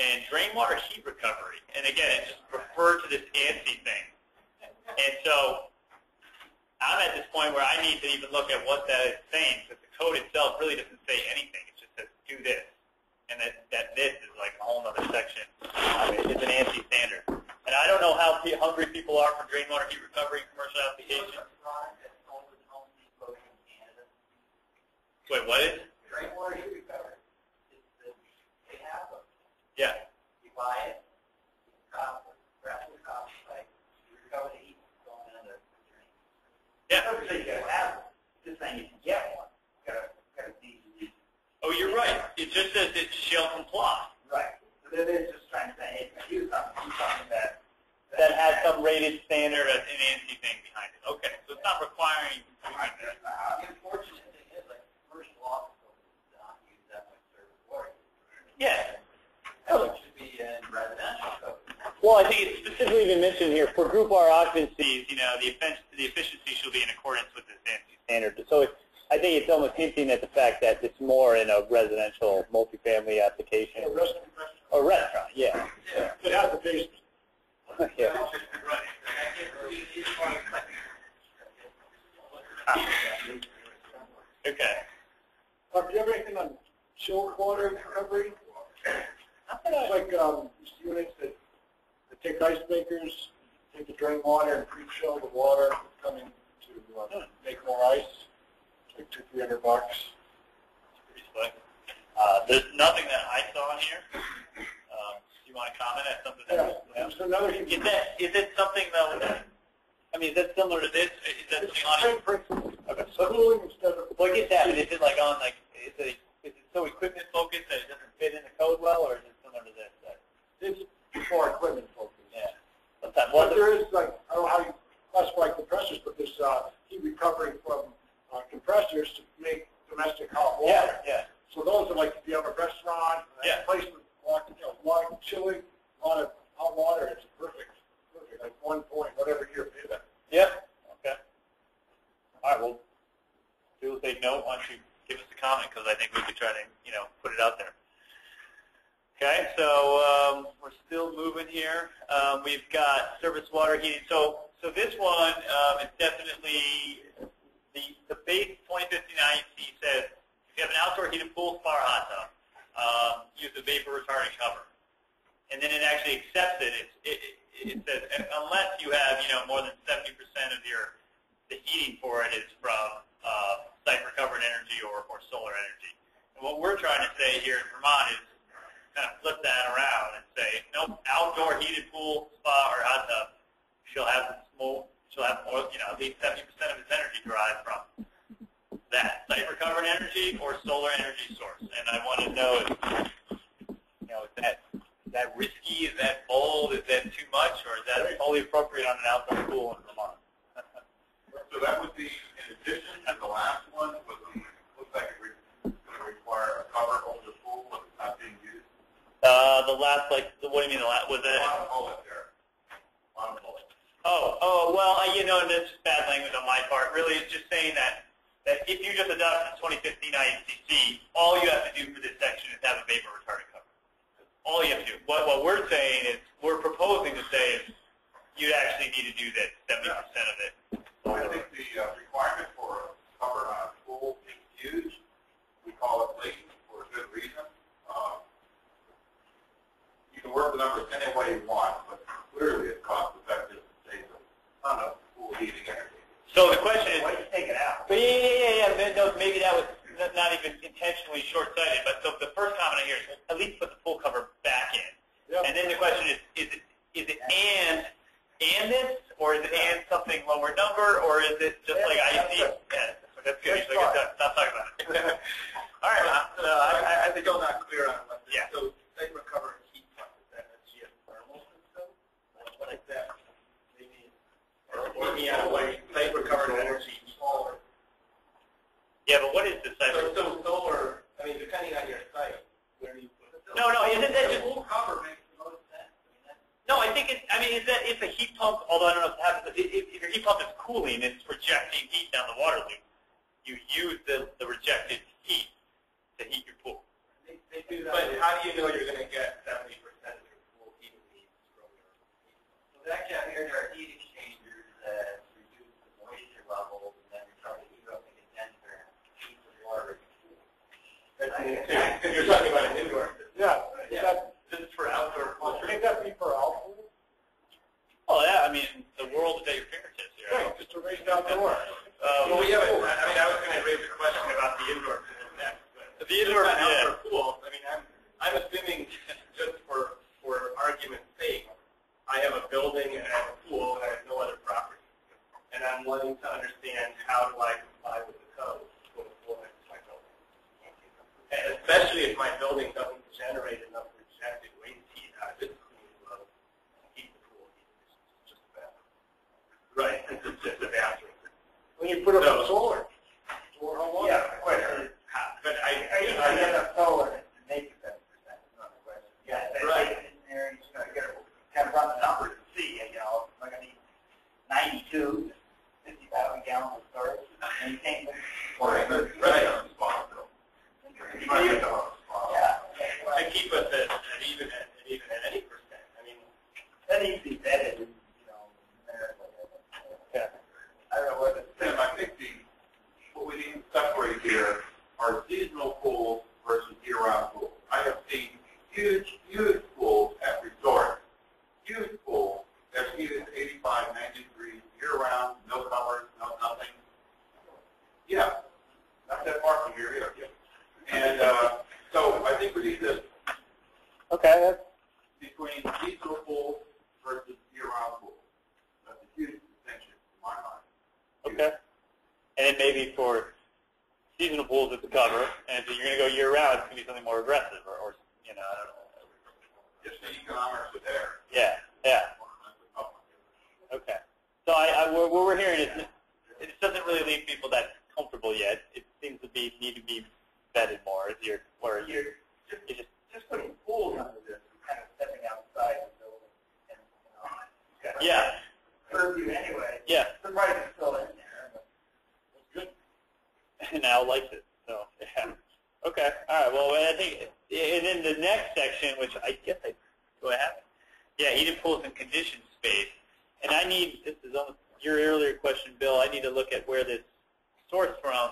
And drain water heat recovery. And again, just refer to this ANSI thing. And so I'm at this point where I need to even look at what that is saying, because the code itself really doesn't say anything. It just says, do this. And that this is like a whole other section. It's an ANSI standard. And I don't know how hungry people are for drain water heat recovery in commercial applications. Wait, what is? Drain water heat recovery. They have them. Yeah. You buy it, you wrap the copper pipe, you recover the heat going into the drain. Yeah. Doesn't say you gotta have it. Just saying you can get one. You gotta be. Oh, you're right. It just says it shall don't comply. Right. So they're just trying to say, hey, do something that Has some rated standard, an ANSI thing behind it. Okay, so it's not requiring. The unfortunate thing is, like, commercial office buildings do not use that much service water. Yeah. That should be in residential code. Well, I think it's specifically even mentioned here, for group R occupancies, the efficiency should be in accordance with this ANSI standard. So I think it's almost hinting at the fact that it's more in a residential multifamily application. Or restaurant, yeah. It has a basement. Yeah. Okay. Do you have anything on chilled water recovery? Like these units that take ice makers, take the drain water and pre-chill the water coming to make more ice. Like $200-300. Pretty slick. There's nothing that I saw in here. Do you want to comment on something that? There's another. Is it something though? I mean, is that similar to this? Is that Same principle. Okay, so cooling instead of. Well, I get that, but is it like on like is it so equipment focused that it doesn't fit in the code well, or is it similar to this? It's more equipment focused. Yeah. Sometimes. But there is like, I don't know how you classify compressors, but there's heat recovery from compressors to make domestic hot water. Yeah. Yeah. So those are like if you have a restaurant, a place with a lot of chilling, a lot of hot water, it's perfect. Like 1 point, whatever year pay that. Yep. Okay. All right. Well, do take note. Why don't you give us a comment, because I think we could try to put it out there. Okay. So we're still moving here. We've got surface water heating. So this one is definitely the base 2015 IEC says if you have an outdoor heated pool, spa, or hot tub, use the vapor retardant cover. And then it actually accepts it. It says unless you have more than 70% of the heating for it is from site recovered energy or solar energy. And what we're trying to say here in Vermont is kind of flip that around and say nope, outdoor heated pool, spa, or hot tub she'll have more, at least 70% of its energy derived from that site recovered energy or solar energy source. And I want to know is that risky? Is that bold? Is that too much? Or is that totally appropriate on an outdoor pool in Vermont? So that would be in addition to the last one, but it looks like it's going to require a cover over the pool when it's not being used. The last, what do you mean the last? Was A that? lot of bullet there. A lot of bullet. Oh, well, that's just bad language on my part. Really, it's just saying that if you just adopt the 2015 IECC, all you have to do for this section is have a vapor retardant cover. All you have to do. What we're saying is, we're proposing to say is you'd actually need to do that 70% of it. So I think the requirement for a cover on a pool is huge. We call it latent for a good reason. You can work the numbers any way you want, but clearly it's cost effective to save a ton of pool heating energy. So the question is, Why don't you take it out? but yeah. No, maybe that was not even intentionally short-sighted. But so the first comment here is at least put the pool cover back in. Yep. And then the question is it and this, or is it and something lower number, or is it just like IEC? Yeah, that's good. So stop talking about it. All right. I think I'm not clear on what this. Yeah. So site recovery heat pump, is that a geothermal system? What is that? Maybe, or site recovered energy solar. Yeah, but what is the site? So solar, I mean, depending on your site, where you put it. No, isn't that just? Pool cover makes the most sense. No, I think is that if a heat pump, although I don't know if it happens, if your heat pump is cooling, it's rejecting heat down the water loop. You use the rejected heat to heat your pool. They do that. But how do you know you're going to get 70% of your pool heating needs from your heat pump? So that down here, there are heat exchangers that reduce the moisture levels, and then try to heat up the condenser and heat the water. You're talking about an indoor system. Yeah. Yeah. This is for outdoor pool. Take that be for outdoor. Oh yeah, I mean the world is at your fingertips here. Right, just to raise outdoor. Well, we haven't. I mean, I was going to raise a question about the indoor pool next. But The indoor outdoor pool. I mean, I'm assuming just for argument's sake, I have a building and I have a pool and I have no other property, and I'm wanting to understand how do I comply with the code to put a pool next to my building, and especially if my building doesn't generate enough rejected waste heat out of this pool to heat the pool. It's just a bathroom. Right, it's just a bathroom. When you put up the solar home water. Yeah, the question is how. But I get a solar to make it 7%. That's not the question. Yeah, that's right. In there, you know, you got to kind of run the numbers and see. You know, am I going to need 92, 50,000 gallons of storage? Maintain them. Right. Yeah. I keep us at even at any percent. I mean, That needs to be vetted, you know, numerically. yeah. I don't know what it's. Sam, I think what we need to separate here are seasonal pools versus year-round pools. I have seen huge pools at resorts, huge pools that are heated 85, 90 degrees year-round, no covers, no nothing. Yeah, not that far from here either. And so I think we need to Okay. between seasonal pools versus year-round pools. That's a huge distinction in my mind. Okay. And then maybe for seasonal pools at the cover, and if you're going to go year-round, it's going to be something more aggressive, or you know, I don't know. Just the economics are there. Yeah. Okay. So what we're hearing is it doesn't really leave people that comfortable yet. It seems to need to be vetted more. Just putting pools under this, kind of stepping outside the building, and you know, Yeah. purview anyway. Yeah. The price is still in there. But That's good. And Al likes it. So yeah. Okay. All right. Well, I think, and then the next section, which I guess do I have it? Yeah, heated pools and conditioned space. And I need, this is on your earlier question, Bill, I need to look at where this sourced from.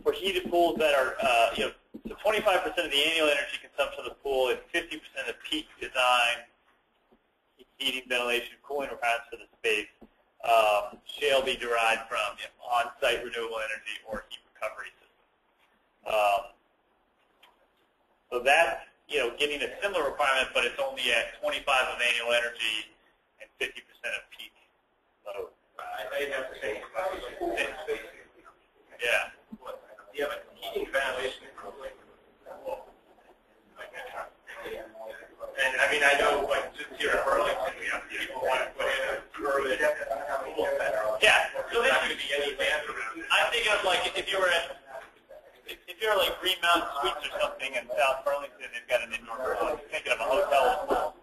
For heated pools that are, so 25% of the annual energy consumption of the pool and 50% of peak design, heating, ventilation, cooling requirements for the space shall be derived from on-site renewable energy or heat recovery systems. So that's, getting a similar requirement, but it's only at 25 of annual energy and 50% of peak load. I have to say, Yeah. yeah, but heating, ventilation, and cooling. And I mean, I know, like, just here in Burlington, we have people want to put in a urban pool center. Yeah. So there's not going to be any bathroom. I'm thinking of like if you're like Green Mountain Suites or something in South Burlington, they've got an indoor pool. I'm thinking of a hotel pool.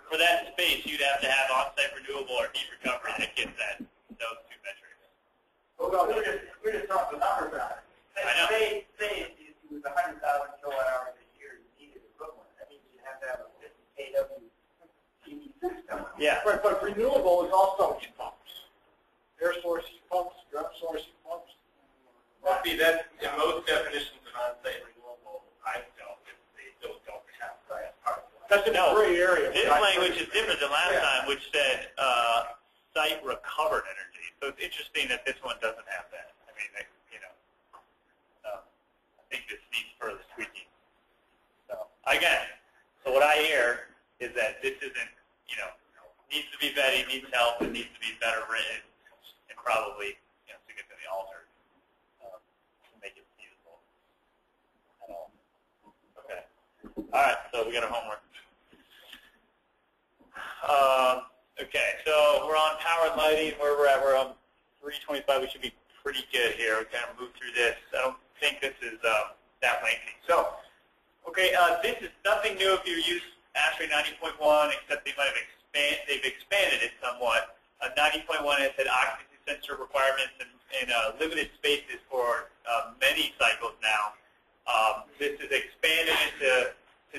For that space, you'd have to have on-site renewable or heat recovery that gets those two metrics. Well, we're just talking the numbers out. I know. Say it was 100,000 kilowatt hours a year you needed equivalent. That means you have to have a 50 kW PV system. Yeah. But renewable is also heat pumps. Air source heat pumps, ground source heat pumps. Well, see, that's in most definitions of on-site renewable, I don't, they still don't have that part. That's in a gray area. This language is different than last time, which said site recovered energy. So it's interesting that this one doesn't have that. I mean, I think this needs further tweaking. So what I hear is that this isn't, needs to be vetted, needs help, and needs to be better written, and probably significantly altered to make it feasible at all. Okay. All right. So we got our homework. Okay, so we're on power and lighting. Where we're at, we're on 325. We should be pretty good here. We kind of move through this. I don't think this is that lengthy. So, okay, this is nothing new if you use ASHRAE 90.1, except they've expanded it somewhat. 90.1 has had occupancy sensor requirements in limited spaces for many cycles now. This is expanded into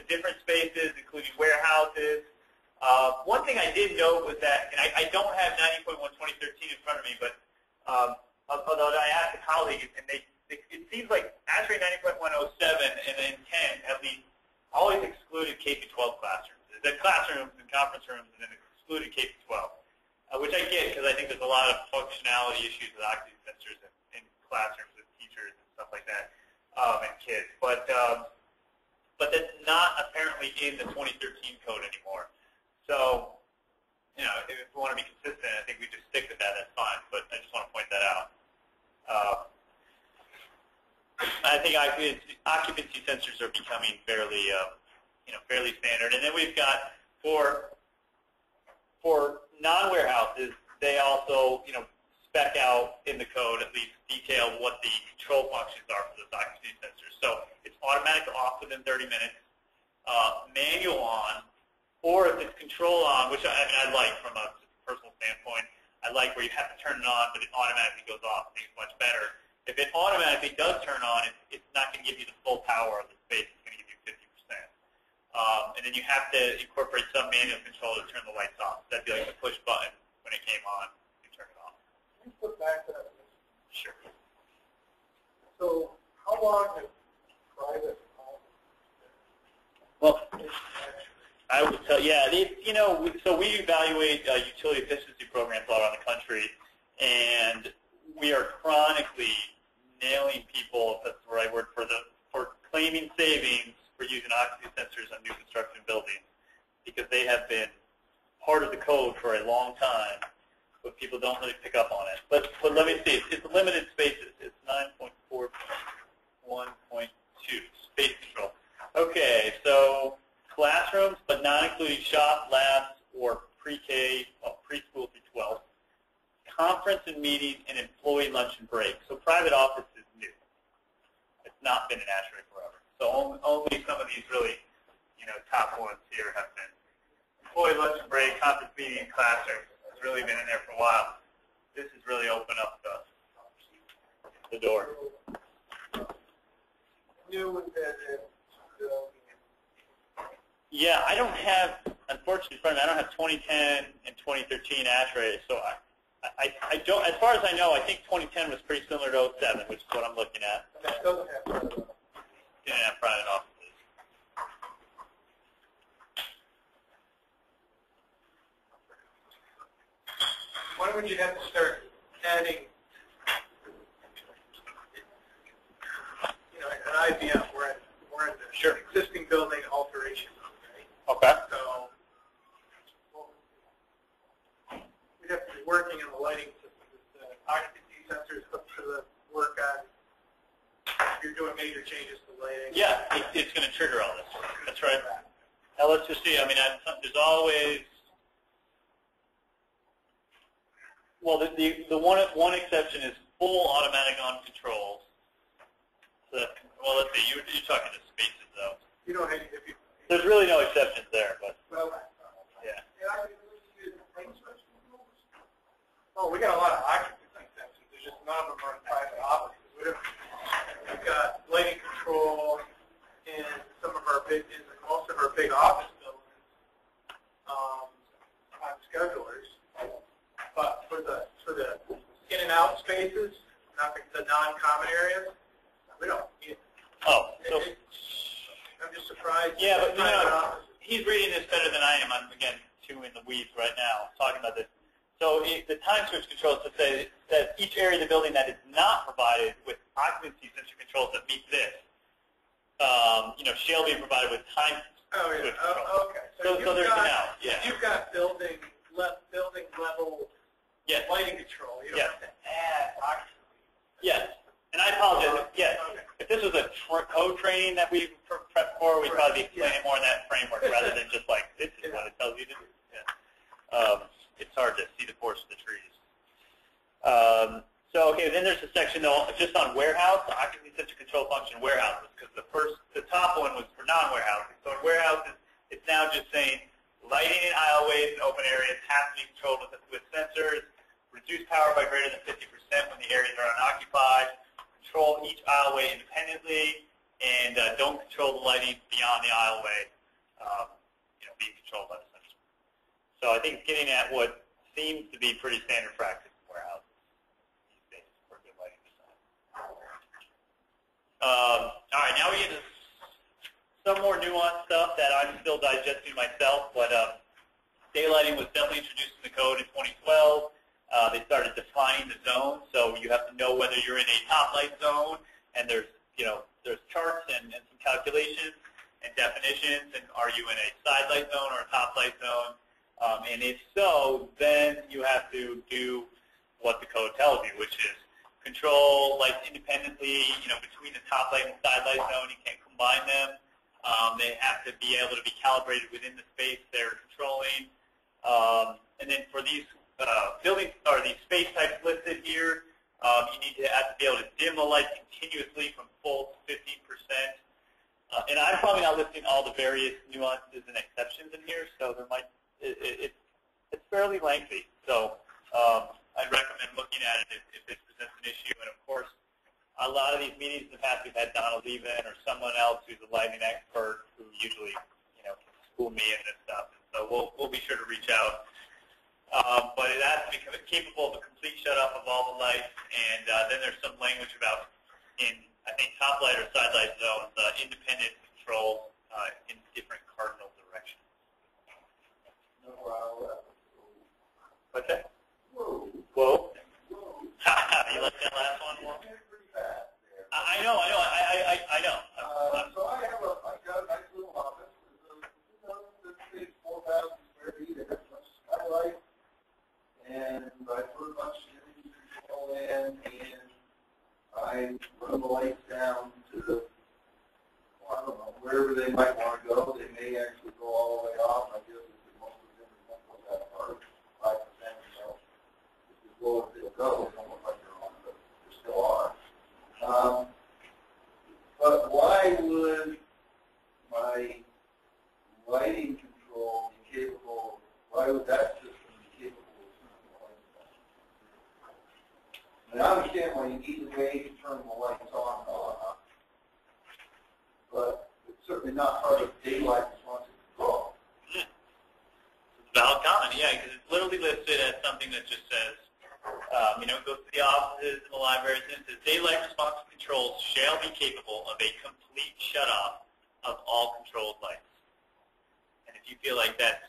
different spaces, including warehouses. One thing I did note was that, and I don't have 90.1 2013 in front of me, but although I asked a colleague, and it seems like ASHRAE 90.107 and then 10 at least always excluded K-12 classrooms. The classrooms and conference rooms and then excluded K-12, which I get because I think there's a lot of functionality issues with occupancy sensors in classrooms with teachers and stuff like that and kids. But that's not apparently in the 2013 code anymore. So, if we want to be consistent, I think we just stick with that. That's fine. But I just want to point that out. I think occupancy sensors are becoming fairly, fairly standard. And then we've got for non-warehouses, they also, spec out in the code, at least detail what the control functions are for those occupancy sensors. So it's automatic off within 30 minutes, manual on, or if it's control on, which I like from a personal standpoint. I like where you have to turn it on, but it automatically goes off. I think it's much better. If it automatically does turn on, it's not going to give you the full power of the space. It's going to give you 50%. And then you have to incorporate some manual control to turn the lights off. That'd be like the push button when it came on. You turn it off. Can you flip back to that? Sure. So how long has private Well, I would tell, so we evaluate utility efficiency programs all around the country, and we are chronically nailing people, if that's the right word, for claiming savings for using occupancy sensors on new construction buildings, because they have been part of the code for a long time, but people don't really pick up on it. But let me see, it's limited spaces. It's 9.4.1.2, space control. Okay, so classrooms, but not including shop, labs, or pre-K, preschool through 12. Conference and meeting and employee lunch and break. So private office is new. It's not been an ASHRAE forever. So only some of these really, top ones here have been. Employee lunch and break, conference meeting, and classroom. It's really been in there for a while. This has really opened up the door. new with that? Yeah, I don't have, unfortunately, in front of me, I don't have 2010 and 2013 ASHRAE, so I don't, as far as I know, I think 2010 was pretty similar to 07, which is what I'm looking at. That doesn't have private offices. Didn't have private offices. When would you have to start adding, an IBM, we're in the Sure. existing building alteration. Okay. So we'd have to be working on the lighting system, the occupancy sensors up to the work on, if you're doing major changes to lighting. Yeah, it's going to trigger all this. That's right. Now let's just see. I mean, there's always, well, the one exception is full automatic on controls. So that, well, let's see. You're talking to spaces though. You don't have, if you. There's really no exceptions there, but Well, yeah. Oh, we got a lot of occupancy exceptions. There's just none of them are in private offices. We've got lighting control in some of our big, in most of our big office buildings on schedulers. But for the in and out spaces, not the non-common areas, we don't need it. Oh, so I'm just surprised. yeah, but private offices. he's reading this better than I am. I'm again too in the weeds right now talking about this. So the time switch controls to say that each area of the building that is not provided with occupancy sensor controls that meet this, shall be provided with time switch controls. Oh, okay. So there's an out. Yeah. You've got building level Yes. lighting control. You don't Yes. have to add occupancy. Yes. And I apologize. Yes. Okay. If this was a code training that we prepped for, we'd probably be explaining more in that framework rather than just like this is what it tells you to do. Yeah. It's hard to see the forest for the trees. So okay, then there's a section though just on warehouse, occupancy sensor control function warehouses, because the top one was for non-warehouses. So in warehouses, it's now just saying lighting in aisleways and open areas has to be controlled with sensors. Reduce power by greater than 50% when the areas are unoccupied. Control each aisleway independently, and don't control the lighting beyond the aisleway, being controlled by the sensor. So I think it's getting at what seems to be pretty standard practice in warehouses these days for good lighting design. All right, now we get to some more nuanced stuff that I'm still digesting myself, but daylighting was definitely introduced in the code in 2012. They started defining the zone, so you have to know whether you're in a top light zone, and there's charts and some calculations and definitions, and are you in a side light zone or a top light zone? And if so, then you have to do what the code tells you, which is control lights independently, between the top light and side light zone. You can't combine them. They have to be able to be calibrated within the space they're controlling. And then for these buildings or these space types listed here, you need to have to be able to dim the light continuously from full to 15%. And I'm probably not listing all the various nuances and exceptions in here, so there might it's fairly lengthy. So I'd recommend looking at it if this presents an issue. And of course, a lot of these meetings in the past we've had Donald Even or someone else who's a lighting expert who usually can school me in this stuff. And so we'll be sure to reach out. But it has to be capable of a complete shut-off of all the lights, and then there's some language about, in, I think, top light or side light zones, independent controls in different cardinal directions. What's that? Whoa. Whoa. You like that last one? Whoa? I know. So I've got a nice little office. It's 4,000 square feet. It has a skylight. And I put a bunch of energy control in, and I run the lights down to the, I don't know, wherever they might want to go. They may actually go all the way off. I guess it's most of them won't go that far, 5%, as low as they'll go. It's almost like they're on, but there still are. But why would my lighting control be capable, why would that system be capable of turning the lights on? And I understand why you need a way to turn the lights on and off, but it's certainly not part of daylight responsive control. It's a valid comment, yeah, because it's literally listed as something that just says, it goes to the offices and the libraries, and it says daylight responsive controls shall be capable of a complete shutoff of all controlled lights. And if you feel like that's,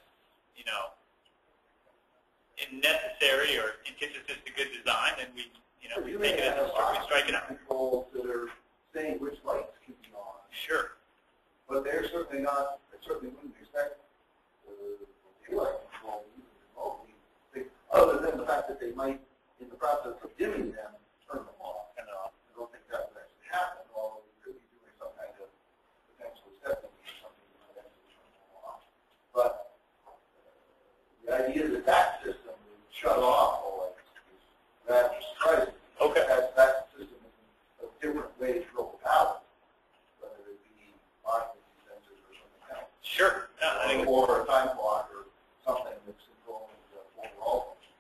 necessary or antithesis to good design, then we take it as we strike it out. Controls that are saying which lights can be on. Sure. But they're certainly not, I certainly wouldn't expect the daylight control even remotely, other than the fact that they might, in the process of dimming them, turn them off. I don't think that would actually happen, although we could be doing some kind of potential setting or something that might actually turn them off. But the idea that that system would shut off all lights is rather surprising. Okay. That system is a different way to control the power, whether it be occupancy sensors or something else. Sure. Or a time clock or something that's controlling the overall function.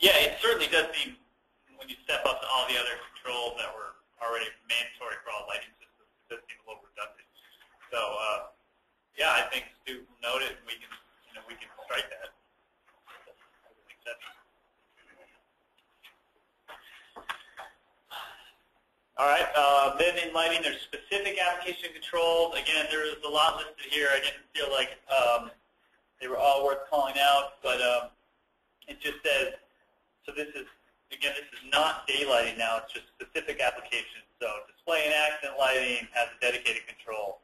Yeah, it certainly does seem, when you step up to all the other controls that were already mandatory for all lighting systems, it does seem a little redundant. So, yeah, I think Stu will note it, and we can strike that. All right. Then in lighting, there's specific application controls. Again, there's a lot listed here. I didn't feel like they were all worth calling out, but it just says, so this is not daylighting now. It's just specific applications. So display and accent lighting has a dedicated control.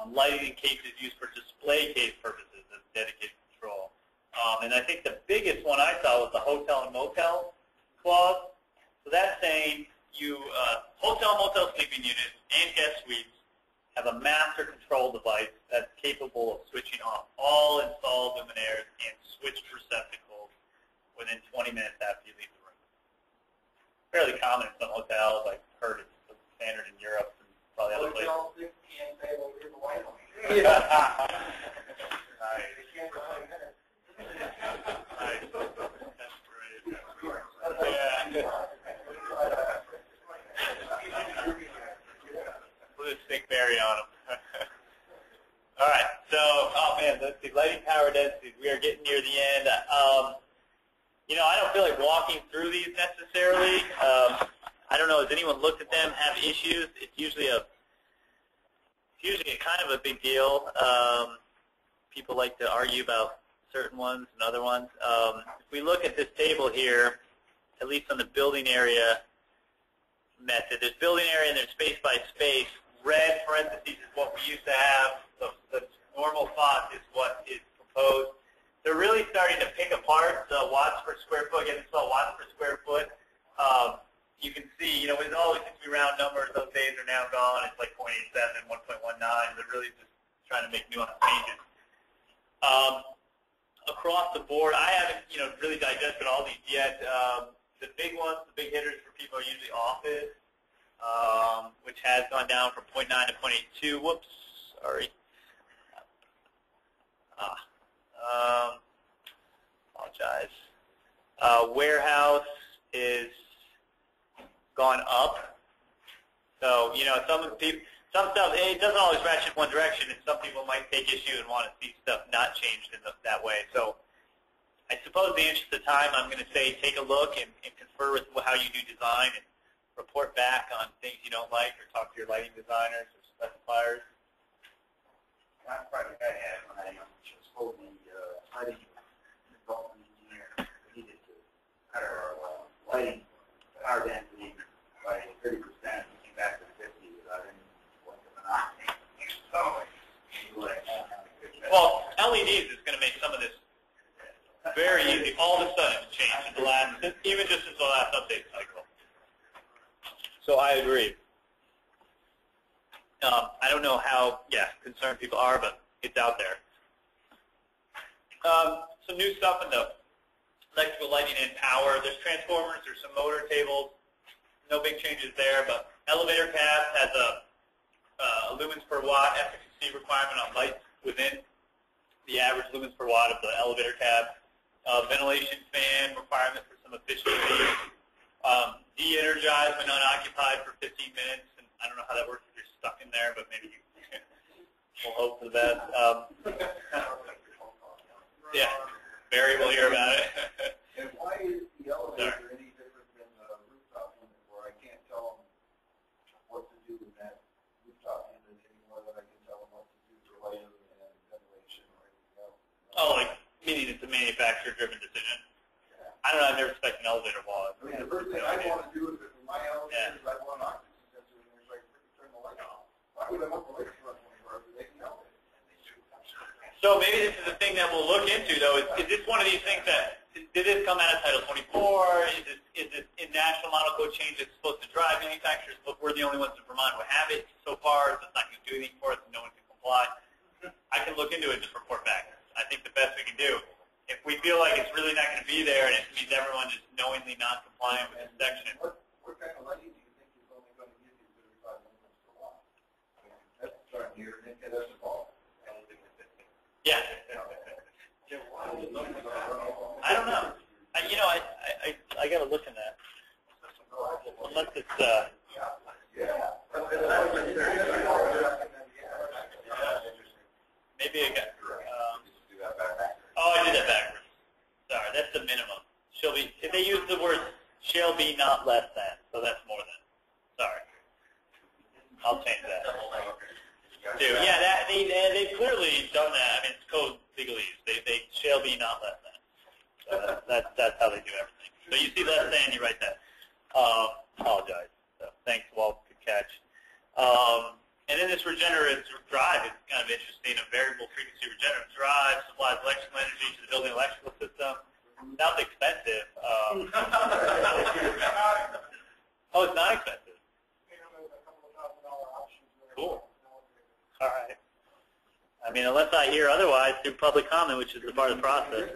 Lighting in cases used for display case purposes has dedicated control. And I think the biggest one I saw was the hotel and motel clause. So that's saying hotel, motel sleeping units and guest suites have a master control device that's capable of switching off all installed luminaires and switched receptacles within 20 minutes after you leave the room. Fairly common in some hotels. I've heard it's standard in Europe and probably other places. Can't say well, you're the white one. Yeah. That's great. Yeah. Put a stick berry on them. All right. So, oh man, let's see. Lighting power density. We are getting near the end. I don't feel like walking through these necessarily. I don't know. Has anyone looked at them? Have issues? It's usually a kind of a big deal. People like to argue about certain ones and other ones. If we look at this table here, at least on the building area method, there's building area and there's space by space. Red parentheses is what we used to have. The normal font is what is proposed. They're really starting to pick apart the watts per square foot. Again, it's about watts per square foot. you can see, you know, it always seems to be round numbers. Those days are now gone. It's like 0.87, 1.19. They're really just trying to make nuanced changes. Across the board, I haven't, you know, really digested all these yet. The big ones, the big hitters for people are usually office, which has gone down from 0.9 to 0.82. Whoops, sorry. Apologize. Warehouse is gone up. So, you know, some stuff, it doesn't always ratchet one direction, and some people might take issue and want to see stuff not changed in that way. So I suppose in the interest of time, I'm going to say take a look and confer with how you do design and report back on things you don't like, or talk to your lighting designers or specifiers. Last project I had when I was told the lighting development engineer needed to cut our lighting power density by 30%, came back to 50 without any point of an option. Well, LEDs is going to make some of this very easy. All of a sudden it's changed in the last, even just since the last update cycle. So I agree. I don't know how, concerned people are, but it's out there. Some new stuff in the electrical lighting and power. There's transformers, there's some motor tables. No big changes there, but elevator cabs has a lumens per watt efficacy requirement on lights within the average lumens per watt of the elevator cab. Ventilation fan requirement for some efficiency. De-energized when unoccupied for 15 minutes. And I don't know how that works if you're stuck in there, but maybe we'll hope for the best. Yeah, Barry will hear about it. And why is the elevator any different than the rooftop unit, where I can't tell them what to do with that rooftop unit any more than I can tell them what to do for lighting and ventilation or anything else? Oh, like, meaning it's a manufacturer-driven decision? Yeah. I don't know, I've never expected an elevator wall. I mean, the first thing I want to do is, for my elevator, is I want an occupancy sensor, and there's like, turn the light off. Why would I want the lights to run 24 hours a day? No. So maybe this is the thing that we'll look into, though. Is this one of these things that, did this come out of Title 24? Is this in National Model Code change that's supposed to drive manufacturers, but we're the only ones in Vermont who have it so far, so it's not going to do anything for us and no one can comply? I can look into it and just report back. I think the best we can do, if we feel like it's really not going to be there and it means everyone is knowingly not compliant with this section. What kind of lighting do you think is only going to give you 35 lumens per watt? I mean, that's starting here, and that's a ball. Yeah. I don't know. I got to look in that. Unless it's maybe I got. Oh, I did that backwards. Sorry, that's the minimum. Shall be. If they use the word shall be not less than, so that's more than. Sorry. I'll change that. Yeah, they've clearly done that. I mean, it's code legalese. They shall be not less than. So that's how they do everything. So you see less than, you write that. Apologize. So thanks, Walt. Good catch. And then this regenerative drive is kind of interesting. A variable frequency regenerative drive supplies electrical energy to the building electrical system. Sounds expensive. Oh, it's not expensive. Cool. All right. I mean, unless I hear otherwise through public comment, which is the part of the process.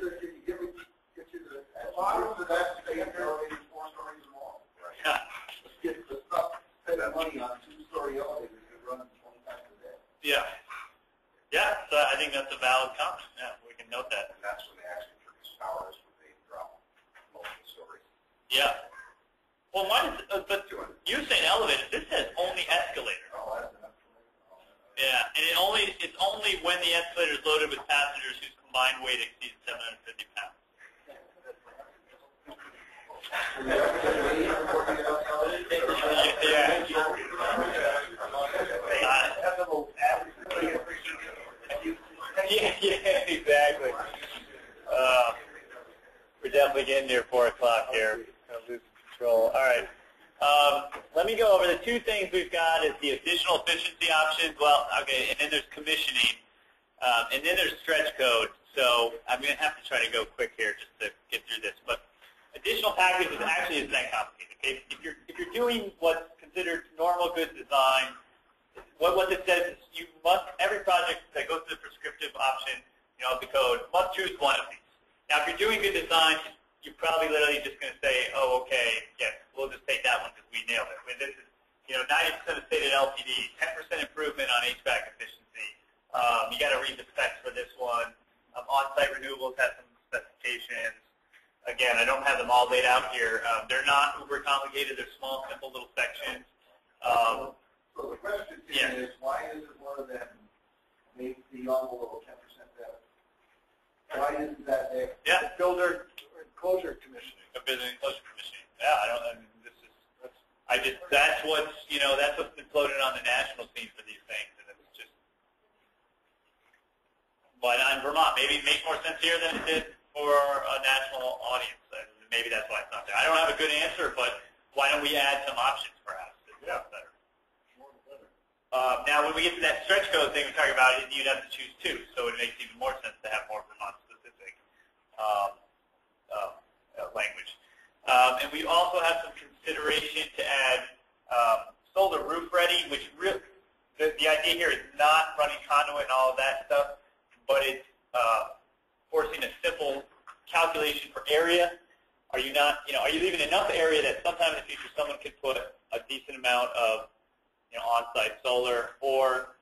Money on two-story elevators that run 20 times a day. Yeah. Yeah, so I think that's a valid comment. Yeah, we can note that. And that's when they actually produce power, is when they drop multiple stories. Yeah. Well, why does, but you're saying elevator. This says only escalator. Oh, that's enough. Yeah, and it's only when the escalator is loaded with passengers whose combined weight exceeds 750 pounds. Yeah, exactly. We're definitely getting near 4 o'clock here. Gonna lose control. All right. Let me go over the two things we've got is the additional efficiency options. Well, okay, and then there's commissioning, and then there's stretch code. So I'm going to have to try to go quick here just to get through this. But additional packages actually isn't that complicated. Okay? If you're doing what's considered normal good design, what it says is you must, every project that goes to the prescriptive option, of the code, must choose one of these. Now, if you're doing good design, you're probably literally just going to say, oh, okay, yes, we'll just take that one because we nailed it. When this is, 90% of stated LPD, 10% improvement on HVAC efficiency. You got to read the specs for this one. On-site renewables have some specifications. Again, I don't have them all laid out here. They're not uber complicated. They're small, simple little sections. So the question is, why isn't one of them make the envelope 10% better? Why isn't that there? Yeah. Builder enclosure commissioning. A building enclosure commissioning. Yeah, that's what's, that's what's been floated on the national scene for these things, and it's just, why not in Vermont? Maybe it makes more sense here than it did for a national audience. Maybe that's why it's not there. I don't have a good answer, but why don't we add some options, perhaps? Yeah. Better. Now, when we get to that stretch code thing we're talking about, you'd have to choose two, so it makes even more sense to have more Vermont-specific language. And we also have some consideration to add solar roof ready, which the idea here is not running conduit and all of that stuff, but it's forcing a simple calculation for area. Are you not, are you leaving enough area that sometime in the future someone could put a decent amount of, on-site solar or,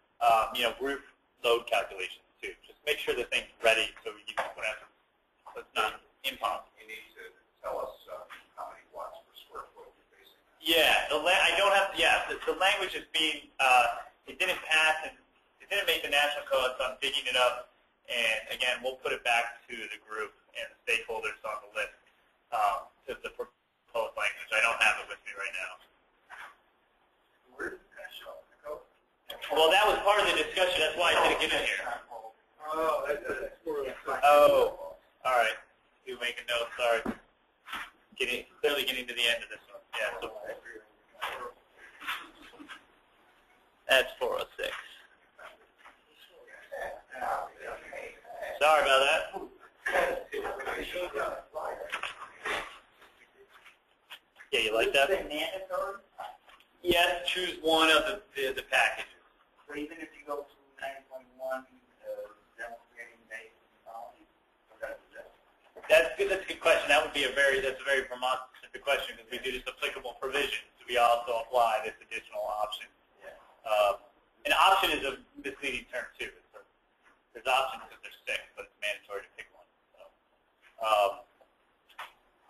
roof load calculations too? Just make sure the thing's ready so you can put out, so it's not impossible. You need to tell us how many watts per square foot you're basing. Yeah, the language is being, it didn't pass and it didn't make the national code, so I'm digging it up. And again, we'll put it back to the group and the stakeholders on the list to the proposed language. I don't have it with me right now. Where did that show up in the code? Well, that was part of the discussion. That's why I didn't get in here. Oh, that's more of a Oh, all right. Do make a note. Sorry. Clearly getting to the end of this one. Yeah. So that's 406. Sorry about that. Yeah, you like that? Is it mandatory? Yes, choose one of the packages. So even if you go to 9.1, demonstrating basic technology, That's good. That's a good question. That's a very Vermont specific question because we do this applicable provision. So we also apply this additional option. Yeah. An option is a misleading term too. There's options because there's 6, but it's mandatory to pick one. So,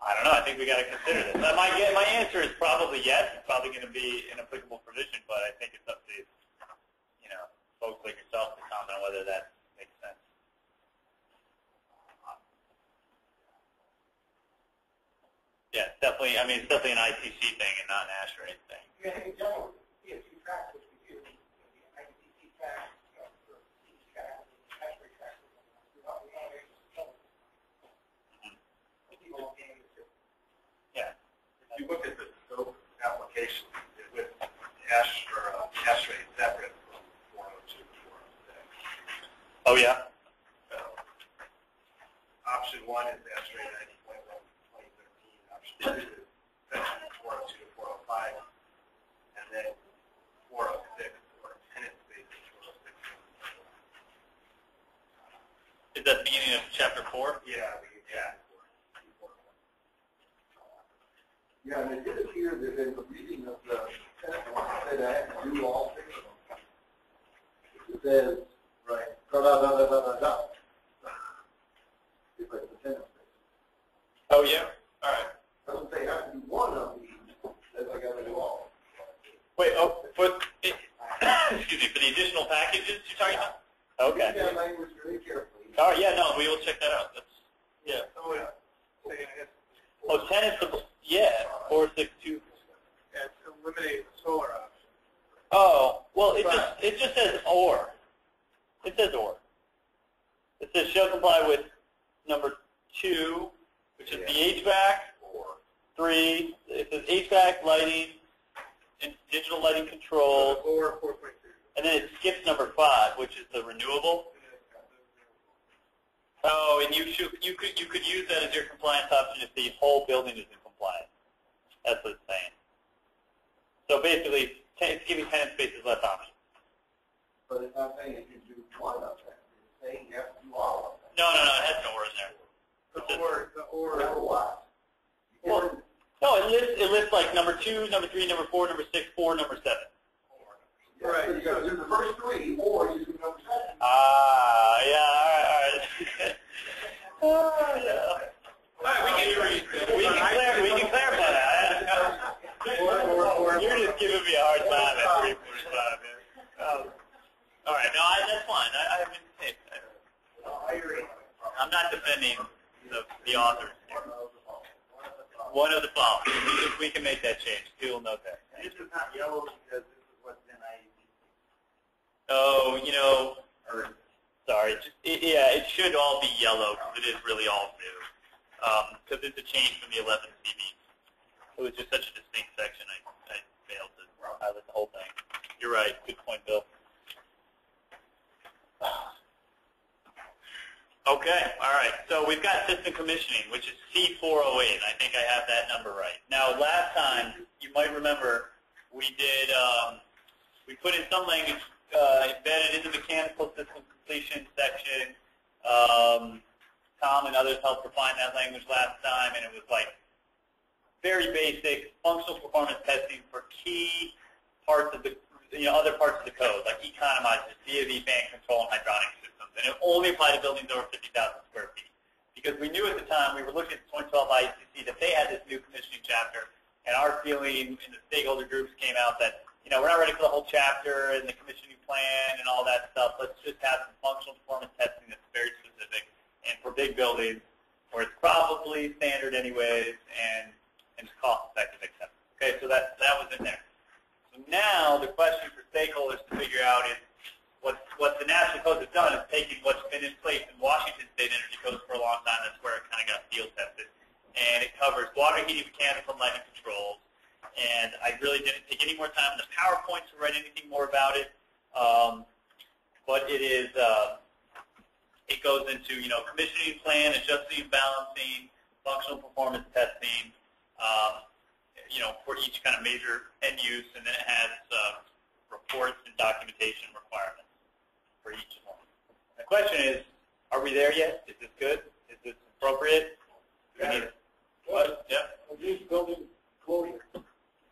I don't know. I think we got to consider this. My answer is probably yes. It's probably going to be an applicable provision, but I think it's up to folks like yourself to comment on whether that makes sense. Yeah, it's definitely. I mean, it's definitely an ITC thing and not an ASHRAE thing. Yeah, in general, PSC tracks, which we do, the ITC tracks, for each track, ASHRAE tracks, Yeah. If you look at the scope application with ASHRAE separate from 402 to 406. Oh yeah. Option 1 is ASHRAE 90.1 2013. Option 2 is section 402 to 405. And then 406 or tenant-based 406. Is that the beginning of chapter 4? Yeah. Yeah, and it did appear that in the reading of the tenant one, it said I had to do all 6 of them. It says, right, da-da-da-da-da-da. It's like the tenant space. Oh yeah. All right. It doesn't say I have to do one of these, it says I got to do all. Wait. Oh, excuse me. For the additional packages you're talking about? Okay. Read that language very carefully. All right. Yeah. No, we will check that out. That's yeah. Oh, yeah. Oh, tenants. Yeah. 462. Yeah, it's eliminate the solar option. Oh, well, it just says or. It says or. It says shall comply with number 2, which is the HVAC. 3. It says HVAC, lighting, and digital lighting controls. Or 4.2. And then it skips number 5, which is the renewable. Oh, and you could use that as your compliance option if the whole building is in compliance. That's what it's saying. So basically, it's giving tenant spaces less options. But it's not saying if you do one of them. It's saying you have to do all of them. No, it has no or in there. Or what? Well, no, it lists like number 2, number 3, number 4, number 6, 4, number 7. Yeah, right. So you got to do the first 3, or you do number 7. Yeah, all right. Yeah. We can clarify that. You're just giving me a hard time at 3:45. All right, no, that's fine. I agree. I'm not defending the authors. One of the following. We can make that change. We will note that. This is not yellow because this is what's in IEP. Oh, sorry. It should all be yellow because it is really all new. Because it's a change from the 11 CB. It was just such a distinct section, I failed to highlight the whole thing. You're right. Good point, Bill. Okay, all right. So we've got system commissioning, which is C408. I think I have that number right. Now, last time, you might remember, we did, we put in some language embedded in the mechanical system completion section. Tom and others helped refine that language last time, and it was like very basic functional performance testing for key parts of the, other parts of the code, like economizers, VAV, fan control, and hydronic systems. And it only applied to buildings over 50,000 square feet. Because we knew at the time, we were looking at the 2012 IECC, that they had this new commissioning chapter, and our feeling in the stakeholder groups came out that, we're not ready for the whole chapter and the commissioning plan and all that stuff. Let's just have some functional performance testing that's very specific. And for big buildings, where it's probably standard anyways, and it's cost-effective, etc. Okay, so that was in there. So now the question for stakeholders to figure out is what the national codes have done is taking what's been in place in Washington State Energy Codes for a long time. That's where it kind of got field tested, and it covers water heating, mechanical, and lighting controls. And I really didn't take any more time in the PowerPoint to write anything more about it, but it is. It goes into, commissioning plan, adjusting and balancing, functional performance testing, for each kind of major end use, and then it has reports and documentation requirements for each one. The question is, are we there yet? Is this good? Is this appropriate? Do we need what? Yeah. Building closure.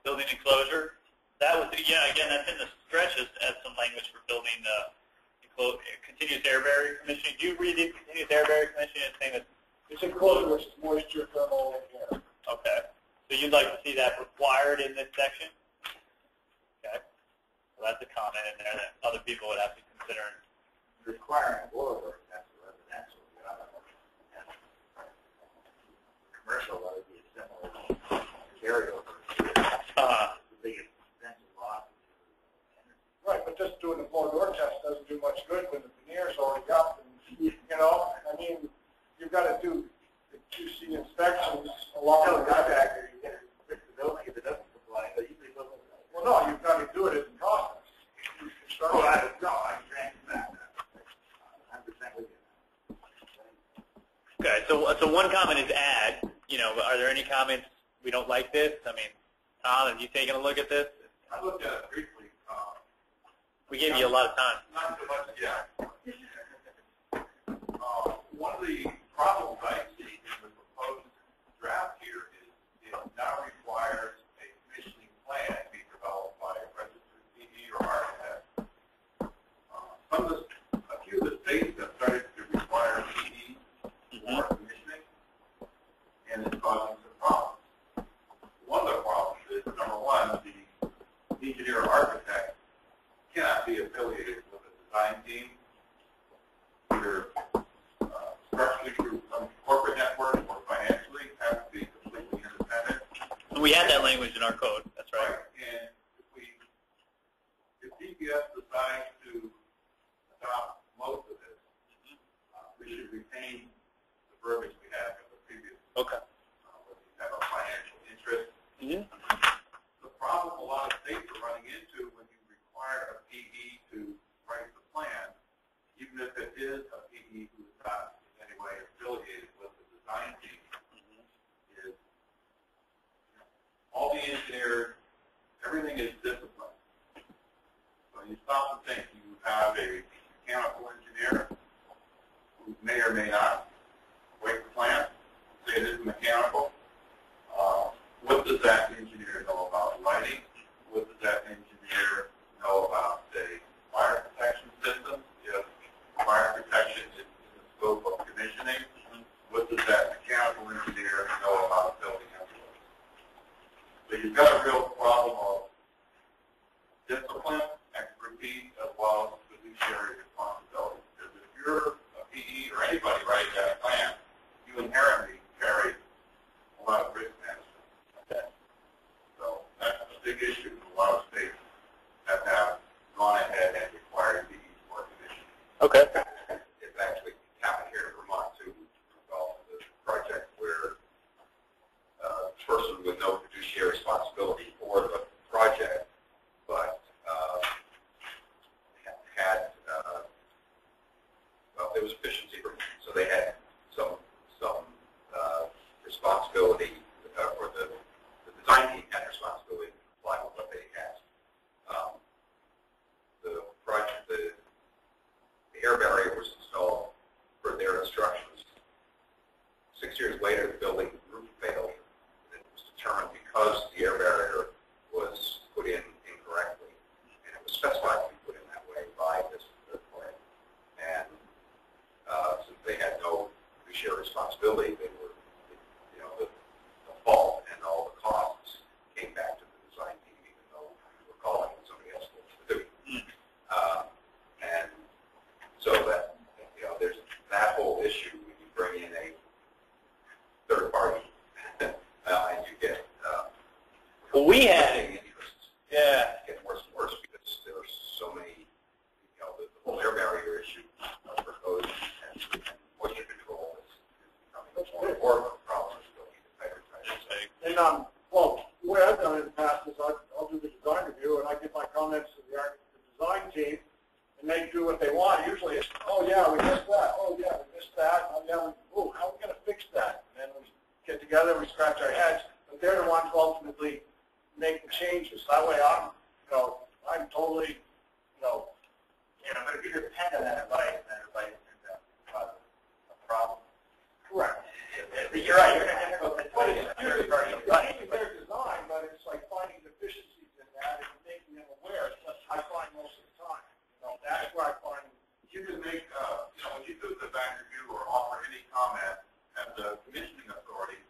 Building enclosure. That was, again, that's in the stretches as some language for building continuous air barrier commissioning. Do you read the continuous air barrier commissioning as saying that it's enclosure, which is moisture, thermal, and air. Okay. So you'd like to see that required in this section? Okay. So that's a comment in there that other people would have to consider. Requiring boiler, that's residential. Commercial, that would be a similar carryover. The biggest potential loss. Right, but just doing the floor door test doesn't do much good when the veneer's already up. And, you've got to do the QC inspections along Tell the the contractor you can fix the building if it doesn't comply. But usually it doesn't. Well, no, you've got to do it as a process. I'm granting that. 100% with you. Okay. So one comment is add. Are there any comments we don't like this? I mean, Tom, have you taken a look at this? I looked at it briefly. We gave you a lot of time. Not so much, yeah. One of the problems I see in the proposed draft here is it now requires a commissioning plan to be developed by a registered PD or architect. A few of the states have started to require PD for commissioning, and it's causing some problems. One of the problems is, number one, the engineer or architect cannot be affiliated with a design team, either structurally through some corporate network or financially, have to be completely independent. We had that language in our code. That's right. And if DPS decides to adopt most of this, we should retain the verbiage we had in the previous. Okay. Where we have a financial interest. Mm-hmm. The problem a lot of states are running into when you require a PE to write the plan, even if it is a PE who is not in any way affiliated with the design team, is all the engineers, everything is what does that mechanical engineer know about building envelopes? So you've got a real problem of discipline, expertise, as well as fiduciary responsibility. Because if you're a PE or anybody writing that plan, you inherently carry a lot of risk management. Okay. So that's a big issue in a lot of states that have gone ahead and required PE for commission. Okay. It's actually happened here in Vermont too. Well, the project where a person with no fiduciary responsibility for the project, but had well, it was efficiency, so they had some responsibility, or the design team had responsibility to comply with what they asked. The project, the air barrier was installed for their instructions. 6 years later, the building roof failed. It was determined because the air barrier was put in incorrectly, and it was specified to be put in that way by this third party. And since they had no fiduciary responsibility, they were, you know, the fault and all the costs came back to the design team, even though we were calling somebody else to do it. And so that, you know, there's that whole issue when you bring in a third party, and you get well, we had interests. yeah. It's getting worse and worse because there are so many, you know, the whole air barrier issue for code and moisture control is becoming more of a problem. And well, the way I've done it in the past is I'll do the design review and I give my comments to the design team, and they do what they want. Usually it's, oh yeah, we missed that. Oh yeah, we missed that. Oh yeah, oh, how are we going to fix that? And then we get together, we scratch our heads, but they're the ones who ultimately make the changes. That way I'm totally, But if you depend on that advice, then advice turns out to cause a problem. correct. You're right. You're going to go to But it's usually their design, but it's like finding deficiencies in that and making them aware. That's what I find most of the time. That's where I find. You can make, when you do the design review or offer any comment at the commissioning authority,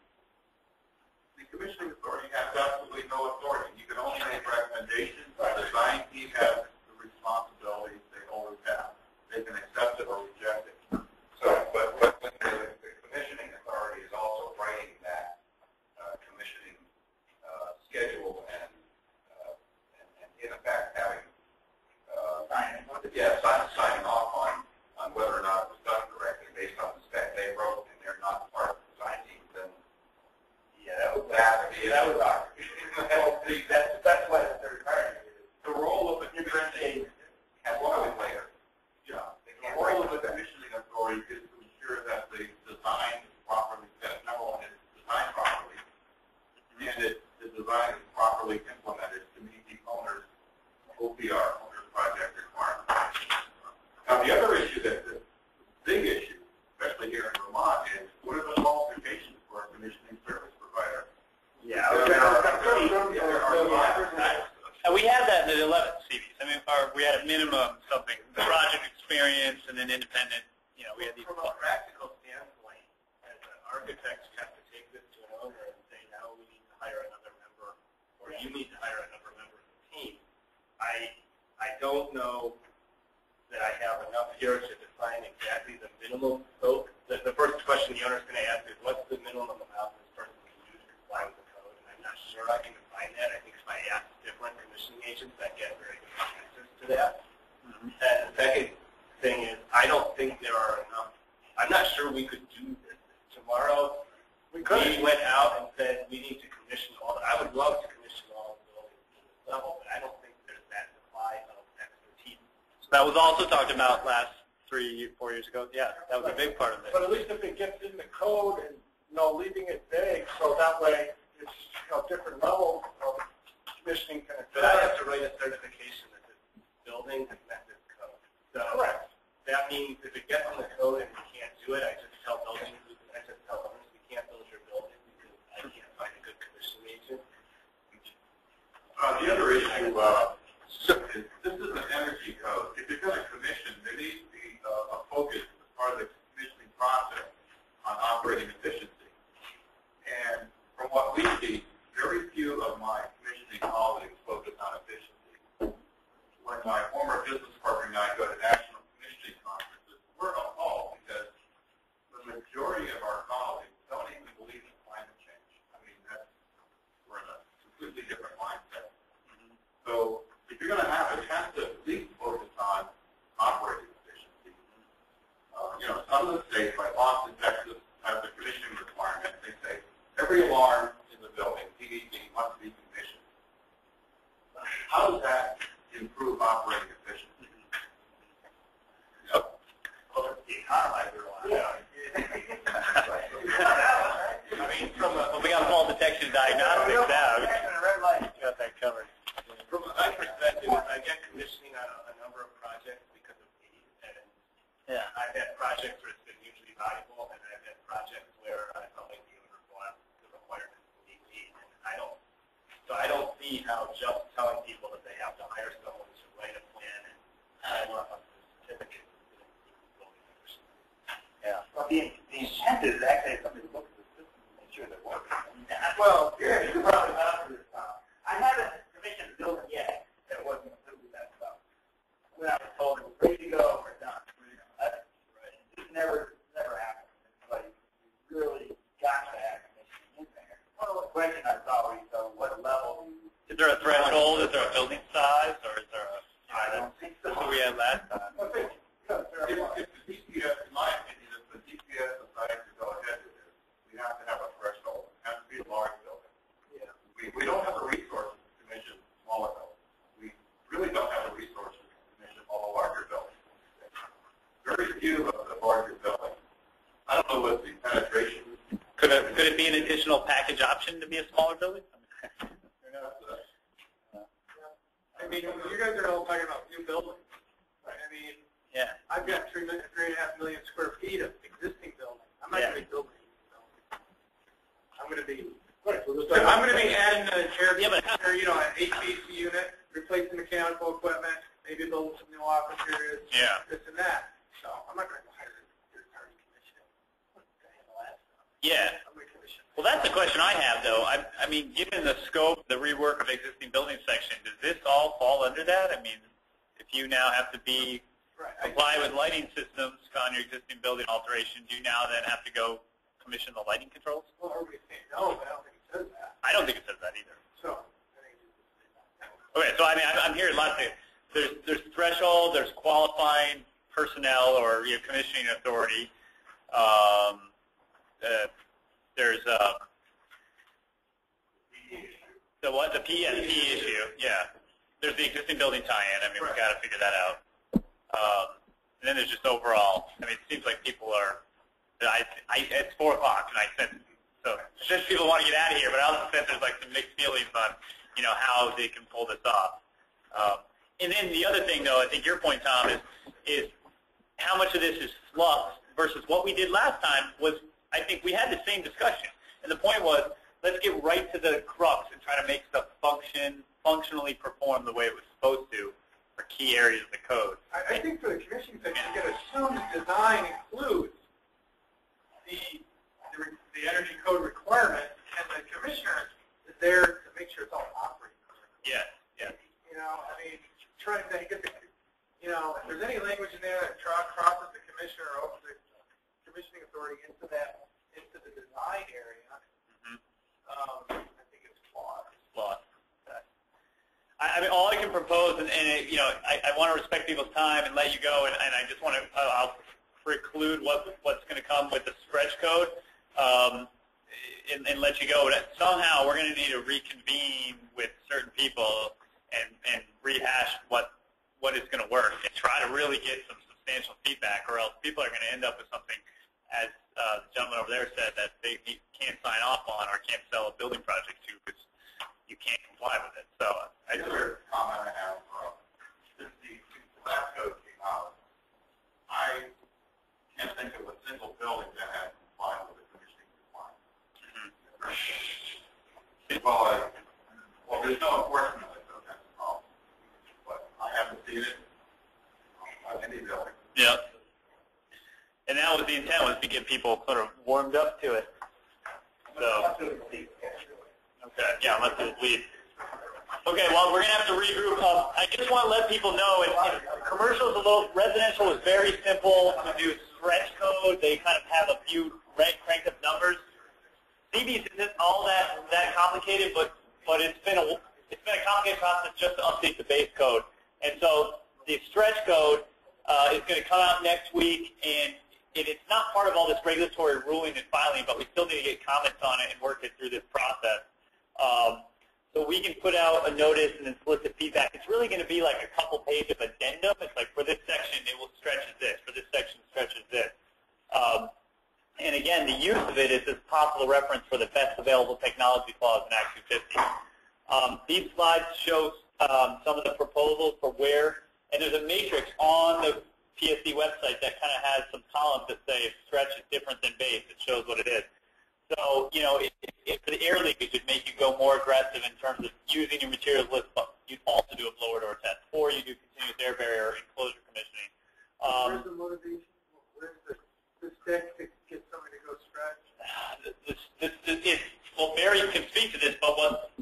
the commissioning authority has absolutely no authority. You can only make recommendations. The design team has the responsibility they always have. They can accept it or reject it. So, but the commissioning authority is also writing that commissioning schedule and in effect having signing off on whether or not it was done correctly based on the spec they wrote, and they're not part of the design team, then that was our. That's what the third party is. the role of the commissioning later. Yeah, the role of the commissioning authority is to ensure that the design is properly set. Number one, it's designed properly, and the design is properly implemented to meet the owner's OPR, owner's project requirements. Now, the other issue, the big issue, especially here in Vermont, is what are the qualifications for a commissioning service provider? Yeah. And we had that in the 11th CVs. I mean, we had a minimum something, project experience and then independent, we had these. From a practical standpoint, as architects have to take this to an owner and say, now we need to hire another member, or you need to hire another member of the team. I don't know that I have enough here to define exactly the minimum scope. The first question the owner's going to ask is, what's the minimum amount this person can do to comply with the code? And I'm not sure I can define that. I think if I ask different commissioning agents, I get very good answers to that. And the second thing is, I don't think there are enough. I'm not sure we could do this. Tomorrow, we went out and said we need to commission all. I would love to commission all the buildings to this level, but I don't think there's that supply of expertise. So that was also talked about last 3-4 years ago. Yeah, that was a big part of it. But at least if it gets in the code and leaving it vague, so that way it's different level of commissioning can occur. But I have to write a certification that this building has met this code. So correct. That means if it gets in the code and we can't do it, I just tell owners we can't build your building because I can't find a good commissioning agent. The other issue is this is an energy code. If you're going to commission, there needs to be a focus as part of the commissioning process on operating efficiency. And from what we see, very few of my commissioning colleagues focus on efficiency. When my former business partner and I go to national commissioning conferences, we're appalled because the majority of our colleagues don't even believe in climate change. I mean, we're in a completely different mindset. So if you're going to have it, it has to at least focus on operating efficiency. Some of the states, like Austin, Texas, have the commissioning requirement. They say every alarm in the building, PDD, must be commissioned. How does that improve operating efficiency? Well, it's the economizer one. Yeah. I mean, we got fall detection diagnostics now. Got that covered. From my perspective, I get commissioning on a number of projects because of need. And I've had projects where it's been hugely valuable, and I've had projects where I felt like the requirements need. And I don't see how just telling people that they have to hire someone to write a plan and sign off on the certificate is going to improve building efficiency. Yeah. Well, the intent is actually somebody to look at the system and make sure they're working. Well, You're probably not for this time. I haven't commissioned a building yet that wasn't completely messed up. When I was told it was ready to go, we're done. That's right. It never happened. It's like you really got to have commissioning in there. Well, the question I saw was, so what level do you? Is there a threshold? Is there a building size, or is there a? I don't think so. That's what we had last time. If the DPS, in my opinion, if the DPS decides to go ahead with this, we have to have a threshold. It has to be a large building. Yeah. We don't have the resources to commission smaller buildings. We really don't have the resources to commission all the larger buildings. Very few of the larger buildings. I don't know what the penetration is. Could it be an additional package option to be a smaller building? I mean, you guys are all talking about new buildings. Right? I mean, Yeah. I've got 3.5 million square feet of existing buildings. I'm not going to be building a new building. I'm going to be adding an HVAC unit, replacing mechanical equipment, maybe building some new office areas, this and that. So I'm not going to hire a third-party commission to handle that stuff. Yeah. I'm going to commission. Well, that's the question I have, though. I mean, given the scope, the rework of existing building section, does this all fall under that? I mean, if you now have to comply with lighting systems on your existing building alteration, do you now then have to go commission the lighting controls? Well, everybody's saying no, but I don't think it says that. I don't think it says that either. So, I think it says that. Okay, so I mean, I'm hearing lots of things. There's threshold, there's qualifying personnel or commissioning authority. There's the PSP issue. Yeah, there's the existing building tie-in. I mean, we've got to figure that out. And then there's just overall. I mean, it seems like people are. It's 4 o'clock, and I said so. Since people want to get out of here, but I also said there's like some mixed feelings on how they can pull this off. And then the other thing, though, I think your point, Tom, is how much of this is fluff versus what we did last time was, I think we had the same discussion. And the point was, let's get right to the crux and try to make stuff functionally perform the way it was supposed to for key areas of the code. I think for the commission section, you got to assume the design includes the energy code requirement, and the commissioner is there to make sure it's all operating correctly. Yeah, yeah. I mean, trying to get if there's any language in there that crosses the commissioner or the commissioning authority into the design area, I think it's flawed. I mean, all I can propose, I want to respect people's time and let you go, and I just want to, I'll preclude what's going to come with the stretch code, and let you go. But somehow we're going to need to reconvene with certain people and rehash what is going to work and try to really get some substantial feedback, or else people are going to end up with something, as the gentleman over there said, that they can't sign off on or can't sell a building project to because you can't comply with it. So The other comment I have, since the last code came out, I can't think of a single building that had complied with the commissioning requirements. Well, there's no enforcement of it, so that's the problem. But I haven't seen it on any building. yeah. And that was the intent, was to get people sort of warmed up to it. So, okay, yeah, let's just leave. Okay, well, we're going to have to regroup. I just want to let people know, commercial is a little, residential is very simple to do stretch code. They kind of have a few cranked up numbers. CBs isn't all that complicated, but it's been a complicated process just to update the base code. And so the stretch code is going to come out next week, and it's not part of all this regulatory ruling and filing, but we still need to get comments on it and work it through this process. So we can put out a notice and then solicit feedback. It's really going to be like a couple page of addendum. It's like for this section, it will stretch as this. For this section, it stretches this. And again, the use of it is this possible reference for the best available technology clause in Act 250. These slides show some of the proposals for where, and there's a matrix on the PSD website that kind of has some columns that say if stretch is different than base, it shows what it is. So, you know, for the air leakage, it would make you go more aggressive in terms of using your materials list, but you'd also do a blower door test, or you do continuous air barrier enclosure commissioning. Where's the motivation? Where's the stick to get somebody to go stretch? Well, Mary can speak to this, but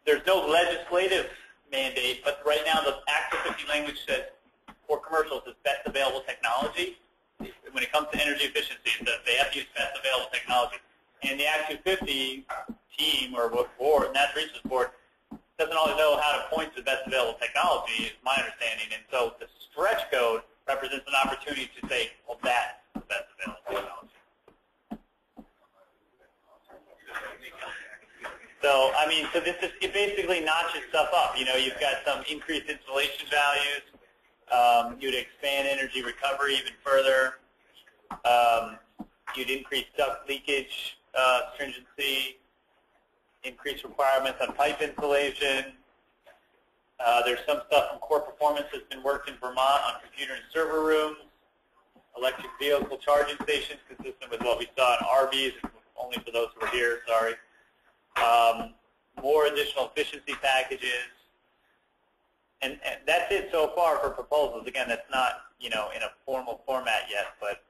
there's no legislative mandate, but right now the Act 250 language says for commercials is best available technology. When it comes to energy efficiency, it says they have to use best available technology. And the Act 250 team or board, Natural Resources Board, doesn't always know how to point to the best available technology, is my understanding. And so the stretch code represents an opportunity to say, well, that's the best available technology. So, I mean, so this is, it basically notches stuff up. You know, you've got some increased installation values. You'd expand energy recovery even further. You'd increase duct leakage stringency, increase requirements on pipe insulation. There's some stuff from core performance that's been worked in Vermont on computer and server rooms, electric vehicle charging stations consistent with what we saw in RVs, only for those who were here, sorry. More additional efficiency packages. And that's it so far for proposals. Again, that's not, you know, in a formal format yet, but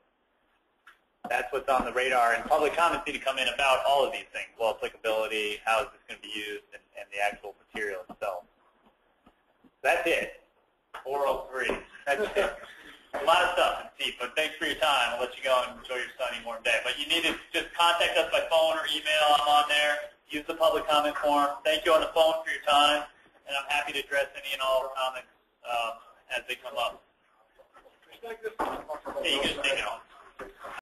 that's what's on the radar. And public comments need to come in about all of these things. Well, applicability, how is this going to be used, and the actual material itself. That's it. 403. That's it. A lot of stuff, Steve, but thanks for your time. I'll let you go and enjoy your sunny, warm day. But you need to just contact us by phone or email. I'm on there. Use the public comment form. Thank you on the phone for your time. And I'm happy to address any and all comments as they come up. Hey, you can just take it on.